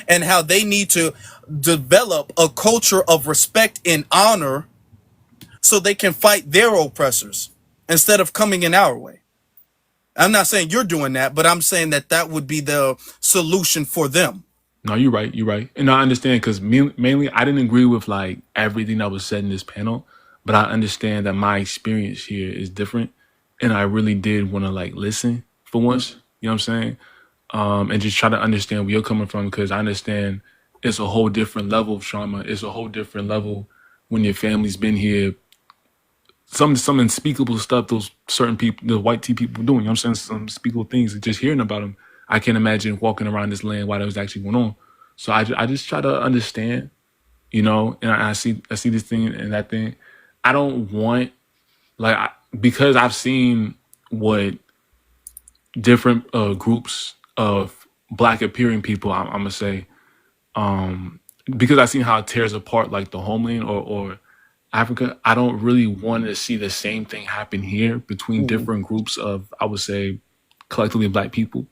and how they need to develop a culture of respect and honor so they can fight their oppressors instead of coming in our way. I'm not saying you're doing that, but I'm saying that would be the solution for them. No, you're right. You're right. And I understand because mainly I didn't agree with like everything that was said in this panel, but I understand that my experience here is different. And I really did want to like listen for once, you know what I'm saying? And just try to understand where you're coming from, because I understand it's a whole different level of trauma. It's a whole different level when your family's been here. Some unspeakable stuff those certain people, the white tea people doing, you know what I'm saying? Some unspeakable things, and just hearing about them. I can't imagine walking around this land while that was actually going on. So I just try to understand, and I see this thing and that thing. I don't want, because I've seen what different groups of black appearing people, I'm gonna say, because I've seen how it tears apart like the homeland or Africa. I don't really want to see the same thing happen here between different groups of, I would say, collectively black people.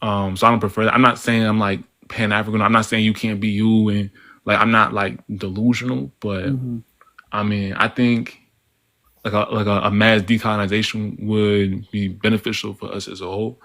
So I don't prefer that. I'm not saying I'm like Pan-African. I'm not saying you can't be you, and like I'm not like delusional, but I mean, I think like a mass decolonization would be beneficial for us as a whole.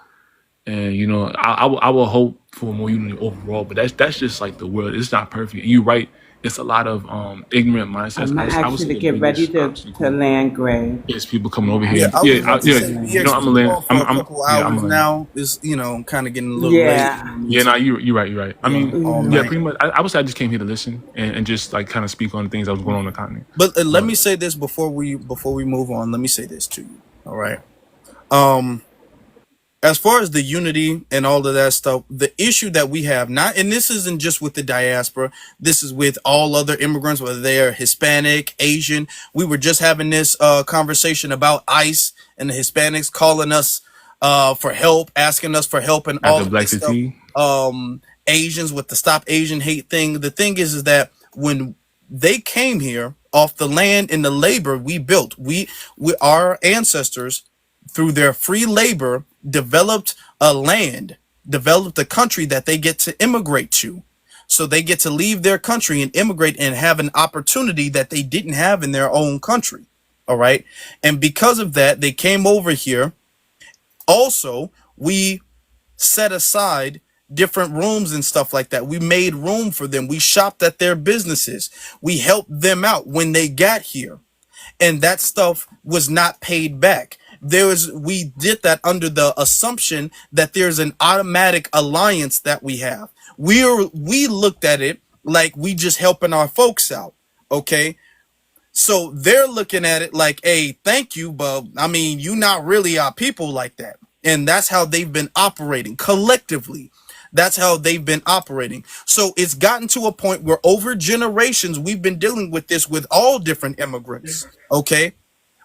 And I will hope for more unity overall, but that's just like the world. It's not perfect. And you're right. It's a lot of ignorant mindsets. I'm gonna I would ask you say to the get ready biggest to land grave. is people coming over Yeah, here. I was about to say we I'm actually a land. going for a couple I'm hours a land. now. Is kind of getting a little late. Yeah. Yeah, no, you're right. You're right. I mean, all yeah, night. pretty much. I would say I just came here to listen and just like kind of speak on things that was going on in the continent. But let me say this before we move on. Let me say this to you. All right. As far as the unity and all of that stuff, the issue that we have and this isn't just with the diaspora, this is with all other immigrants, whether they are Hispanic, Asian. We were just having this conversation about ICE and the Hispanics calling us for help, asking us for help and all of this stuff. Asians with the Stop Asian Hate thing. The thing is that when they came here off the land and the labor we built, our ancestors, through their free labor, developed a land, developed a country that they get to immigrate to. So they get to leave their country and immigrate and have an opportunity that they didn't have in their own country. All right. And because of that, they came over here. Also, we set aside different rooms and stuff like that. We made room for them. We shopped at their businesses. We helped them out when they got here. And that stuff was not paid back. We did that under the assumption that there's an automatic alliance that we have. We looked at it like we just helping our folks out. Okay. So they're looking at it like, hey, thank you, but I mean, you not really our people like that. And that's how they've been operating collectively. That's how they've been operating. So it's gotten to a point where over generations, we've been dealing with this with all different immigrants. Okay.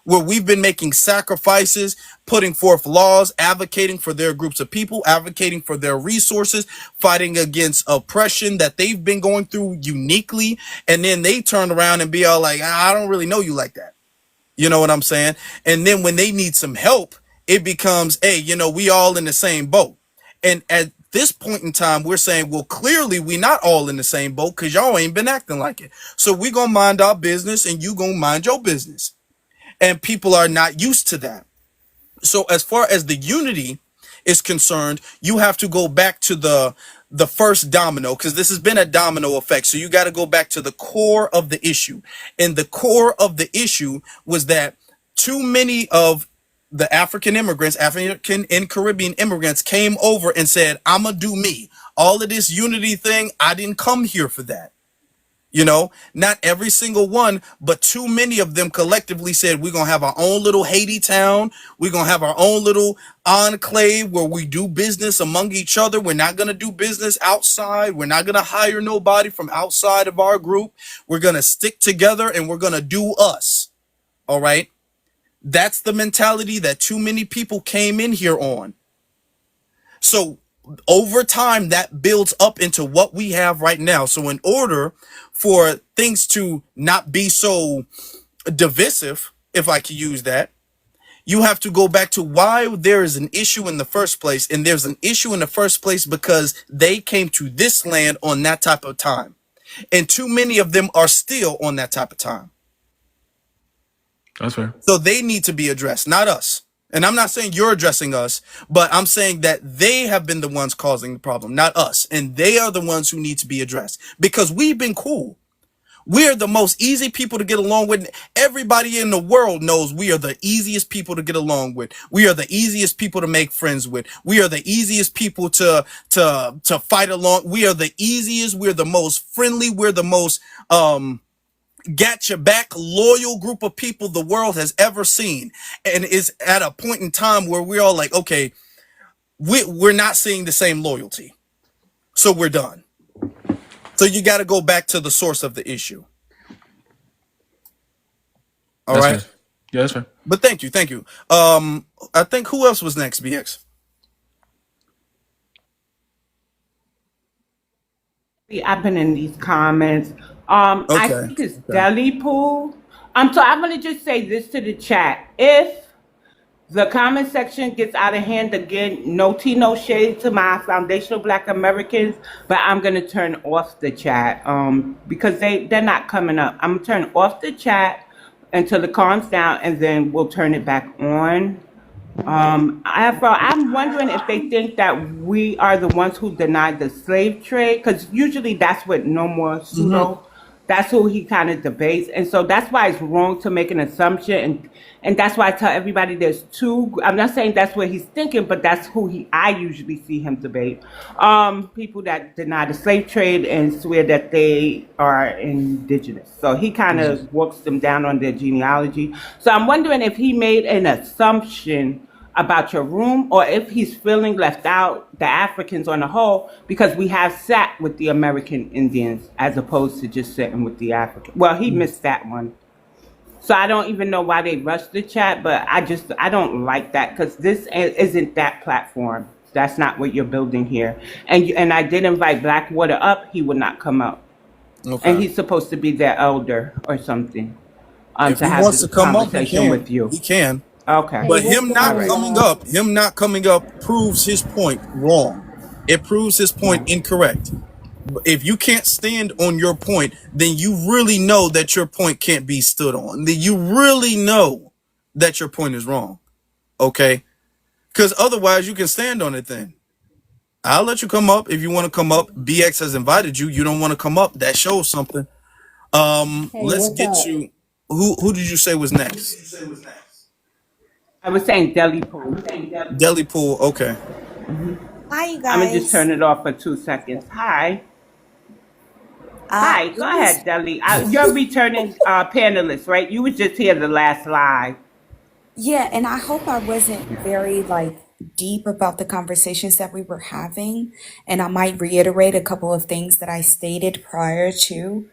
Where we've been making sacrifices, putting forth laws, advocating for their groups of people, advocating for their resources, fighting against oppression that they've been going through uniquely. And then they turn around and be all like, I don't really know you like that. You know what I'm saying? And then when they need some help, it becomes, hey, we all in the same boat. And at this point in time, we're saying, well, clearly we not all in the same boat because y'all ain't been acting like it. So we gonna mind our business and you gonna mind your business. And people are not used to that. So as far as the unity is concerned, you have to go back to the first domino, because this has been a domino effect. So you got to go back to the core of the issue. And the core of the issue was that too many of the African and Caribbean immigrants came over and said, I'm gonna do me. All of this unity thing, I didn't come here for that. Not every single one, but too many of them collectively said, we're going to have our own little Haiti town. We're going to have our own little enclave where we do business among each other. We're not going to do business outside. We're not going to hire nobody from outside of our group. We're going to stick together and we're going to do us. All right. That's the mentality that too many people came in here on. So over time, that builds up into what we have right now. So in order for things to not be so divisive, if I could use that, you have to go back to why there is an issue in the first place. And there's an issue in the first place because they came to this land on that type of time. And too many of them are still on that type of time. That's fair. So they need to be addressed, not us. And I'm not saying you're addressing us, but I'm saying that they have been the ones causing the problem, not us. And they are the ones who need to be addressed because we've been cool. We're the most easy people to get along with. Everybody in the world knows we are the easiest people to get along with. We are the easiest people to make friends with. We are the easiest people to fight along. We are the easiest. We're the most friendly. We're the most, got your back loyal group of people the world has ever seen. And is at a point in time where we're all like, okay, we're not seeing the same loyalty. So we're done. So you got to go back to the source of the issue. All That's right. fair. Yeah, that's fair. But thank you. I think who else was next, BX? I've been in these comments. I Okay. think it's Deli Pool. So I'm gonna just say this to the chat. If the comment section gets out of hand again, no tea, no shade to my foundational Black Americans, but I'm gonna turn off the chat because they're not coming up. I'm gonna turn off the chat until it calms down, and then we'll turn it back on. I'm wondering if they think that we are the ones who denied the slave trade, because usually that's what No More Pseudo, that's who he kind of debates. And so that's why it's wrong to make an assumption. And that's why I tell everybody there's two. I'm not saying that's what he's thinking, but that's who I usually see him debate. People that deny the slave trade and swear that they are indigenous. So he kind of walks them down on their genealogy. So I'm wondering if he made an assumption about your room, or if he's feeling left out, the Africans on the whole, because we have sat with the American Indians as opposed to just sitting with the African. Well, he missed that one. So I don't even know why they rushed the chat, but I don't like that because this isn't that platform. That's not what you're building here. And I did invite Blackwater up. He would not come up. Okay. And he's supposed to be their elder or something If to he have wants this to come up, he conversation can. with you. He can. Okay. But Hey, him not coming up proves his point wrong. It proves his point Right. incorrect. If you can't stand on your point, then you really know that your point can't be stood on. Then you really know that your point is wrong. Okay? Because otherwise you can stand on it then. I'll let you come up if you want to come up. BX has invited you. You don't want to come up. That shows something. Hey, Let's what's get up? you. Who did you say was next? I was saying deli pool. Deli Pool. Okay. Hi, you I'm gonna just guys. turn it off for 2 seconds. Hi. Hi, go It was, ahead, Deli. You're returning panelist, right? You was just here the last live. yeah, and I hope I wasn't very like deep about the conversations that we were having. And I might reiterate a couple of things that I stated prior to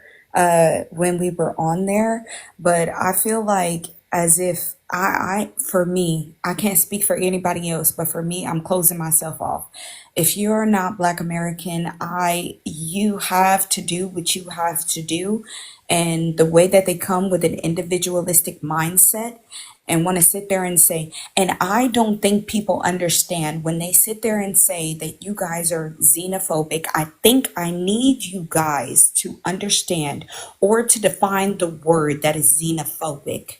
when we were on there. But I feel like as if for me, I can't speak for anybody else, but for me, I'm closing myself off. If you're not Black American, you have to do what you have to do. And the way that they come with an individualistic mindset and want to sit there and say, and I don't think people understand when they sit there and say that you guys are xenophobic. I think I need you guys to understand or to define the word that is xenophobic.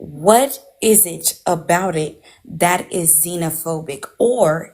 What is it about it that is xenophobic? Or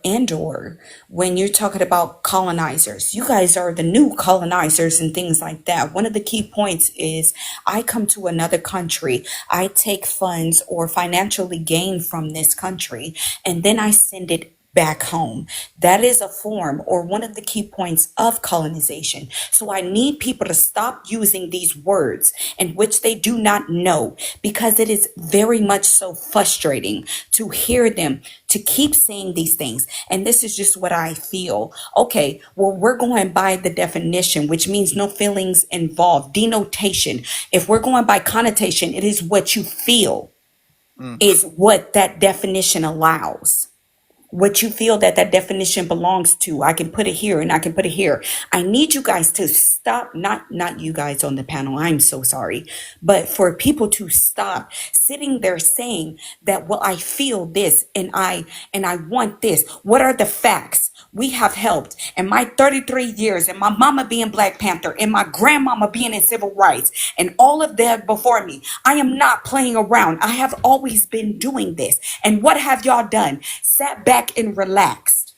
when you're talking about colonizers, you guys are the new colonizers and things like that. One of the key points is I come to another country, I take funds or financially gain from this country, and then I send it back home. That is a form or one of the key points of colonization. So I need people to stop using these words in which they do not know, because it is very much so frustrating to hear them to keep saying these things. And this is just what I feel. Okay, well, we're going by the definition, which means no feelings involved. Denotation. If we're going by connotation, it is what you feel Mm. is what that definition allows, what you feel that that definition belongs to. I can put it here and I can put it here. I need you guys to stop, not you guys on the panel, I'm so sorry, but for people to stop sitting there saying that, well, I feel this and I want this. What are the facts? We have helped in my 33 years, and my mama being Black Panther, and my grandmama being in civil rights, and all of that before me. I am not playing around. I have always been doing this. And what have y'all done? Sat back and relaxed.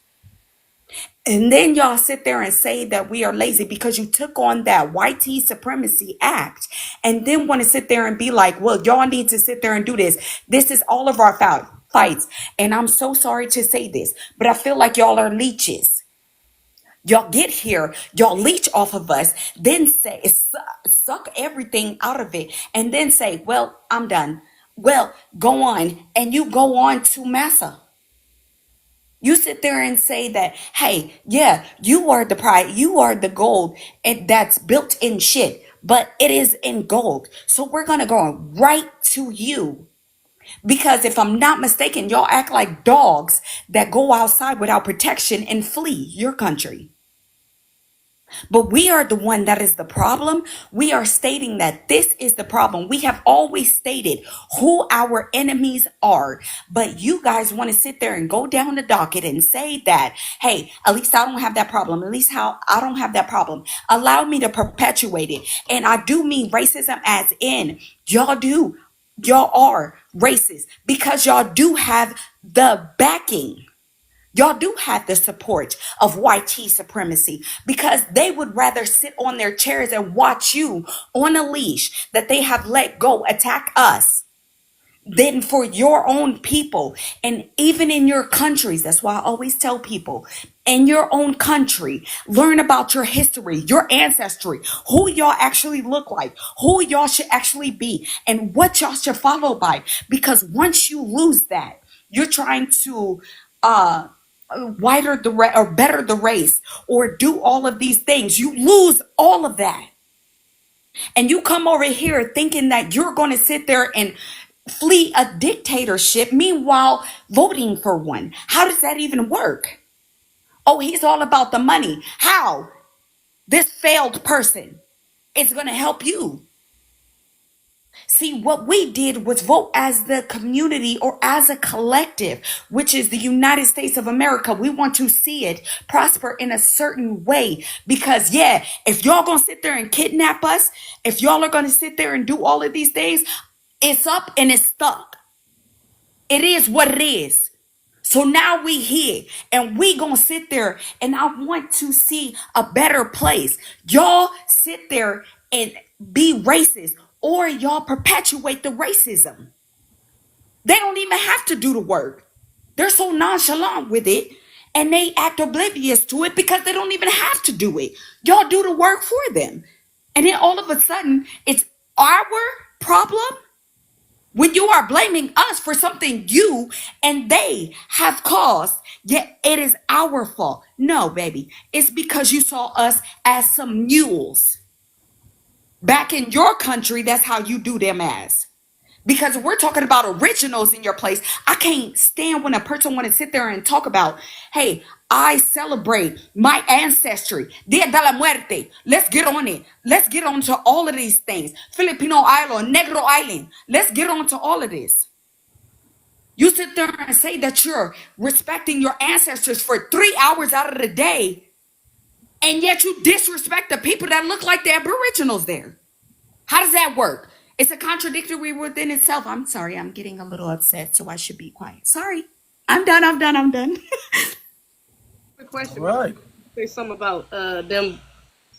And then y'all sit there and say that we are lazy because you took on that white supremacy act and then want to sit there and be like, well, y'all need to sit there and do this. This is all of our fights. And I'm so sorry to say this, but I feel like y'all are leeches. Y'all get here, y'all leech off of us, then say, suck everything out of it, and then say, well, I'm done. Well, go on, and you go on to massa. You sit there and say that, hey, yeah, you are the pride, you are the gold, and that's built in shit, but it is in gold. So we're gonna go right to you. Because if I'm not mistaken, y'all act like dogs that go outside without protection and flee your country. But we are the one that is the problem. We are stating that this is the problem. We have always stated who our enemies are. But you guys want to sit there and go down the docket and say that, hey, at least I don't have that problem. At least how I don't have that problem. Allow me to perpetuate it. And I do mean racism as in y'all do. Y'all are racist because y'all do have the backing. Y'all do have the support of white supremacy because they would rather sit on their chairs and watch you on a leash that they have let go attack us than for your own people. And even in your countries, that's why I always tell people, in your own country, learn about your history, your ancestry, who y'all actually look like, who y'all should actually be, and what y'all should follow by. Because once you lose that, you're trying to or better the race or do all of these things. You lose all of that. And you come over here thinking that you're going to sit there and flee a dictatorship, meanwhile voting for one. How does that even work? Oh, he's all about the money. How? This failed person is going to help you. See, what we did was vote as the community or as a collective, which is the United States of America. We want to see it prosper in a certain way because, yeah, if y'all gonna sit there and kidnap us, if y'all are gonna sit there and do all of these things, it's up and it's stuck. It is what it is. So now we here and we gonna sit there and I want to see a better place. Y'all sit there and be racist or y'all perpetuate the racism. They don't even have to do the work. They're so nonchalant with it and they act oblivious to it because they don't even have to do it. Y'all do the work for them. And then all of a sudden it's our problem when you are blaming us for something you and they have caused, yet it is our fault. No, baby, it's because you saw us as some mules. Back in your country, that's how you do them as. Because we're talking about originals in your place. I can't stand when a person want to sit there and talk about, hey, I celebrate my ancestry. Dia de la Muerte. Let's get on it. Let's get on to all of these things. Filipino Island, Negro Island. Let's get on to all of this. You sit there and say that you're respecting your ancestors for 3 hours out of the day, and yet you disrespect the people that look like the Aboriginals there. How does that work? It's a contradictory within itself. I'm sorry, I'm getting a little upset, so I should be quiet. Sorry. I'm done. Quick All question, real quick. right. Say something about them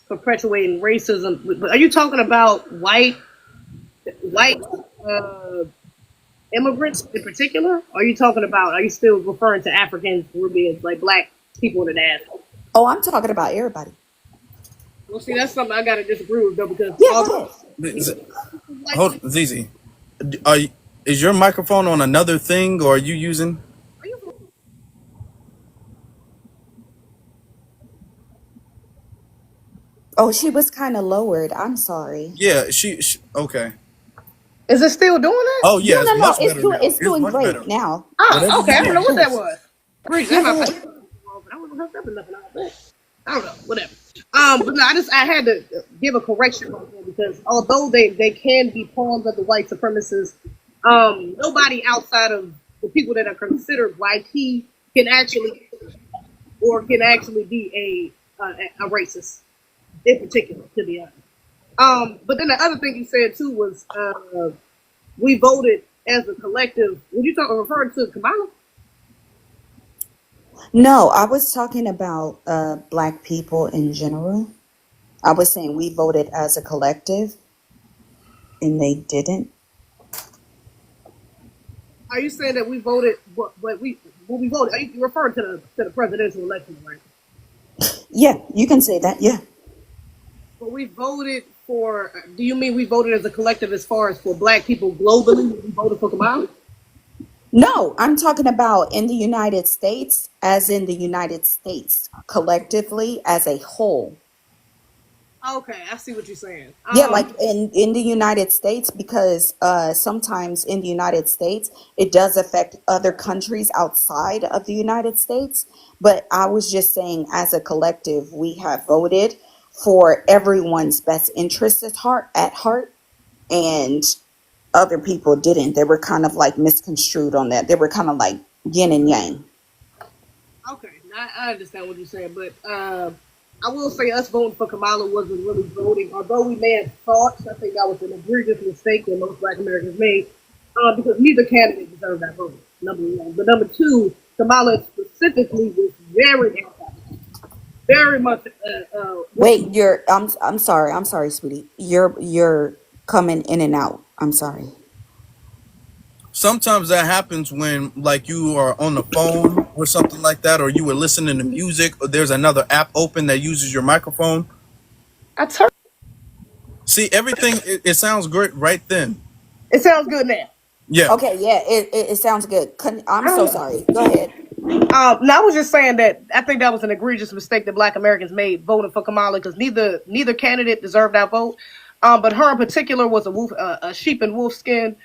perpetuating racism. Are you talking about white uh, immigrants in particular? Or are you talking about? Are you still referring to Africans, Caribbeans, like black people in the diaspora? Oh, I'm talking about everybody. Well, see, that's something I gotta disagree with though, because Yeah, go although ahead. white Hold, Zizi. Is your microphone on another thing, or are you using? Oh, she was kind of lowered. I'm sorry. Yeah, okay. is it still doing that? Oh No, yeah, it's no, no. much better now. It's It's doing much great better. now. Oh, Whatever okay. you I don't know did. what that Yes. was. Great. Yeah, That go might. ahead. I wasn't hooked up or nothing. I don't know. Whatever. But no, I had to give a correction on there because although they can be pawns of the white supremacists, nobody outside of the people that are considered white can actually be a racist in particular, to be honest. But then the other thing you said too was we voted as a collective. Were you talking referring to Kamala? No, I was talking about black people in general. I was saying we voted as a collective and they didn't. Are you saying that we voted? What we voted? Are you referring to the presidential election, right? Yeah, you can say that. Yeah. But we voted for. Do you mean we voted as a collective as far as for black people globally? We voted for Kamala. No, I'm talking about in the United States, as in the United States, collectively as a whole. Okay, I see what you're saying. Yeah, like in the United States, because sometimes in the United States, it does affect other countries outside of the United States. But I was just saying, as a collective, we have voted for everyone's best interest at heart, and other people didn't. They were kind of like misconstrued on that. They were kind of like yin and yang. Okay, now I understand what you're saying, but I will say us voting for Kamala wasn't really voting. Although we may have thought, I think that was an egregious mistake that most Black Americans made, because neither candidate deserved that vote. Number one, but number two, Kamala specifically was very very much. Wait, I'm sorry, sweetie. You're coming in and out. I'm sorry. Sometimes that happens when, like, you are on the phone or something like that, or you were listening to music, or there's another app open that uses your microphone. I turned. See, everything, it sounds great right then. It sounds good now. Yeah. Okay, yeah, it sounds good. I'm I don't so know. sorry. Go ahead. No, I was just saying that I think that was an egregious mistake that Black Americans made voting for Kamala because neither candidate deserved that vote. But her in particular was a sheep in wolf skin.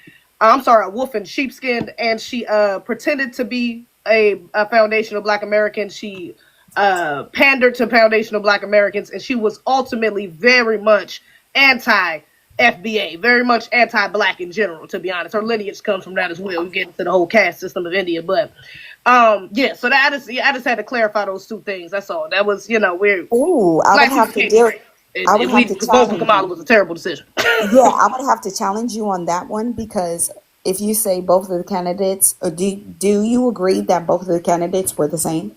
I'm sorry, a wolf in sheepskin, and she pretended to be a foundational Black American. She pandered to foundational Black Americans, and she was ultimately very much anti FBA, very much anti-black in general. To be honest, her lineage comes from that as well. We get into the whole caste system of India, but yeah. So that I just had to clarify those two things. That's all. That was we're Ooh, I would black people have to can't be deal. racist, I would and have we to voting for challenge Kamala you. was a terrible decision. Yeah, I would have to challenge you on that one because if you say both of the candidates, or do you agree that both of the candidates were the same?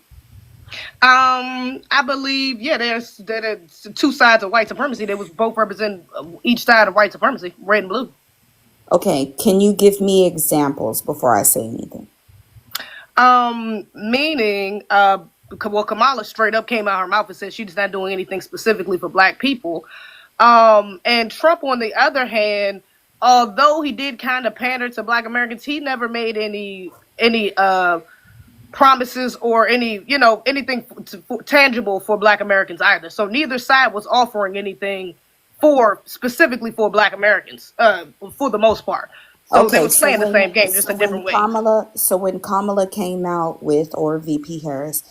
I believe, yeah, there's two sides of white supremacy. They was both represent each side of white supremacy, red and blue. Okay, can you give me examples before I say anything? Meaning, well, Kamala straight up came out her mouth and said she's not doing anything specifically for black people. And Trump, on the other hand, although he did kind of pander to black Americans, he never made any promises or anything tangible for black Americans either. So neither side was offering anything specifically for black Americans, for the most part. So they Okay, was playing the same game, just in different ways. So when Kamala came out with, or VP Harris,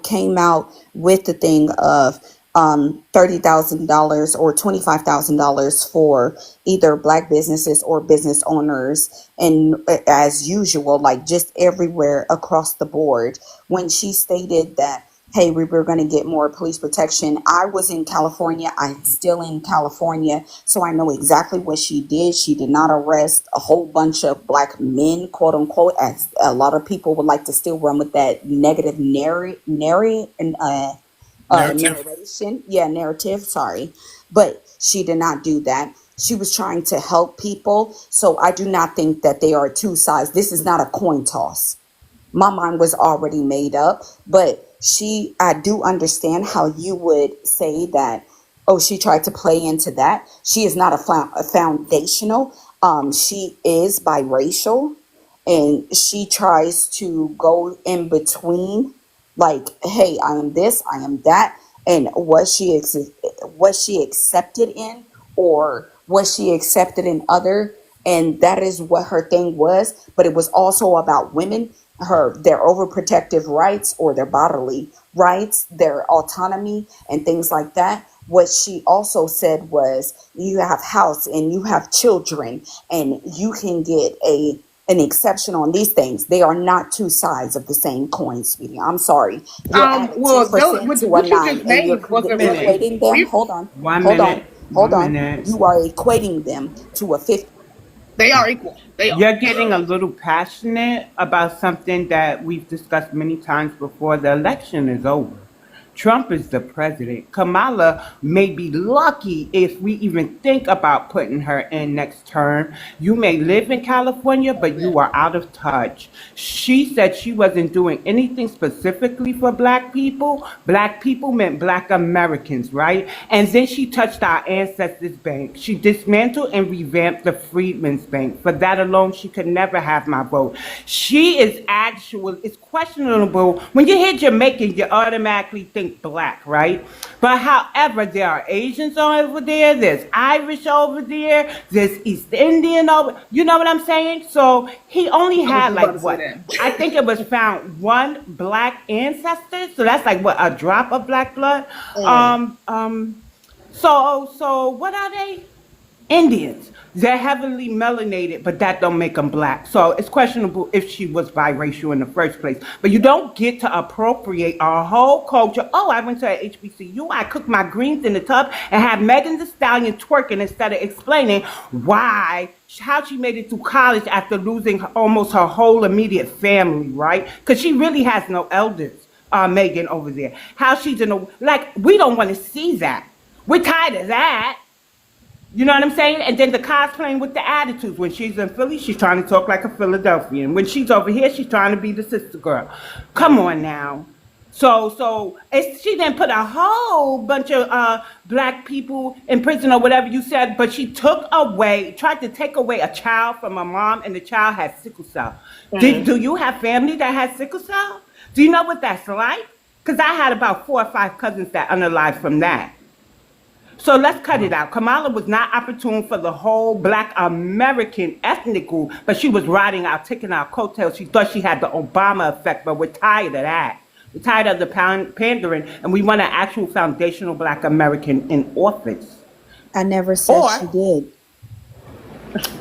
came out with the thing of $30,000 or $25,000 for either black businesses or business owners, and as usual, like just everywhere across the board, when she stated that, hey, we were going to get more police protection. I was in California. I'm still in California. So I know exactly what she did. She did not arrest a whole bunch of black men, quote unquote, as a lot of people would like to still run with that negative Narrative. narration. Yeah, narrative. Sorry. But she did not do that. She was trying to help people. So I do not think that they are two sides. This is not a coin toss. My mind was already made up, but I do understand how you would say that, oh, she tried to play into that. She is not a foundational. She is biracial, and she tries to go in between, like, hey, I am this, I am that, and what she accepted in, or what she accepted in other, and that is what her thing was. But it was also about women, their overprotective rights, or their bodily rights, their autonomy, and things like that. What she also said was, you have house and you have children, and you can get an exception on these things. They are not two sides of the same coin, sweetie. I'm sorry. You're adding Well, 10% to a what you nine, just and named wasn't really. equating them. We Hold on, One hold on, minute. hold One on. minute. You are equating them to a 50. They are equal. They are. You're getting a little passionate about something that we've discussed many times before. The election is over. Trump is the president. Kamala may be lucky if we even think about putting her in next term. You may live in California, but you are out of touch. She said she wasn't doing anything specifically for black people. Black people meant black Americans, right? And then she touched our ancestors' bank. She dismantled and revamped the Freedmen's Bank. For that alone, she could never have my vote. It's questionable. When you hear Jamaican, you automatically think black, right? But however, there are Asians over there, there's Irish over there, there's East Indian over, you know what I'm saying? So he only I was had just about like to say what? that. I think it was found one black ancestor, so that's like what, a drop of black blood. Mm. So what are they? Indians. They're heavily melanated, but that don't make them black. So it's questionable if she was biracial in the first place. But you don't get to appropriate our whole culture. Oh, I went to a HBCU. I cooked my greens in the tub and had Megan Thee Stallion twerking instead of explaining how she made it through college after losing almost her whole immediate family, right? Because she really has no elders, Megan over there. How she's we don't want to see that. We're tired of that. You know what I'm saying? And then the cosplaying with the attitudes. When she's in Philly, she's trying to talk like a Philadelphian. When she's over here, she's trying to be the sister girl. Come on now. She then put a whole bunch of black people in prison or whatever you said, but she tried to take away a child from a mom, and the child had sickle cell. Do you have family that has sickle cell? Do you know what that's like? Because I had about 4 or 5 cousins that unalived from that. So let's cut it out. Kamala was not opportune for the whole black American ethnic group, but she was taking our coattails. She thought she had the Obama effect, but we're tired of that. We're tired of the pandering, and we want an actual foundational black American in office. I never said she Or did.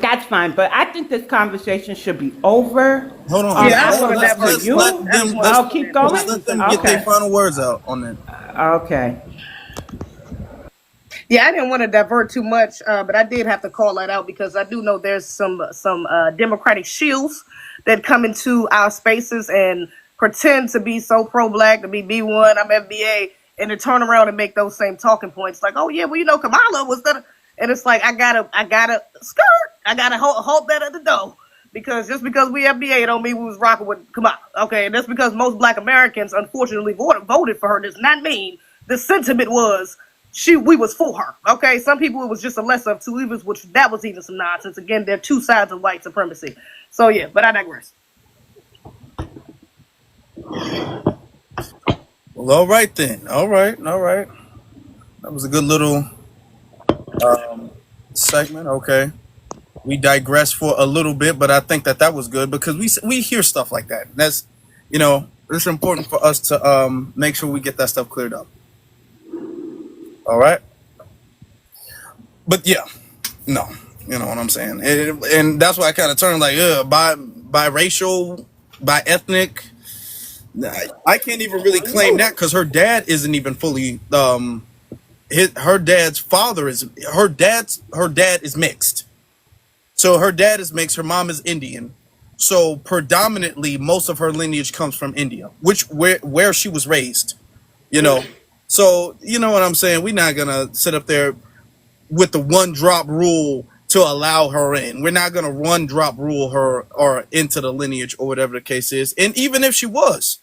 That's fine, but I think this conversation should be over. Hold on. Yeah, I don't Afro, want to let's hear divert Let's too much. let you. I just them want to Oh, go keep in and let's just going? let do some them get their Okay. conversation. final words out on that. Okay. Yeah, I didn't want to divert too much, but I did have to call that out because I do know there's some Democratic shills that come into our spaces and pretend to be so pro-black, to be B1, I'm FBA, and to turn around and make those same talking points like, oh yeah, well Kamala was the, and it's like I gotta skirt, I gotta hold that at the door because just because we FBA don't mean we was rocking with Kamala, okay? And that's because most Black Americans unfortunately voted for her. Does not mean the sentiment was we was for her. Okay, some people it was just a lesser of two evils, which that was even some nonsense. Again, there are two sides of white supremacy. So yeah, but I digress. Well, all right then. All right. That was a good little segment. Okay, we digress for a little bit, but I think that was good because we hear stuff like that. That's it's important for us to make sure we get that stuff cleared up. All right, but yeah, no, you know what I'm saying, and that's why I kind of turned like by racial, by ethnic. I can't even really claim that because her dad isn't even fully her dad's father is her dad is mixed. So her dad is mixed, her mom is Indian. So predominantly most of her lineage comes from India, which where she was raised, you know. So you know what I'm saying? We're not gonna sit up there with the one drop rule to allow her in. We're not gonna one drop rule her or into the lineage or whatever the case is. And even if she was,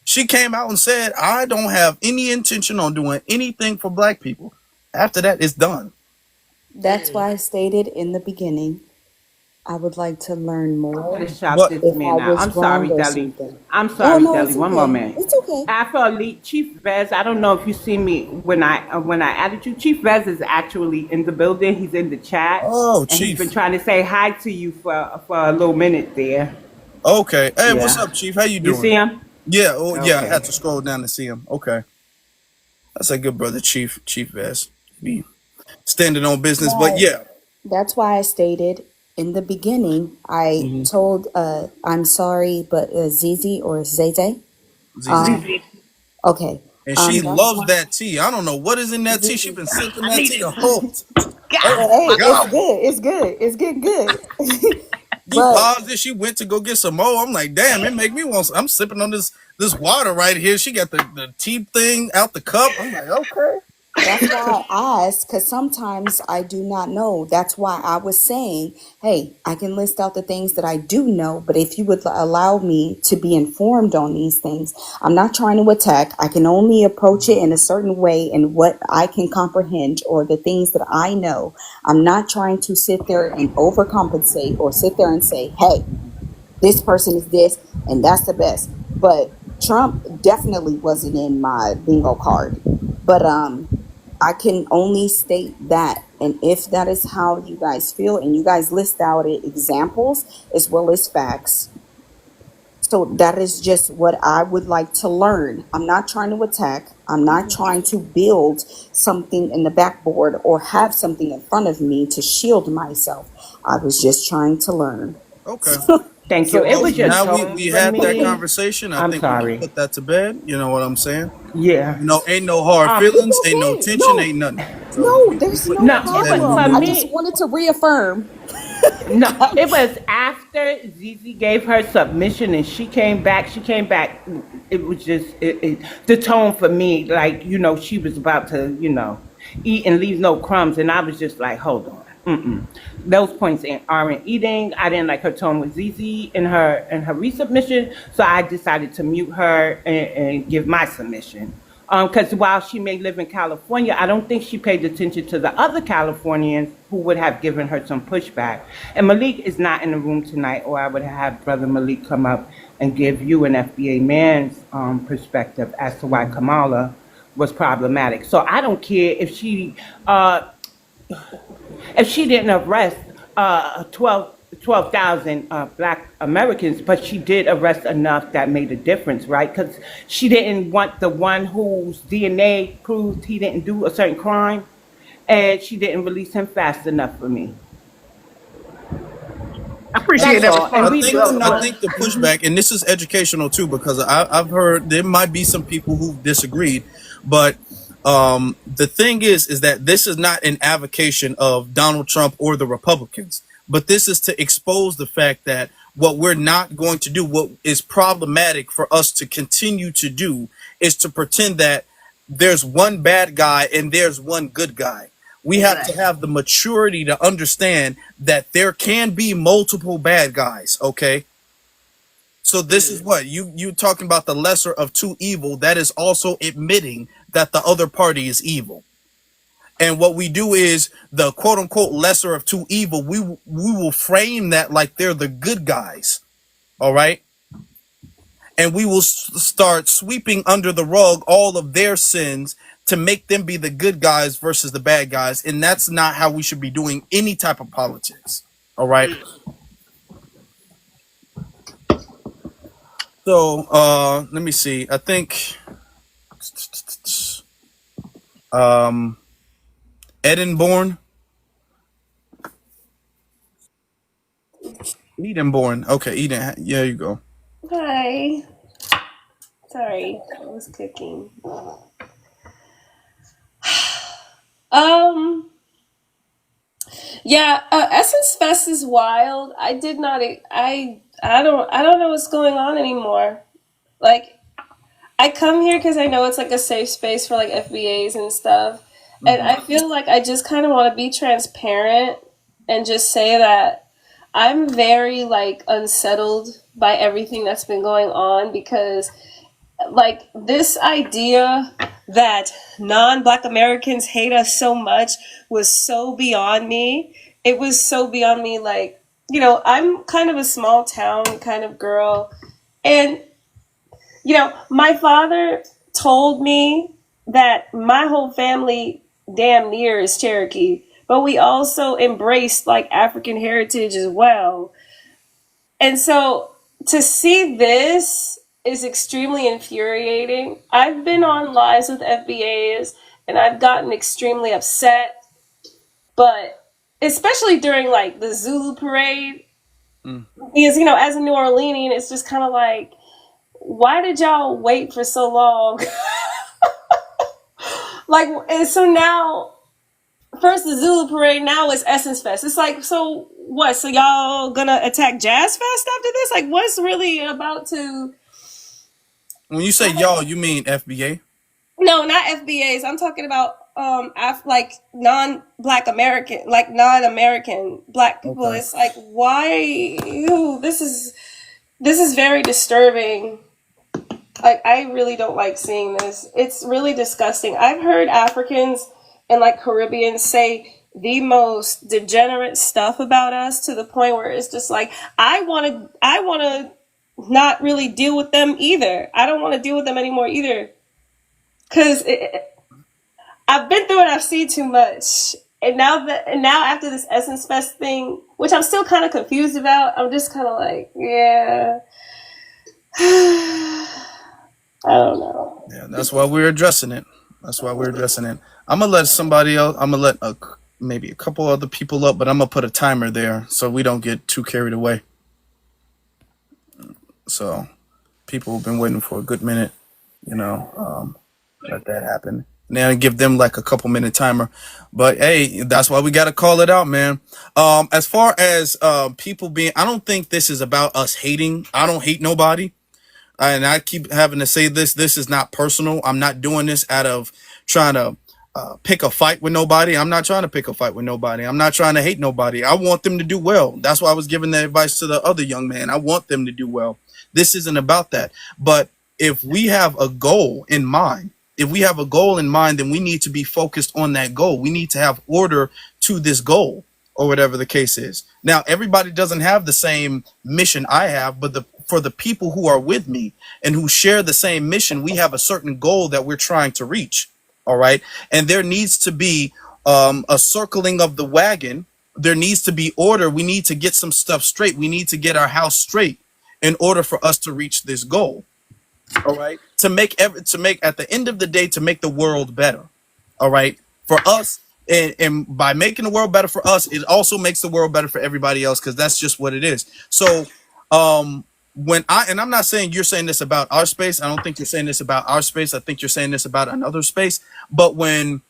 she came out and said, I don't have any intention on doing anything for black people. After that, it's done. That's why I stated in the beginning, I would like to learn I'm gonna more. shout But this If I man out. was I'm wrong sorry, or Deli. something. I'm Oh sorry, no, Deli. it's One okay. moment. It's okay. Afro Elite Chief Vez. I don't know if you see me when I added you. Chief Vez is actually in the building. He's in the chat, oh, and he's been Chief. trying to say hi to you for a little minute there. Okay. Hey, what's Yeah. up, Chief? How you You doing? see him? Yeah. Oh, yeah. I had Okay. to scroll down to see him. Okay. That's a good brother, Chief Vest. Be standing on business, but Right. yeah. That's why I stated in the beginning, I Mm-hmm. told, I'm sorry, but Zizi or Zeze. ZZ. Um, ZZ, okay. And she That's loves why. that tea. I don't know what is in that tea. She Zizi. been sipping I that tea needed the some. whole. God, Oh But my hey, my it's God. good. It's good. It's getting good. She But paused it. She went to go get some more. I'm like, damn, it make me want some. I'm sipping on this water right here. She got the tea thing out the cup. I'm like, okay. that's why I asked, because sometimes I do not know. That's why I was saying, hey, I can list out the things that I do know, but if you would allow me to be informed on these things, I'm not trying to attack. I can only approach it in a certain way and what I can comprehend or the things that I know. I'm not trying to sit there and overcompensate or sit there and say, hey, this person is this and that's the best. But Trump definitely wasn't in my bingo card. But I can only state that. And if that is how you guys feel and you guys list out examples as well as facts, so that is just what I would like to learn. I'm not trying to attack. I'm not trying to build something in the backboard or have something in front of me to shield myself. I was just trying to learn. Okay. Thank you. So It Well, was your now tone we for had that me. conversation. I I'm think we can sorry. put that to bed. You know what I'm saying? Yeah. You know, ain't no hard Um. feelings, ain't no it's okay. tension, No, ain't nothing. So no, we there's putting no that No, to it bed was and we problem. for I moving. just me. wanted to reaffirm. No, it was after Zizi gave her submission and she came back. She came back. It was just the tone for me, like she was about to, eat and leave no crumbs, and I was just like, hold on, those points aren't eating. I didn't like her tone with Zizi in her resubmission, so I decided to mute her and give my submission. Because while she may live in California, I don't think she paid attention to the other Californians who would have given her some pushback. And Malik is not in the room tonight, or I would have Brother Malik come up and give you an FBA man's perspective as to why Kamala was problematic. So I don't care uh, if she didn't arrest 12,000 black Americans, but she did arrest enough that made a difference, right? Because she didn't want the one whose DNA proved he didn't do a certain crime, and she didn't release him fast enough for me. I appreciate That's that all. And I response. be think well. I think the pushback, and this is educational too, because I've heard there might be some people who disagreed, but the thing is that this is not an avocation of Donald Trump or the Republicans, but this is to expose the fact that what we're not going to do, what is problematic for us to continue to do, is to pretend that there's one bad guy and there's one good guy. We have to Exactly. have the maturity to understand that there can be multiple bad guys. Okay. So this is what you talking about, the lesser of two evil. That is also admitting that the other party is evil. And what we do is the quote unquote lesser of two evil. We will frame that like they're the good guys. All right. And we will start sweeping under the rug all of their sins to make them be the good guys versus the bad guys. And that's not how we should be doing any type of politics. All right. So let me see. I think Edenborn. Edenborn. Okay, Eden. Yeah, you go. Hi. Sorry, I was cooking. Um, yeah, Essence Fest is wild. I did not. I don't know what's going on anymore. Like, I come here because I know it's like a safe space for like FBAs and stuff, and Mm-hmm. I feel like I just kind of want to be transparent and just say that I'm very like unsettled by everything that's been going on because like this idea that non-black Americans hate us so much was so beyond me. It was so beyond me. Like, you know, I'm kind of a small town kind of girl, and you know, my father told me that my whole family damn near is Cherokee, but we also embraced like African heritage as well. And so to see this is extremely infuriating. I've been on lives with FBAs and I've gotten extremely upset, but especially during like the Zulu parade, Mm. because you know, as a New Orleanian, it's just kind of like, why did y'all wait for so long? Like, and so now, first the Zulu parade, now it's Essence Fest. It's like, so what? So y'all gonna attack Jazz Fest after this? Like, what's really about to? When you say y'all, you mean FBA? No, not FBAs. I'm talking about like non-black American, like non-American black people. Okay. It's like, why? Ew, this is very disturbing. Like, I really don't like seeing this. It's really disgusting. I've heard Africans and like Caribbeans say the most degenerate stuff about us to the point where it's just like, I want to not really deal with them either. I don't want to deal with them anymore either. Cause I've been through it. I've seen too much. And now after this Essence Fest thing, which I'm still kind of confused about, I'm just kind of like, yeah. I don't know. Yeah, that's why we're addressing it. That's why we're addressing it. I'm gonna let somebody else. I'm gonna let maybe a couple other people up, but I'm gonna put a timer there so we don't get too carried away. So people have been waiting for a good minute. You know, let that happen. Now give them like a couple minute timer. But hey, that's why we got to call it out, man. As far as people being, I don't think this is about us hating. I don't hate nobody. And I keep having to say this. This is not personal. I'm not doing this out of trying to pick a fight with nobody. I'm not trying to pick a fight with nobody. I'm not trying to hate nobody. I want them to do well. That's why I was giving the advice to the other young man. I want them to do well. This isn't about that. But if we have a goal in mind, then we need to be focused on that goal. We need to have order to this goal, or whatever the case is. Now, everybody doesn't have the same mission I have, but for the people who are with me and who share the same mission, we have a certain goal that we're trying to reach. All right. And there needs to be a circling of the wagon. There needs to be order. We need to get some stuff straight. We need to get our house straight in order for us to reach this goal. All right. To make at the end of the day, to make the world better. All right. For us, And by making the world better for us, it also makes the world better for everybody else, because that's just what it is. So and I'm not saying you're saying this about our space. I don't think you're saying this about our space. I think you're saying this about another space. But when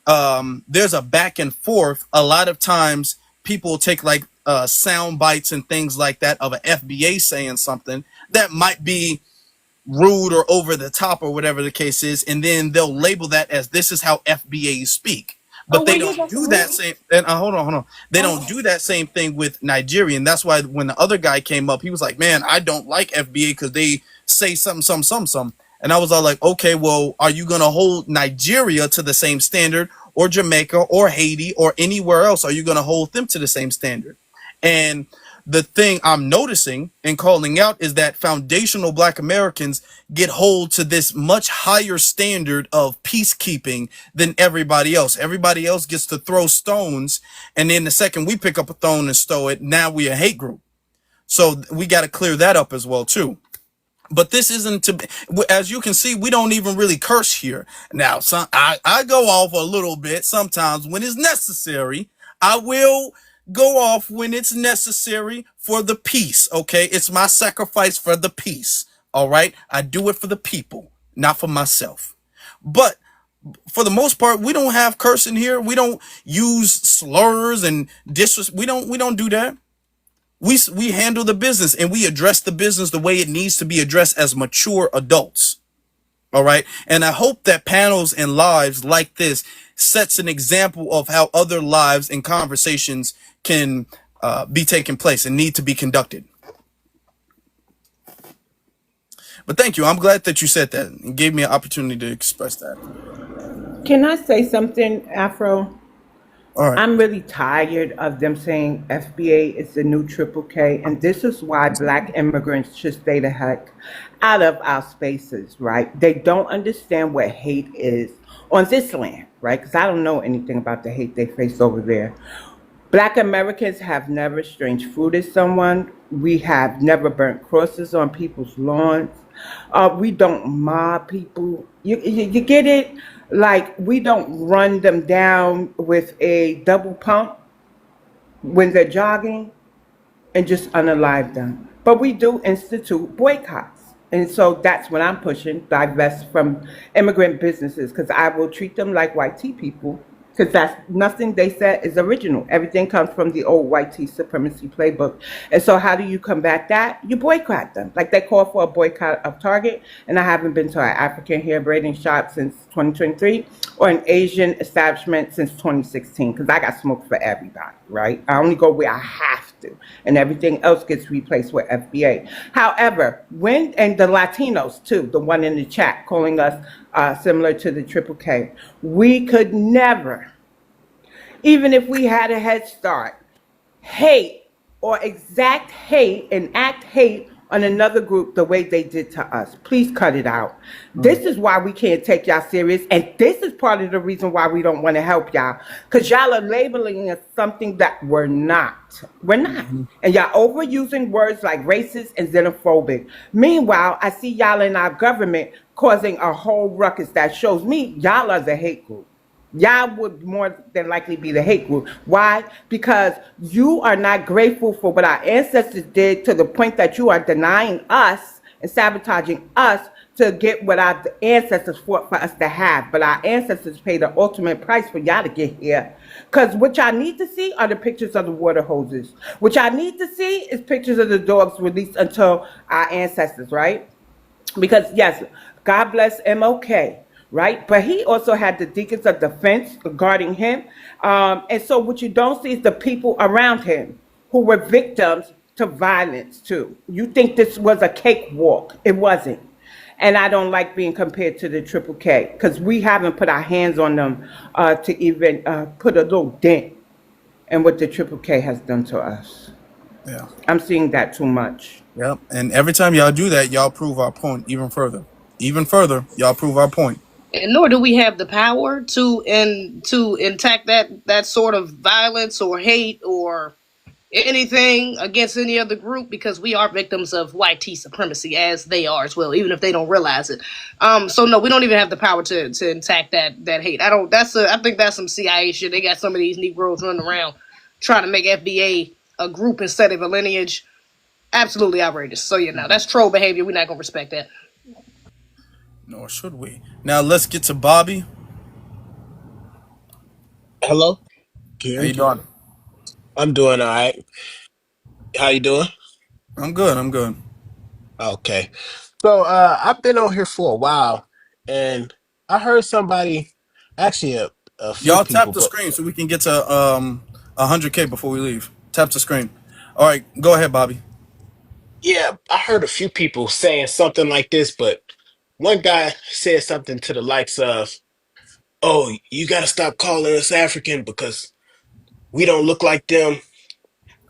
there's a back and forth, a lot of times people take like sound bites and things like that of an FBA saying something that might be rude or over the top or whatever the case is, and then they'll label that as this is how FBAs speak. Oh, But where they you don't go? do that same. And hold on. They don't do that same thing with Nigerian. That's why when the other guy came up, he was like, "Man, I don't like FBA because they say something." And I was all like, "Okay, well, are you gonna hold Nigeria to the same standard, or Jamaica, or Haiti, or anywhere else? Are you gonna hold them to the same standard?" And the thing I'm noticing and calling out is that foundational Black Americans get hold to this much higher standard of peacekeeping than everybody else. Everybody else gets to throw stones, and then the second we pick up a stone and stow it, now we a hate group. So we got to clear that up as well too. But this isn't to be, as you can see, we don't even really curse here. Now, I go off a little bit sometimes when it's necessary. I will go off when it's necessary for the peace, okay? It's my sacrifice for the peace, all right? I do it for the people, not for myself. But for the most part, we don't have cursing here. We don't use slurs and disrespect. We don't do that. We handle the business, and we address the business the way it needs to be addressed as mature adults. All right. And I hope that panels and lives like this sets an example of how other lives and conversations can be taking place and need to be conducted. But thank you. I'm glad that you said that and gave me an opportunity to express that. Can I say something, Afro? All right. I'm really tired of them saying FBA is the new Triple K, and this is why Black immigrants should stay the heck out of our spaces, right? They don't understand what hate is on this land, right? Because I don't know anything about the hate they face over there. Black Americans have never strange fruited someone. We have never burnt crosses on people's lawns. We don't mob people. You get it? Like, we don't run them down with a double pump when they're jogging and just unalive them. But we do institute boycotts. And so that's what I'm pushing, divest from immigrant businesses, because I will treat them like white tea people, because that's nothing they said is original. Everything comes from the old white tea supremacy playbook. And so how do you combat that? You boycott them. Like, they call for a boycott of Target, and I haven't been to an African hair braiding shop since 2023 or an Asian establishment since 2016, because I got smoke for everybody, right? I only go where I have to, and everything else gets replaced with FBA. However, and the Latinos too, the one in the chat calling us similar to the Triple K, we could never, even if we had a head start, hate or exact hate and act hate on another group the way they did to us. Please cut it out. This is why we can't take y'all serious, and this is part of the reason why we don't want to help y'all, because y'all are labeling us something that we're not. We're not. And y'all overusing words like racist and xenophobic. Meanwhile, I see y'all in our government causing a whole ruckus that shows me y'all are the hate group. Y'all would more than likely be the hate group. Why? Because you are not grateful for what our ancestors did, to the point that you are denying us and sabotaging us to get what our ancestors fought for us to have. But our ancestors paid the ultimate price for y'all to get here. Because what y'all need to see are the pictures of the water hoses. What y'all need to see is pictures of the dogs released until our ancestors, right? Because yes, God bless MLK, right? But he also had the deacons of defense guarding him. And so what you don't see is the people around him who were victims to violence too. You think this was a cakewalk. It wasn't. And I don't like being compared to the Triple K, because we haven't put our hands on them to even put a little dent in what the Triple K has done to us. Yeah. I'm seeing that too much. Yep. And every time y'all do that, y'all prove our point even further. Even further, y'all prove our point. And nor do we have the power to enact that sort of violence or hate or anything against any other group because we are victims of white tea supremacy as they are as well, even if they don't realize it. So no, we don't even have the power to attack that hate. I think that's some CIA shit. They got some of these Negroes running around trying to make FBA a group instead of a lineage. Absolutely outrageous. So yeah, no, that's troll behavior. We're not gonna respect that. Nor should we. Now let's get to Bobby. Hello, can you How hear you me? doing? I'm doing all right. How you doing? I'm good. I'm good. Okay. So I've been on here for a while and I heard somebody, actually a few Y'all tap people, the but screen so we can get to 100K before we leave. Tap the screen. All right, go ahead, Bobby. yeah, I heard a few people saying something like this, but one guy said something to the likes of, "Oh, you got to stop calling us African because we don't look like them.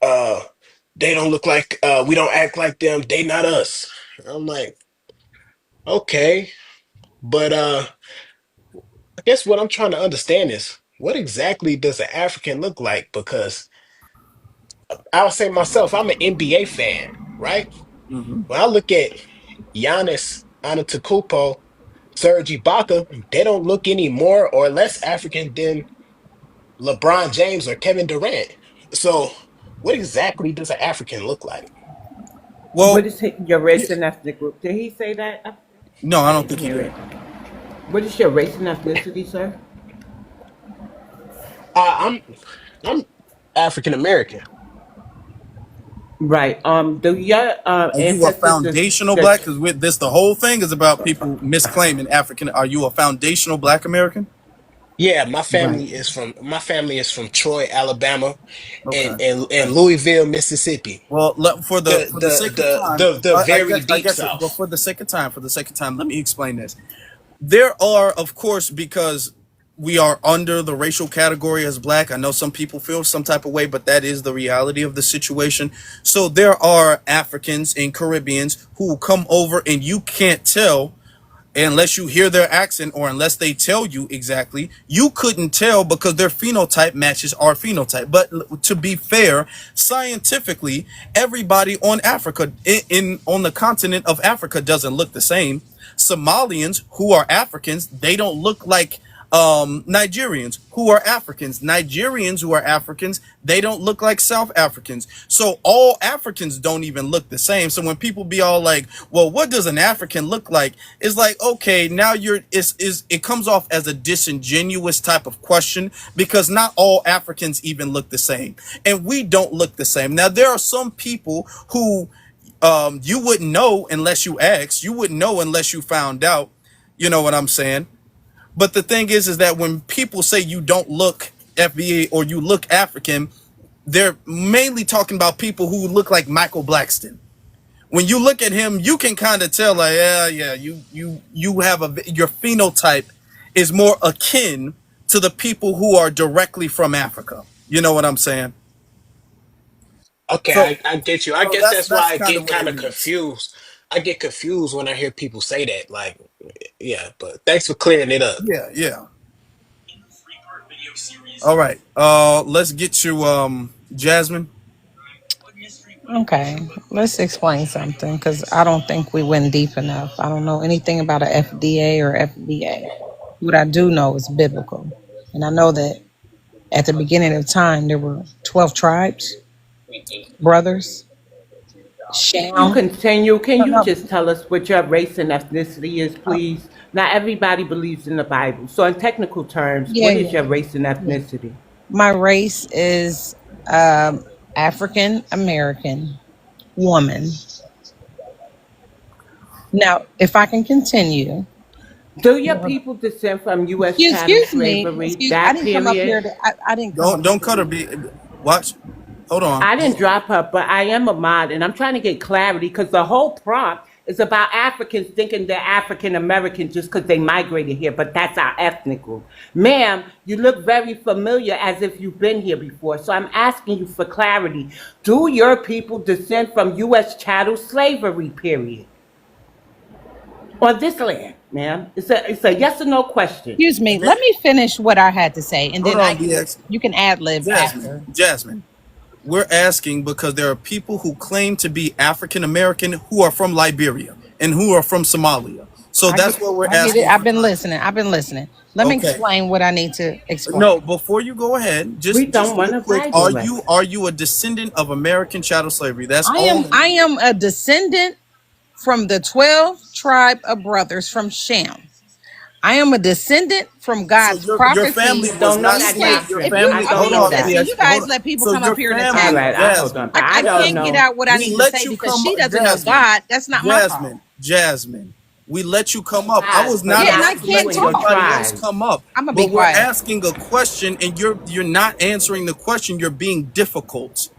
Uh they don't look like we don't act like them. They not us." I'm like, "Okay, but I guess what I'm trying to understand is what exactly does an African look like? Because I'll say myself, I'm an NBA fan, right? When I look at Giannis Antetokounmpo, Serge Ibaka, they don't look any more or less African than LeBron James or Kevin Durant. So, what exactly does an African look like? What Well, is your race and ethnic group? Did he say that? no, I I don't didn't think he hear did. it. What is your race and ethnicity, sir? I'm African American. Right. Do your Are you a ancestors foundational black? just Because with this, the whole thing is about people misclaiming African. Are you a foundational black American? Yeah, right? my family is from Troy, Alabama, Okay. and Louisville, Mississippi. Well, for the The for the sake of time, the very I deep get you. But South. for the sake of time, let me explain this. There are, of course, because we are under the racial category as black. I know some people feel some type of way, but that is the reality of the situation. So there are Africans and Caribbeans who come over and you can't tell unless you hear their accent or unless they tell you exactly. You couldn't tell because their phenotype matches our phenotype. But to be fair, scientifically, everybody on Africa in on the continent of Africa doesn't look the same. Somalians who are Africans, they don't look like Nigerians who are Africans. Nigerians who are Africans, they don't look like South Africans. So all Africans don't even look the same. So when people be all like, well, what does an African look like? It's like, okay, now it comes off as a disingenuous type of question because not all Africans even look the same. And we don't look the same. Now, there are some people who you wouldn't know unless you asked. You wouldn't know unless you found out. You know what I'm saying? But the thing is that when people say you don't look FBA or you look African, they're mainly talking about people who look like Michael Blackston. When you look at him, you can kind of tell, like, yeah, you have your phenotype is more akin to the people who are directly from Africa. You know what I'm saying? Okay, So, I get you. I so guess that's that's why I kind of get what it kind of means. confused. I get confused when I hear people say that. Like, yeah, but thanks for clearing it up. Yeah, yeah. All right. Let's get to Jasmine. Okay, let's explain something because I don't think we went deep enough. I don't know anything about a FDA or FBA. What I do know is biblical. And I know that at the beginning of time, there were 12 tribes, brothers, You Shem. continue. Can No, you no. just tell us what your race and ethnicity is, please? Not everybody believes in the Bible. So, in technical terms, Yeah, what is yeah, your race and yeah. ethnicity? My race is African American woman. Now, if I can continue, Do your people descend from U.S. chattel slavery? I That didn't come up period? here to, I didn't come up Don't here cut her. to, Be watch. Hold on. I didn't drop her, but I am a mod, and I'm trying to get clarity because the whole prompt is about Africans thinking they're African American just because they migrated here, but that's our ethnic group. Ma'am, you look very familiar as if you've been here before, so I'm asking you for clarity. Do your people descend from U.S. chattel slavery, period? On this land, ma'am? It's a yes or no question. excuse me, And then, let me finish what I had to say, and hold then on, BX. you can ad lib Jasmine. after. Jasmine. we're asking because there are people who claim to be African American who are from Liberia and who are from Somalia. So I get, that's what we're I get it. asking I've for been clarity. listening. I've been listening. Let me Okay. explain what I need to explain. No, before you go ahead, We just don't want real a quick, Bible lesson. are you a descendant of American chattel slavery? That's I all. am I am a descendant from the 12 tribe of brothers from Shem. I am a descendant from So God's your prophecy. family I was don't know not You that can't, slave. Your if doctrine. you I family, don't hold okay, know on, let me that. listen, ask you you, hold guys on. let people So come your up here and All attack family, right, me. I hold on. Jasmine, I I don't can't get know. out what I we need to let say you because come she up, doesn't know God. That's not my fault. Jasmine, we let you come up. I was Tribes, but not Yeah, and I about not to you can't let and your talk. anybody else tribe. come up, I'm gonna be but we're quiet. asking a question and you're not answering the question. You're being difficult.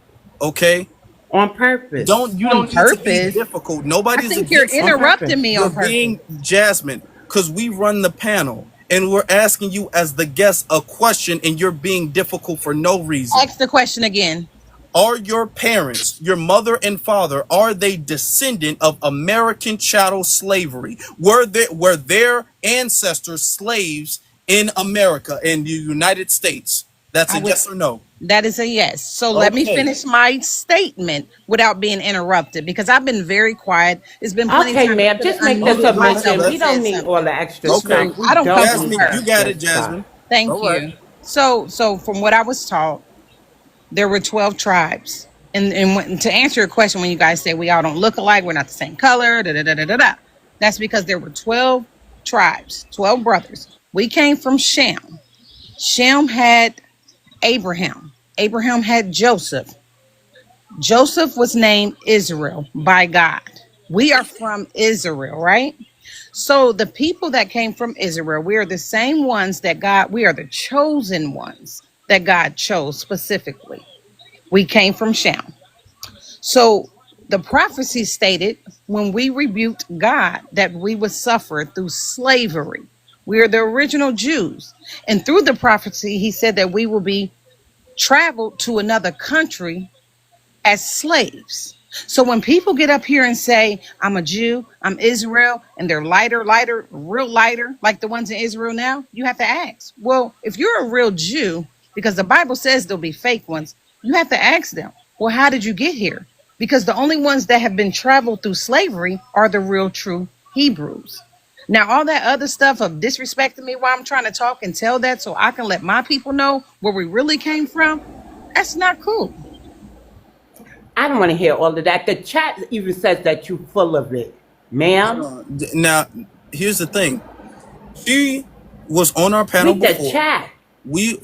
Okay? On purpose. You On don't need to be purpose. difficult. I Nobody's think you're against On you. purpose. interrupting me You're on purpose. being Jasmine because we run the panel and we're asking you as the guest a question and you're being difficult for no reason. Ask the question again. Are your parents, your mother and father, are they descendant of American chattel slavery? Were their ancestors slaves in America, in the United States? That's I a would yes or no. That is a yes. So let me Okay. finish my statement without being interrupted because I've been very quiet. It's been plenty of Okay, times I ma'am, could have just make the Hold unmuted on, let's submission. myself and We let's don't said need all something. the extra Just okay. rude. stuff. We I don't come don't from need Jasmine, the you her. got extra it, stuff. Jasmine. Thank All right. you. So from what I was taught, there were 12 tribes. To answer your question, when you guys say we all don't look alike, we're not the same color, da da da da da da. That's because there were 12 tribes, 12 brothers. We came from Shem. Shem had Abraham. Abraham had Joseph. Joseph was named Israel by God. We are from Israel, right? So the people that came from Israel, we are the same ones that we are the chosen ones that God chose specifically. We came from Shem. So the prophecy stated when we rebuked God that we would suffer through slavery. We are the original Jews. And through the prophecy, he said that we will be traveled to another country as slaves. So when people get up here and say, I'm a Jew, I'm Israel, and they're lighter, real lighter, like the ones in Israel now, you have to ask, well, if you're a real Jew, because the Bible says there'll be fake ones, you have to ask them, well, how did you get here? Because the only ones that have been traveled through slavery are the real true Hebrews. Now, all that other stuff of disrespecting me while I'm trying to talk and tell that so I can let my people know where we really came from, that's not cool. I don't want to hear all of that. The chat even says that you're full of it. Hold Ma'am, on. Now, here's the thing. She was on our panel read the before. chat.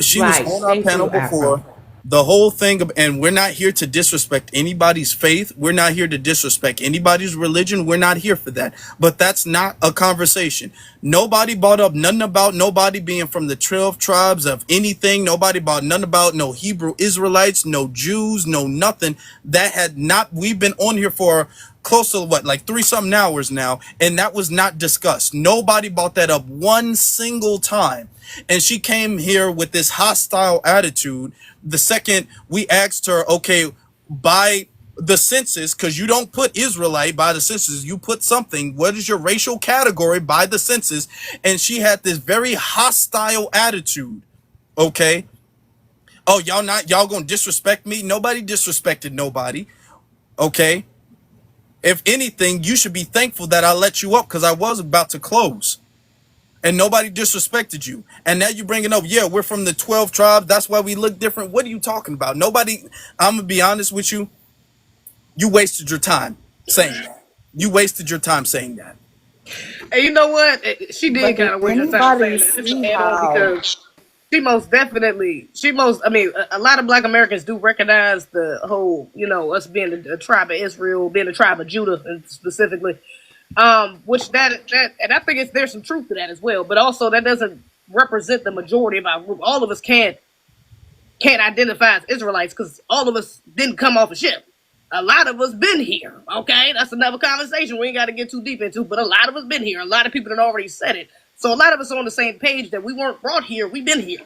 She was Right. on our Thank panel you, before. Afro. The whole thing and we're not here to disrespect anybody's faith. We're not here to disrespect anybody's religion. We're not here for that. But that's not a conversation. Nobody brought up nothing about nobody being from the 12 tribes of anything. Nobody brought nothing about no Hebrew Israelites, no Jews, no nothing. That had not, we've been on here for close to what, like 3 something hours now, and that was not discussed. Nobody brought that up one single time. And she came here with this hostile attitude the second we asked her, okay, by the census, because you don't put Israelite by the census, you put something, what is your racial category by the census? And she had this very hostile attitude. Okay, oh, y'all gonna disrespect me? Nobody disrespected nobody. Okay, if anything, you should be thankful that I let you up because I was about to close and nobody disrespected you. And now you bringing up, yeah, we're from the 12 tribes. That's why we look different. What are you talking about? Nobody, I'm going to be honest with you. You wasted your time saying that. You wasted your time saying that. And you know what? She did But kind did of waste her time anybody saying that. Just see to add on, how? because I mean, a lot of Black Americans do recognize the whole, us being a tribe of Israel, being a tribe of Judah, specifically. Which and I think there's some truth to that as well. But also, that doesn't represent the majority of our group. All of us can't identify as Israelites because all of us didn't come off a ship. A lot of us been here. Okay, that's another conversation we ain't got to get too deep into. But a lot of us been here. A lot of people have already said it. So a lot of us are on the same page that we weren't brought here. We've been here.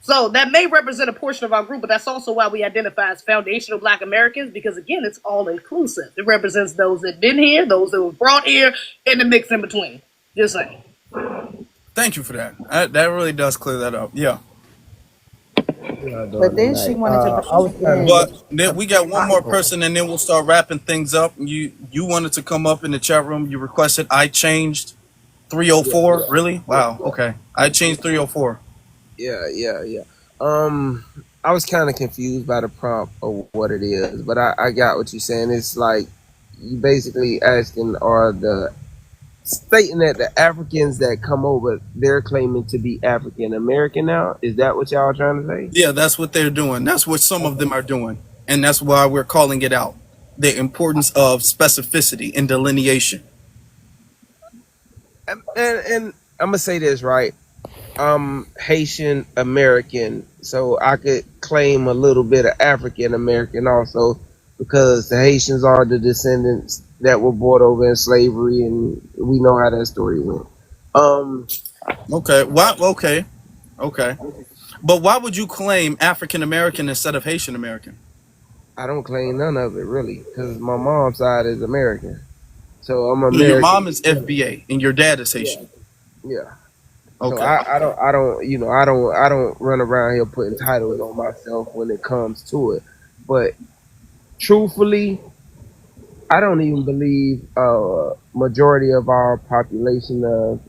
So that may represent a portion of our group, but that's also why we identify as foundational Black Americans, because again, it's all inclusive. It represents those that been here, those that were brought here, and the mix in between. Just saying. Thank you for that. That really does clear that up. Yeah. y'all But doing then she tonight? wanted to I was believe kind of in But then the we got one more Bible. person, and then we'll start wrapping things up. You wanted to come up in the chat room. You requested. I changed yeah, 304. yeah, Really? yeah, Wow. Okay. I changed 304. yeah. I was kind of confused by the prompt of what it is, but I got what you're saying. It's like you basically asking, are the stating that the Africans that come over, they're claiming to be African American now? Is that what y'all trying to say? Yeah, that's what they're doing. That's what some of them are doing, and that's why we're calling it out. The importance of specificity and delineation. And I'm gonna say this right. I'm Haitian American, so I could claim a little bit of African American also, because the Haitians are the descendants that were brought over in slavery, and we know how that story went. Um, Okay. Why? Okay. Okay. But why would you claim African American instead of Haitian American? I don't claim none of it really, because my mom's side is American, so I'm Your American. mom is FBA and your dad is Yeah, Haitian. yeah. So Okay. I don't run around here putting titles on myself when it comes to it, but truthfully, I don't even believe majority of our population of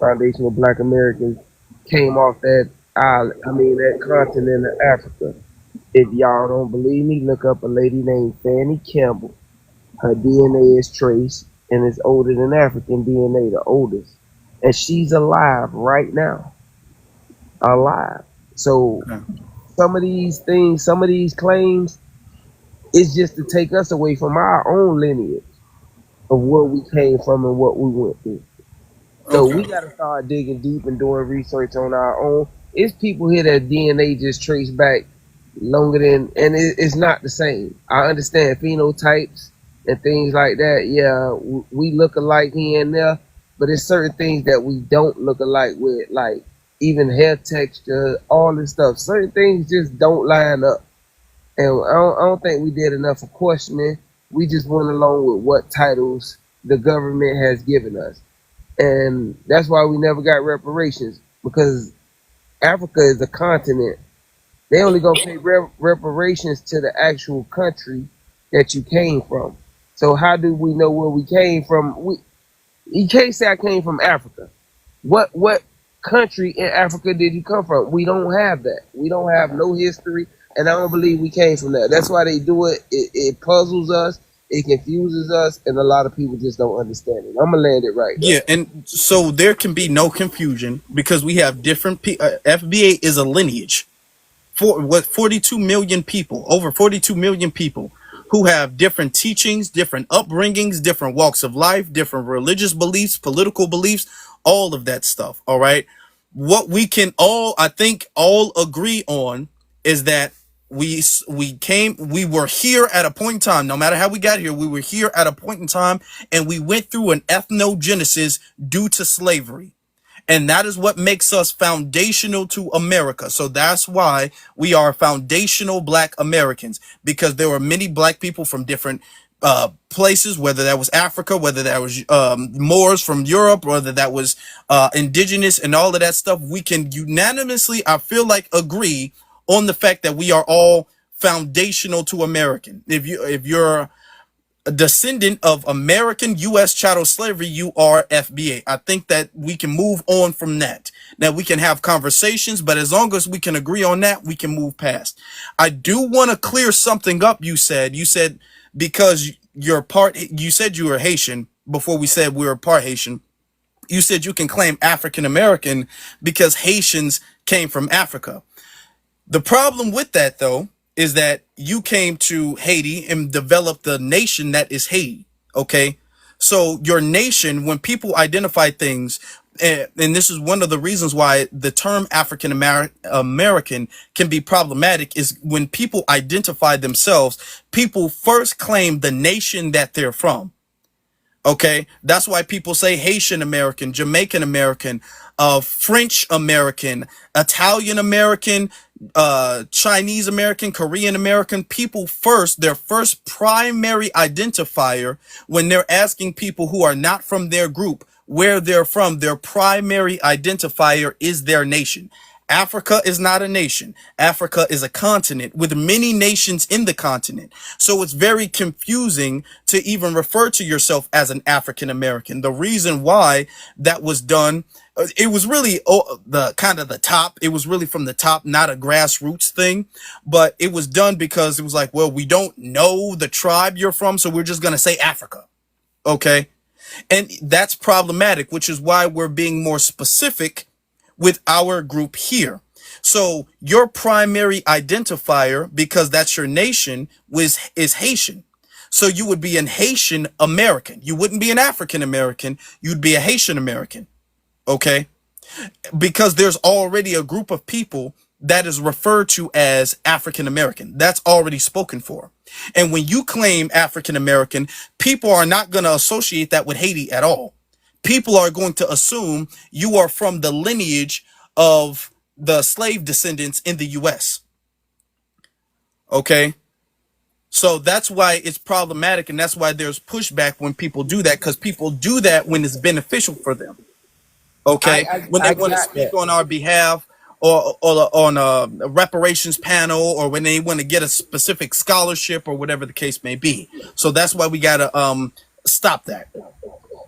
foundational Black Americans came off that island. I mean that continent of Africa. If y'all don't believe me, look up a lady named Fanny Campbell. Her DNA is traced and it's older than African DNA, the oldest, and she's alive right now, alive. So Okay. some of these things, some of these claims, is just to take us away from our own lineage of where we came from and what we went through. So Okay. we got to start digging deep and doing research on our own. It's people here that DNA just traced back longer than, and it's not the same. I understand phenotypes and things like that. Yeah, we look alike here and there, but it's certain things that we don't look alike with, like even hair texture, all this stuff. Certain things just don't line up. And I don't think we did enough of questioning. We just went along with what titles the government has given us. And that's why we never got reparations, because Africa is a continent. They only gonna pay reparations to the actual country that you came from. So how do we know where we came from? You can't say I came from Africa. What country in Africa did you come from? We don't have that. We don't have no history, and I don't believe we came from that. That's why they do it. It puzzles us, it confuses us, and a lot of people just don't understand it. I'm gonna land it right Yeah, there. and so there can be no confusion because we have different. FBA is a lineage. For what 42 million people, over 42 million people who have different teachings, different upbringings, different walks of life, different religious beliefs, political beliefs, all of that stuff. All right. What we can all, I think, all agree on is that we were here at a point in time. No matter how we got here, we were here at a point in time, and we went through an ethnogenesis due to slavery. And that is what makes us foundational to America. So that's why we are foundational Black Americans, because there were many Black people from different places, whether that was Africa, whether that was Moors from Europe, whether that was indigenous and all of that stuff. We can unanimously, I feel like, agree on the fact that we are all foundational to American. If you're a descendant of American U.S. chattel slavery, you are FBA. I think that we can move on from that. Now we can have conversations, but as long as we can agree on that, we can move past. I do want to clear something up. You said because you're part, you said you were Haitian before we said we were part Haitian. You said you can claim African American because Haitians came from Africa. The problem with that, though, is that you came to Haiti and developed the nation that is Haiti. Okay. So your nation, when people identify things, and this is one of the reasons why the term African American can be problematic, is when people identify themselves, people first claim the nation that they're from. Okay, that's why people say Haitian American, Jamaican American, French American, Italian American, Chinese American, Korean American. People first, their first primary identifier when they're asking people who are not from their group where they're from, their primary identifier is their nation. Africa is not a nation. Africa is a continent with many nations in the continent. So it's very confusing to even refer to yourself as an African American. The reason why that was done, it was really the kind of the top. It was really from the top, not a grassroots thing, but it was done because it was like, well, we don't know the tribe you're from, so we're just going to say Africa. Okay. And that's problematic, which is why we're being more specific with our group here. So your primary identifier, because that's your nation, is Haitian. So you would be an Haitian American. You wouldn't be an African American. You'd be a Haitian American. Okay. Because there's already a group of people that is referred to as African American. That's already spoken for. And when you claim African American, people are not going to associate that with Haiti at all. People are going to assume you are from the lineage of the slave descendants in the US. Okay? So that's why it's problematic, and that's why there's pushback when people do that, because people do that when it's beneficial for them. Okay? When they I want to got speak that. on our behalf, or on a reparations panel, or when they want to get a specific scholarship or whatever the case may be. So that's why we got to stop that.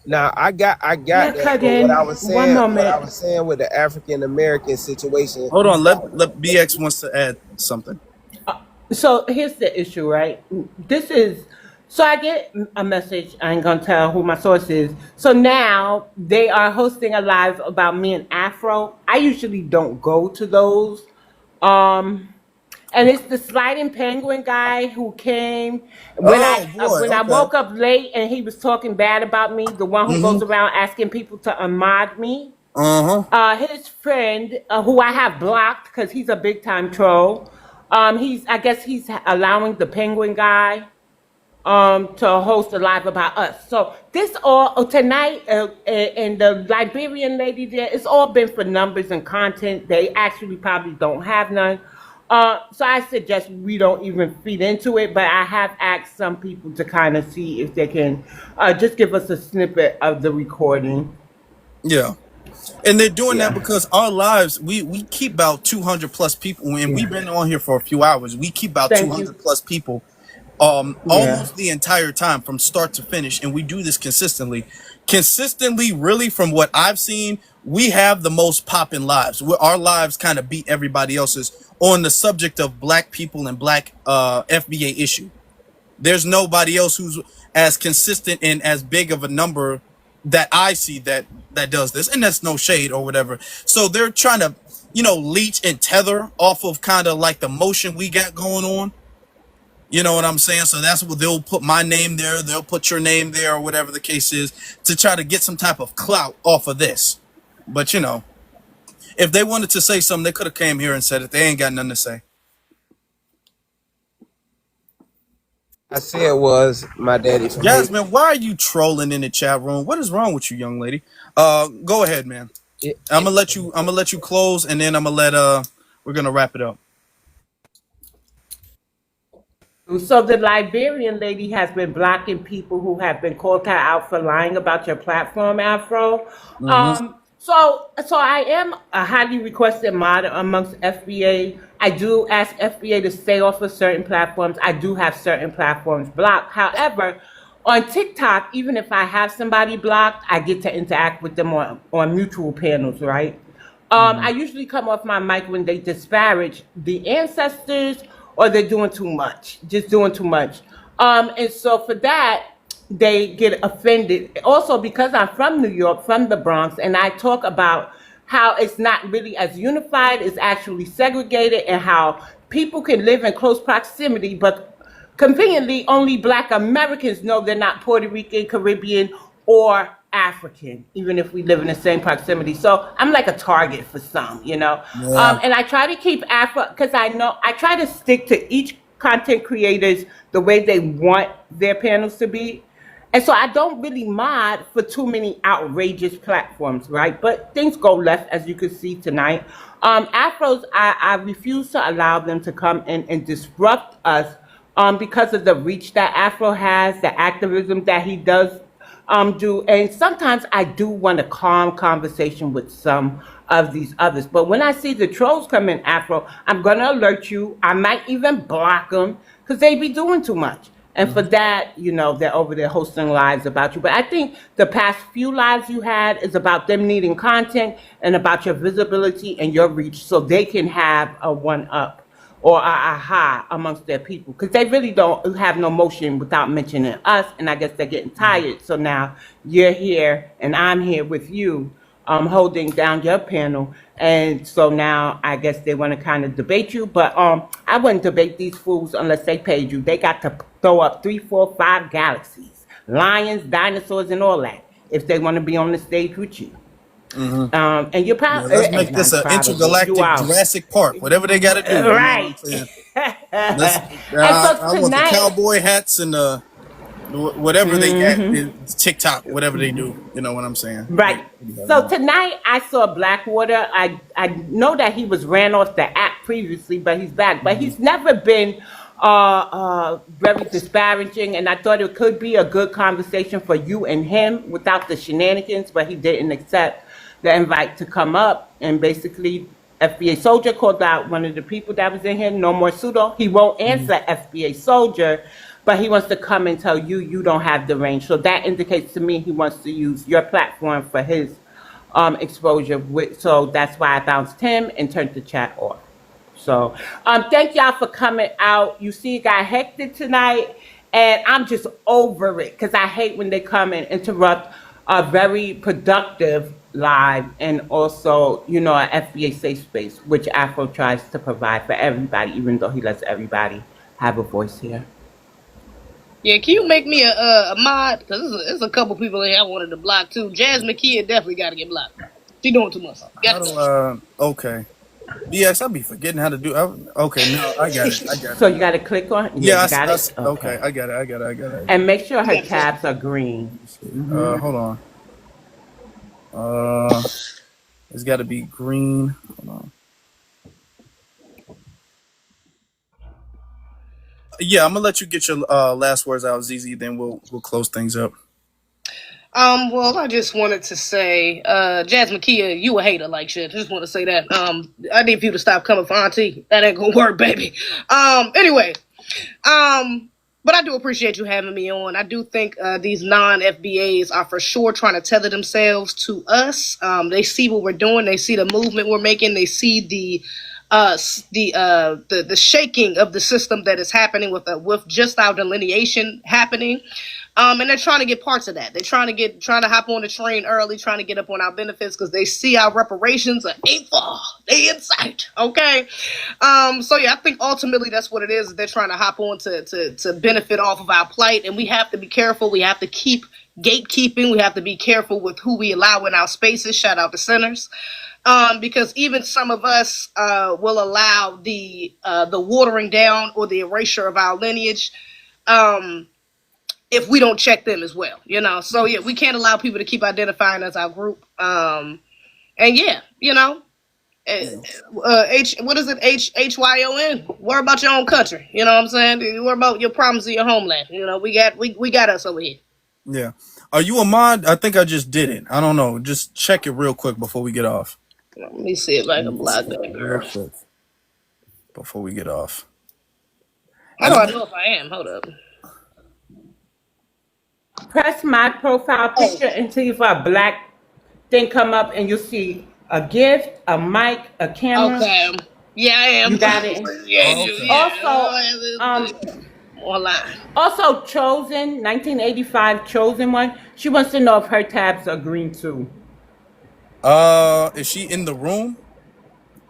Now I got Yeah, that, cut but what I in. was One saying, what I moment. was saying with the African American situation. Hold on, let BX wants to add something. So here's the issue, right? This is so I get a message. I ain't gonna tell who my source is. So now they are hosting a live about me and Afro. I usually don't go to those. Um, and it's the sliding penguin guy who came Oh boy, when I okay. woke up late and he was talking bad about me. The one who Mm-hmm. goes around asking people to unmod me. Uh-huh. His friend, who I have blocked because he's a big time troll. I guess he's allowing the penguin guy to host a live about us. So this all tonight, and the Liberian lady there, it's all been for numbers and content. They actually probably don't have none. So I suggest we don't even feed into it. But I have asked some people to kind of see if they can just give us a snippet of the recording. Yeah. And they're doing that Yeah. because our lives, we keep about 200 plus people, and we've Yeah. been on here for a few hours. We keep about Thank you. 200 plus people Yeah. almost the entire time from start to finish, and we do this consistently. Really, from what I've seen, we have the most popping lives. Our lives kind of beat everybody else's on the subject of black people and black FBA issue. There's nobody else who's as consistent and as big of a number that I see that does this, and that's no shade or whatever. So they're trying to, leech and tether off of kind of like the motion we got going on. You know what I'm saying? So that's what they'll put my name there, they'll put your name there, or whatever the case is, to try to get some type of clout off of this. But if they wanted to say something, they could have came here and said it. They ain't got nothing to say. I said was my daddy from Haiti. Jasmine, why are you trolling in the chat room? What is wrong with you, young lady? Go ahead, man. It, I'm gonna let you close, and then we're gonna wrap it up. So the Liberian lady has been blocking people who have been called her out for lying about your platform, Afro. Mm-hmm. So I am a highly requested mod amongst FBA. I do ask FBA to stay off of certain platforms. I do have certain platforms blocked. However, on TikTok, even if I have somebody blocked, I get to interact with them on mutual panels, right? Mm-hmm. I usually come off my mic when they disparage the ancestors or they're doing too much, just doing too much. And so for that, they get offended. Also, because I'm from New York, from the Bronx, and I talk about how it's not really as unified, it's actually segregated, and how people can live in close proximity, but conveniently, only Black Americans know they're not Puerto Rican, Caribbean, or African, even if we live in the same proximity. So I'm like a target for some, Yeah. And I try to keep Afro, because I try to stick to each content creators the way they want their panels to be. And so I don't really mod for too many outrageous platforms, right? But things go left, as you can see tonight. Afros, I refuse to allow them to come in and disrupt us because of the reach that Afro has, the activism that he does do. And sometimes I do want a calm conversation with some of these others. But when I see the trolls come in Afro, I'm going to alert you. I might even block them because they be doing too much. And for that, they're over there hosting lives about you. But I think the past few lives you had is about them needing content and about your visibility and your reach so they can have a one up or a aha amongst their people. Because they really don't have no motion without mentioning us. And I guess they're getting tired. So now you're here and I'm here with you, holding down your panel. And so now I guess they want to kind of debate you. But I wouldn't debate these fools unless they paid you. They got to throw up 3, 4, 5 galaxies, lions, dinosaurs, and all that if they want to be on the stage with you. And you're Yeah, proud. let's make this an Proud of you. You intergalactic are. Jurassic Park. Whatever they got to do, you know what I'm Right. saying? Let's. And so I want the tonight, cowboy hats and whatever they got. TikTok, whatever they do. You know what I'm saying? right. So tonight I saw Blackwater. I know that he was ran off the app previously, but he's back. But he's never been very disparaging, and I thought it could be a good conversation for you and him without the shenanigans. But he didn't accept the invite to come up, and basically FBA Soldier called out one of the people that was in here, No More Pseudo. He won't answer FBA Soldier, but he wants to come and tell you you don't have the range. So that indicates to me he wants to use your platform for his exposure. So that's why I bounced him and turned the chat off. So thank y'all for coming out. You see, it got hectic tonight, and I'm just over it because I hate when they come and interrupt a very productive live and also, an FBA safe space, which Afro tries to provide for everybody, even though he lets everybody have a voice here. Yeah, can you make me a mod? Because there's a couple people in here I wanted to block too. Jazz McKee definitely got to get blocked. She doing too much. How do okay. BX, I be forgetting how to do. Okay, no, I got it. So you got to click on. Yeah, You got it. okay, I got it. And make sure her tabs are green. Hold on. It's got to be green. Hold on. Yeah, I'm gonna let you get your last words out, ZZ. Then we'll close things up. Well, I just wanted to say, Jazz McKee, you a hater like shit. Just want to say that. I need for you to stop coming for Auntie. That ain't gonna work, baby. Anyway, but I do appreciate you having me on. I do think these non-FBAs are for sure trying to tether themselves to us. They see what we're doing. They see the movement we're making. They see the shaking of the system that is happening with just our delineation happening. And they're trying to get parts of that. They're trying to hop on the train early, trying to get up on our benefits because they see our reparations are April. They in sight. Okay. So yeah, I think ultimately that's what it is. They're trying to hop on to benefit off of our plight. And we have to be careful. We have to keep gatekeeping. We have to be careful with who we allow in our spaces. Shout out to Sinners. Because even some of us will allow the watering down or the erasure of our lineage if we don't check them as well, So yeah, we can't allow people to keep identifying as our group. And yeah, what is it? HYON. Worry about your own country. You know what I'm saying? Worry about your problems in your homeland. We got us over here. Yeah. Are you a mod? I think I just did it. I don't know. Just check it real quick before we get off. Let me see if I can block that girl. Before we get off. How do I know if I am? Hold up. Press my profile picture and see if a black thing come up and you'll see a gift, a mic, a camera. Okay. Yeah, I am. You got it. Also, Chosen, 1985 Chosen one. She wants to know if her tabs are green too. Is she in the room?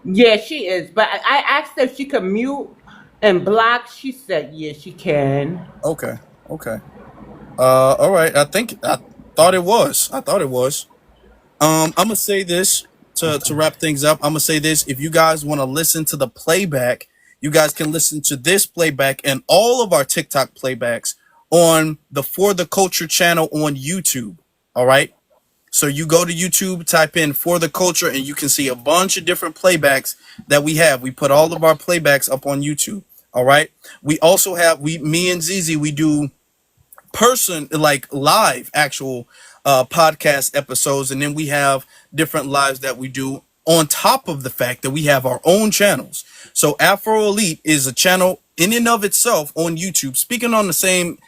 Yeah, she is. But I asked her if she could mute and block. She said, yeah, she can. Okay. All right. I thought it was. I'm gonna say this to wrap things up. I'm gonna say this. If you guys want to listen to the playback, you guys can listen to this playback and all of our TikTok playbacks on the For the Culture channel on YouTube. All right. So you go to YouTube, type in For the Culture, and you can see a bunch of different playbacks that we have. We put all of our playbacks up on YouTube. All right. We also have me and ZZ, we do person, like live actual podcast episodes, and then we have different lives that we do on top of the fact that we have our own channels. So Afro Elite is a channel in and of itself on YouTube, speaking on the same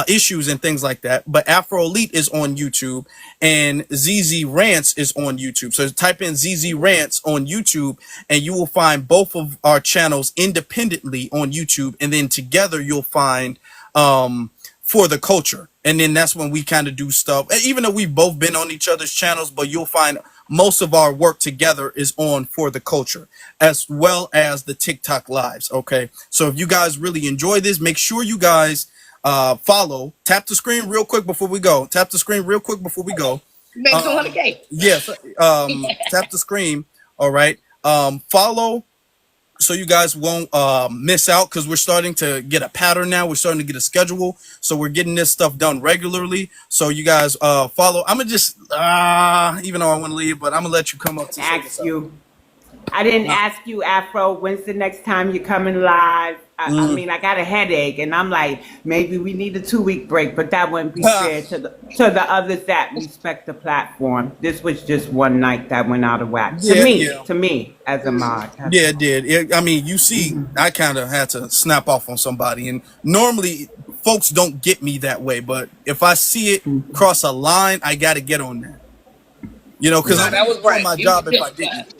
issues and things like that. But Afro Elite is on YouTube, and ZZ Rants is on YouTube. So type in ZZ Rants on YouTube, and you will find both of our channels independently on YouTube, and then together you'll find For the Culture. And then that's when we kind of do stuff, even though we've both been on each other's channels, but you'll find most of our work together is on For the Culture, as well as the TikTok lives. Okay, so if you guys really enjoy this, make sure you guys follow. Tap the screen real quick before we go. Tap the screen real quick before we go. Make 200K. Yes. Tap the screen. All right. Follow so you guys won't miss out, because we're starting to get a pattern now. We're starting to get a schedule, so we're getting this stuff done regularly. So you guys follow. I'm gonna just even though I want to leave, but I'm gonna let you come up to Ask you. I didn't ask you, Afro, when's the next time you're coming live? I mean, I got a headache, and I'm like, maybe we need a 2-week break, but that wouldn't be fair to the others that respect the platform. This was just one night that went out of whack. To me, as a mod. Yeah, it did. I mean, you see, I kind of had to snap off on somebody, and normally folks don't get me that way, but if I see it cross a line, I got to get on that. You know, because I'm doing my job if I didn't.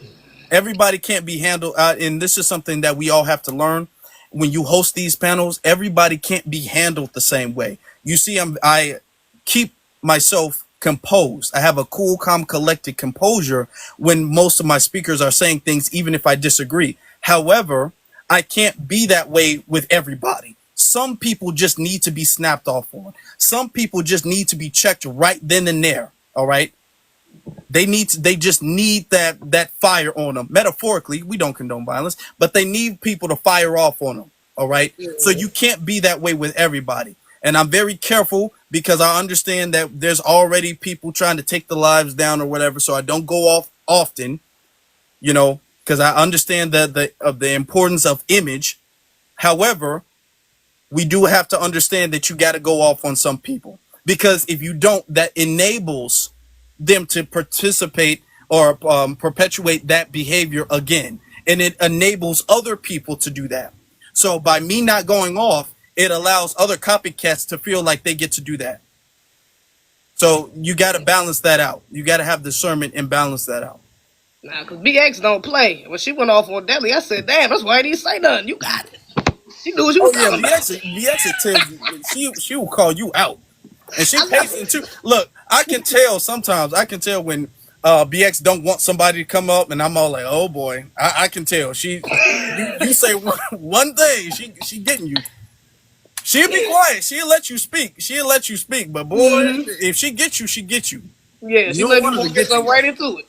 Everybody can't be handled, and this is something that we all have to learn. When you host these panels, everybody can't be handled the same way. You see, I keep myself composed. I have a cool, calm, collected composure when most of my speakers are saying things, even if I disagree. However, I can't be that way with everybody. Some people just need to be snapped off on. Some people just need to be checked right then and there. All right. They just need that fire on them. Metaphorically, we don't condone violence, but they need people to fire off on them. All right. So you can't be that way with everybody. And I'm very careful, because I understand that there's already people trying to take the lives down or whatever. So I don't go off often, you know, because I understand that the importance of image. However, we do have to understand that you got to go off on some people, because if you don't, that enables them to participate or perpetuate that behavior again, and it enables other people to do that. So by me not going off, it allows other copycats to feel like they get to do that. So you got to balance that out. You got to have discernment and balance that out. Nah, because BX don't play. When she went off on Deli, I said, damn, that's why I didn't say nothing. You got it. She knew what you was talking about. BX she will call you out. And she patient too. Look, I can tell sometimes. I can tell when BX don't want somebody to come up, and I'm all like, oh boy. I can tell. You say one thing, she getting you. She'll be quiet. She'll let you speak. But boy, if she gets you, she gets you. Yeah, she let me get right into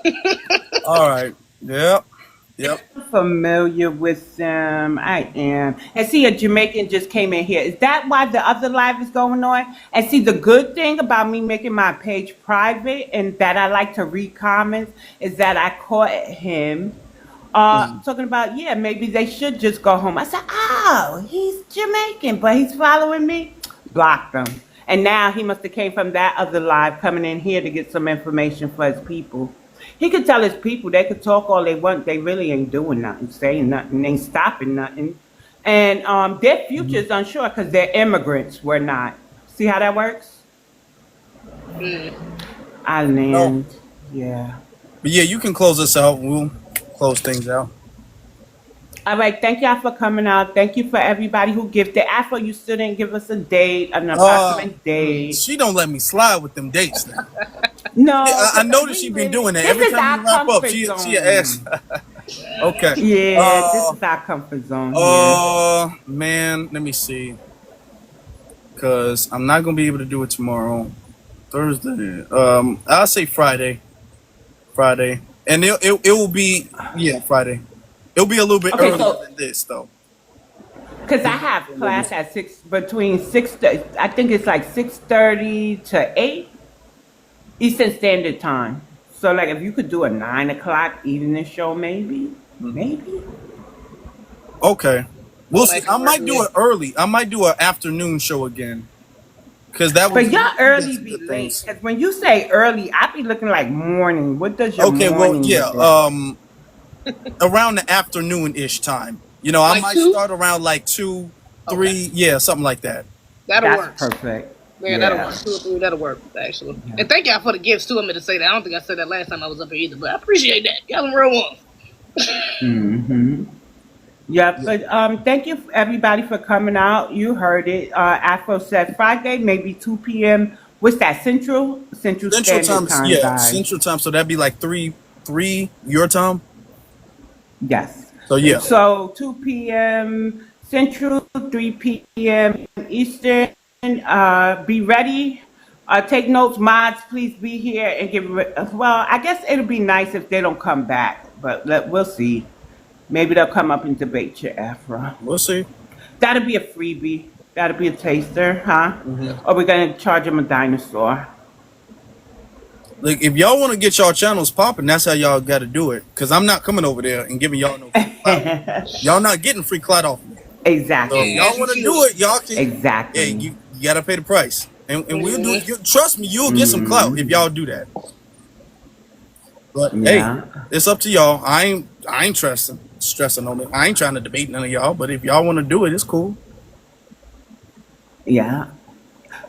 it. All right. Yep. Familiar with them. I am. And see, a Jamaican just came in here. Is that why the other live is going on? And see, the good thing about me making my page private and that I like to read comments is that I caught him talking about, yeah, maybe they should just go home. I said, oh, he's Jamaican, but he's following me. Blocked him. And now he must have came from that other live coming in here to get some information for his people. He could tell his people they could talk all they want. They really ain't doing nothing, saying nothing, ain't stopping nothing. And their future's unsure because they're immigrants. We're not. See how that works? I land. Yeah. But yeah, you can close us out. We'll close things out. All right. Thank y'all for coming out. Thank you for everybody who gifted. Afro, you still didn't give us a date, an approximate date. She don't let me slide with them dates now. No, I noticed she's been doing that. Every time you wrap up, she asks. Okay. Yeah, this is our comfort zone. Man, let me see. Because I'm not gonna be able to do it tomorrow. Thursday. I'll say Friday. And it will be Friday. It'll be a little bit earlier than this though. Because I have class at between 6. I think it's like 6:30 to 8 Eastern Standard Time. So like if you could do a 9 o'clock evening show, maybe. Okay. We'll see. I might do it early. I might do an afternoon show again. because that was But y'all we did early some be good late. things. Cause when you say early, I be looking like morning. What does your Okay, well, morning yeah, look like? around the afternoon ish time. You know, I Like might two? start around like two, Okay. 3, yeah, something like that. That'll That's work. perfect. Yeah, that'll work. Yeah. 2 or 3, that'll work, actually. Yeah. And thank y'all for the gifts, too. I meant to say that. I don't think I said that last time I was up here either, but I appreciate that. Y'all some real ones. Mm-hmm. Yeah, Yeah. but thank you everybody for coming out. You heard it. Afro said Friday, maybe 2 p.m. What's that? Central Central Standard time is, Time, yeah, guys. Central time. So that'd be like 3 your time. Yes. So yeah, So 2 p.m. Central, 3 p.m. Eastern. Be ready. Take notes, mods. Please be here and well, I guess it'll be nice if they don't come back, but we'll see. Maybe they'll come up and debate your Afro. we'll see. That'll be a freebie. That'll be a taster, huh? Hmm. Or we're gonna charge them a dinosaur. Like if y'all want to get y'all channels popping, that's how y'all got to do it. Cause I'm not coming over there and giving y'all no free clout. Y'all not getting free clout off me. So if Exactly. Yeah, y'all as you want to should. do it, y'all can. Yeah, Exactly. you got to pay the price, and we'll do. Mm-hmm. Trust me, you'll get some clout if y'all do that. But hey, Yeah. it's up to y'all. I ain't stressing on it. I ain't trying to debate none of y'all. But if y'all want to do it, it's cool. Yeah.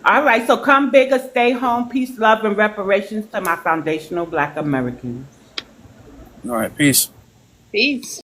All right. So come bigger, stay home. Peace, love, and reparations to my foundational Black Americans. All right, peace. Peace.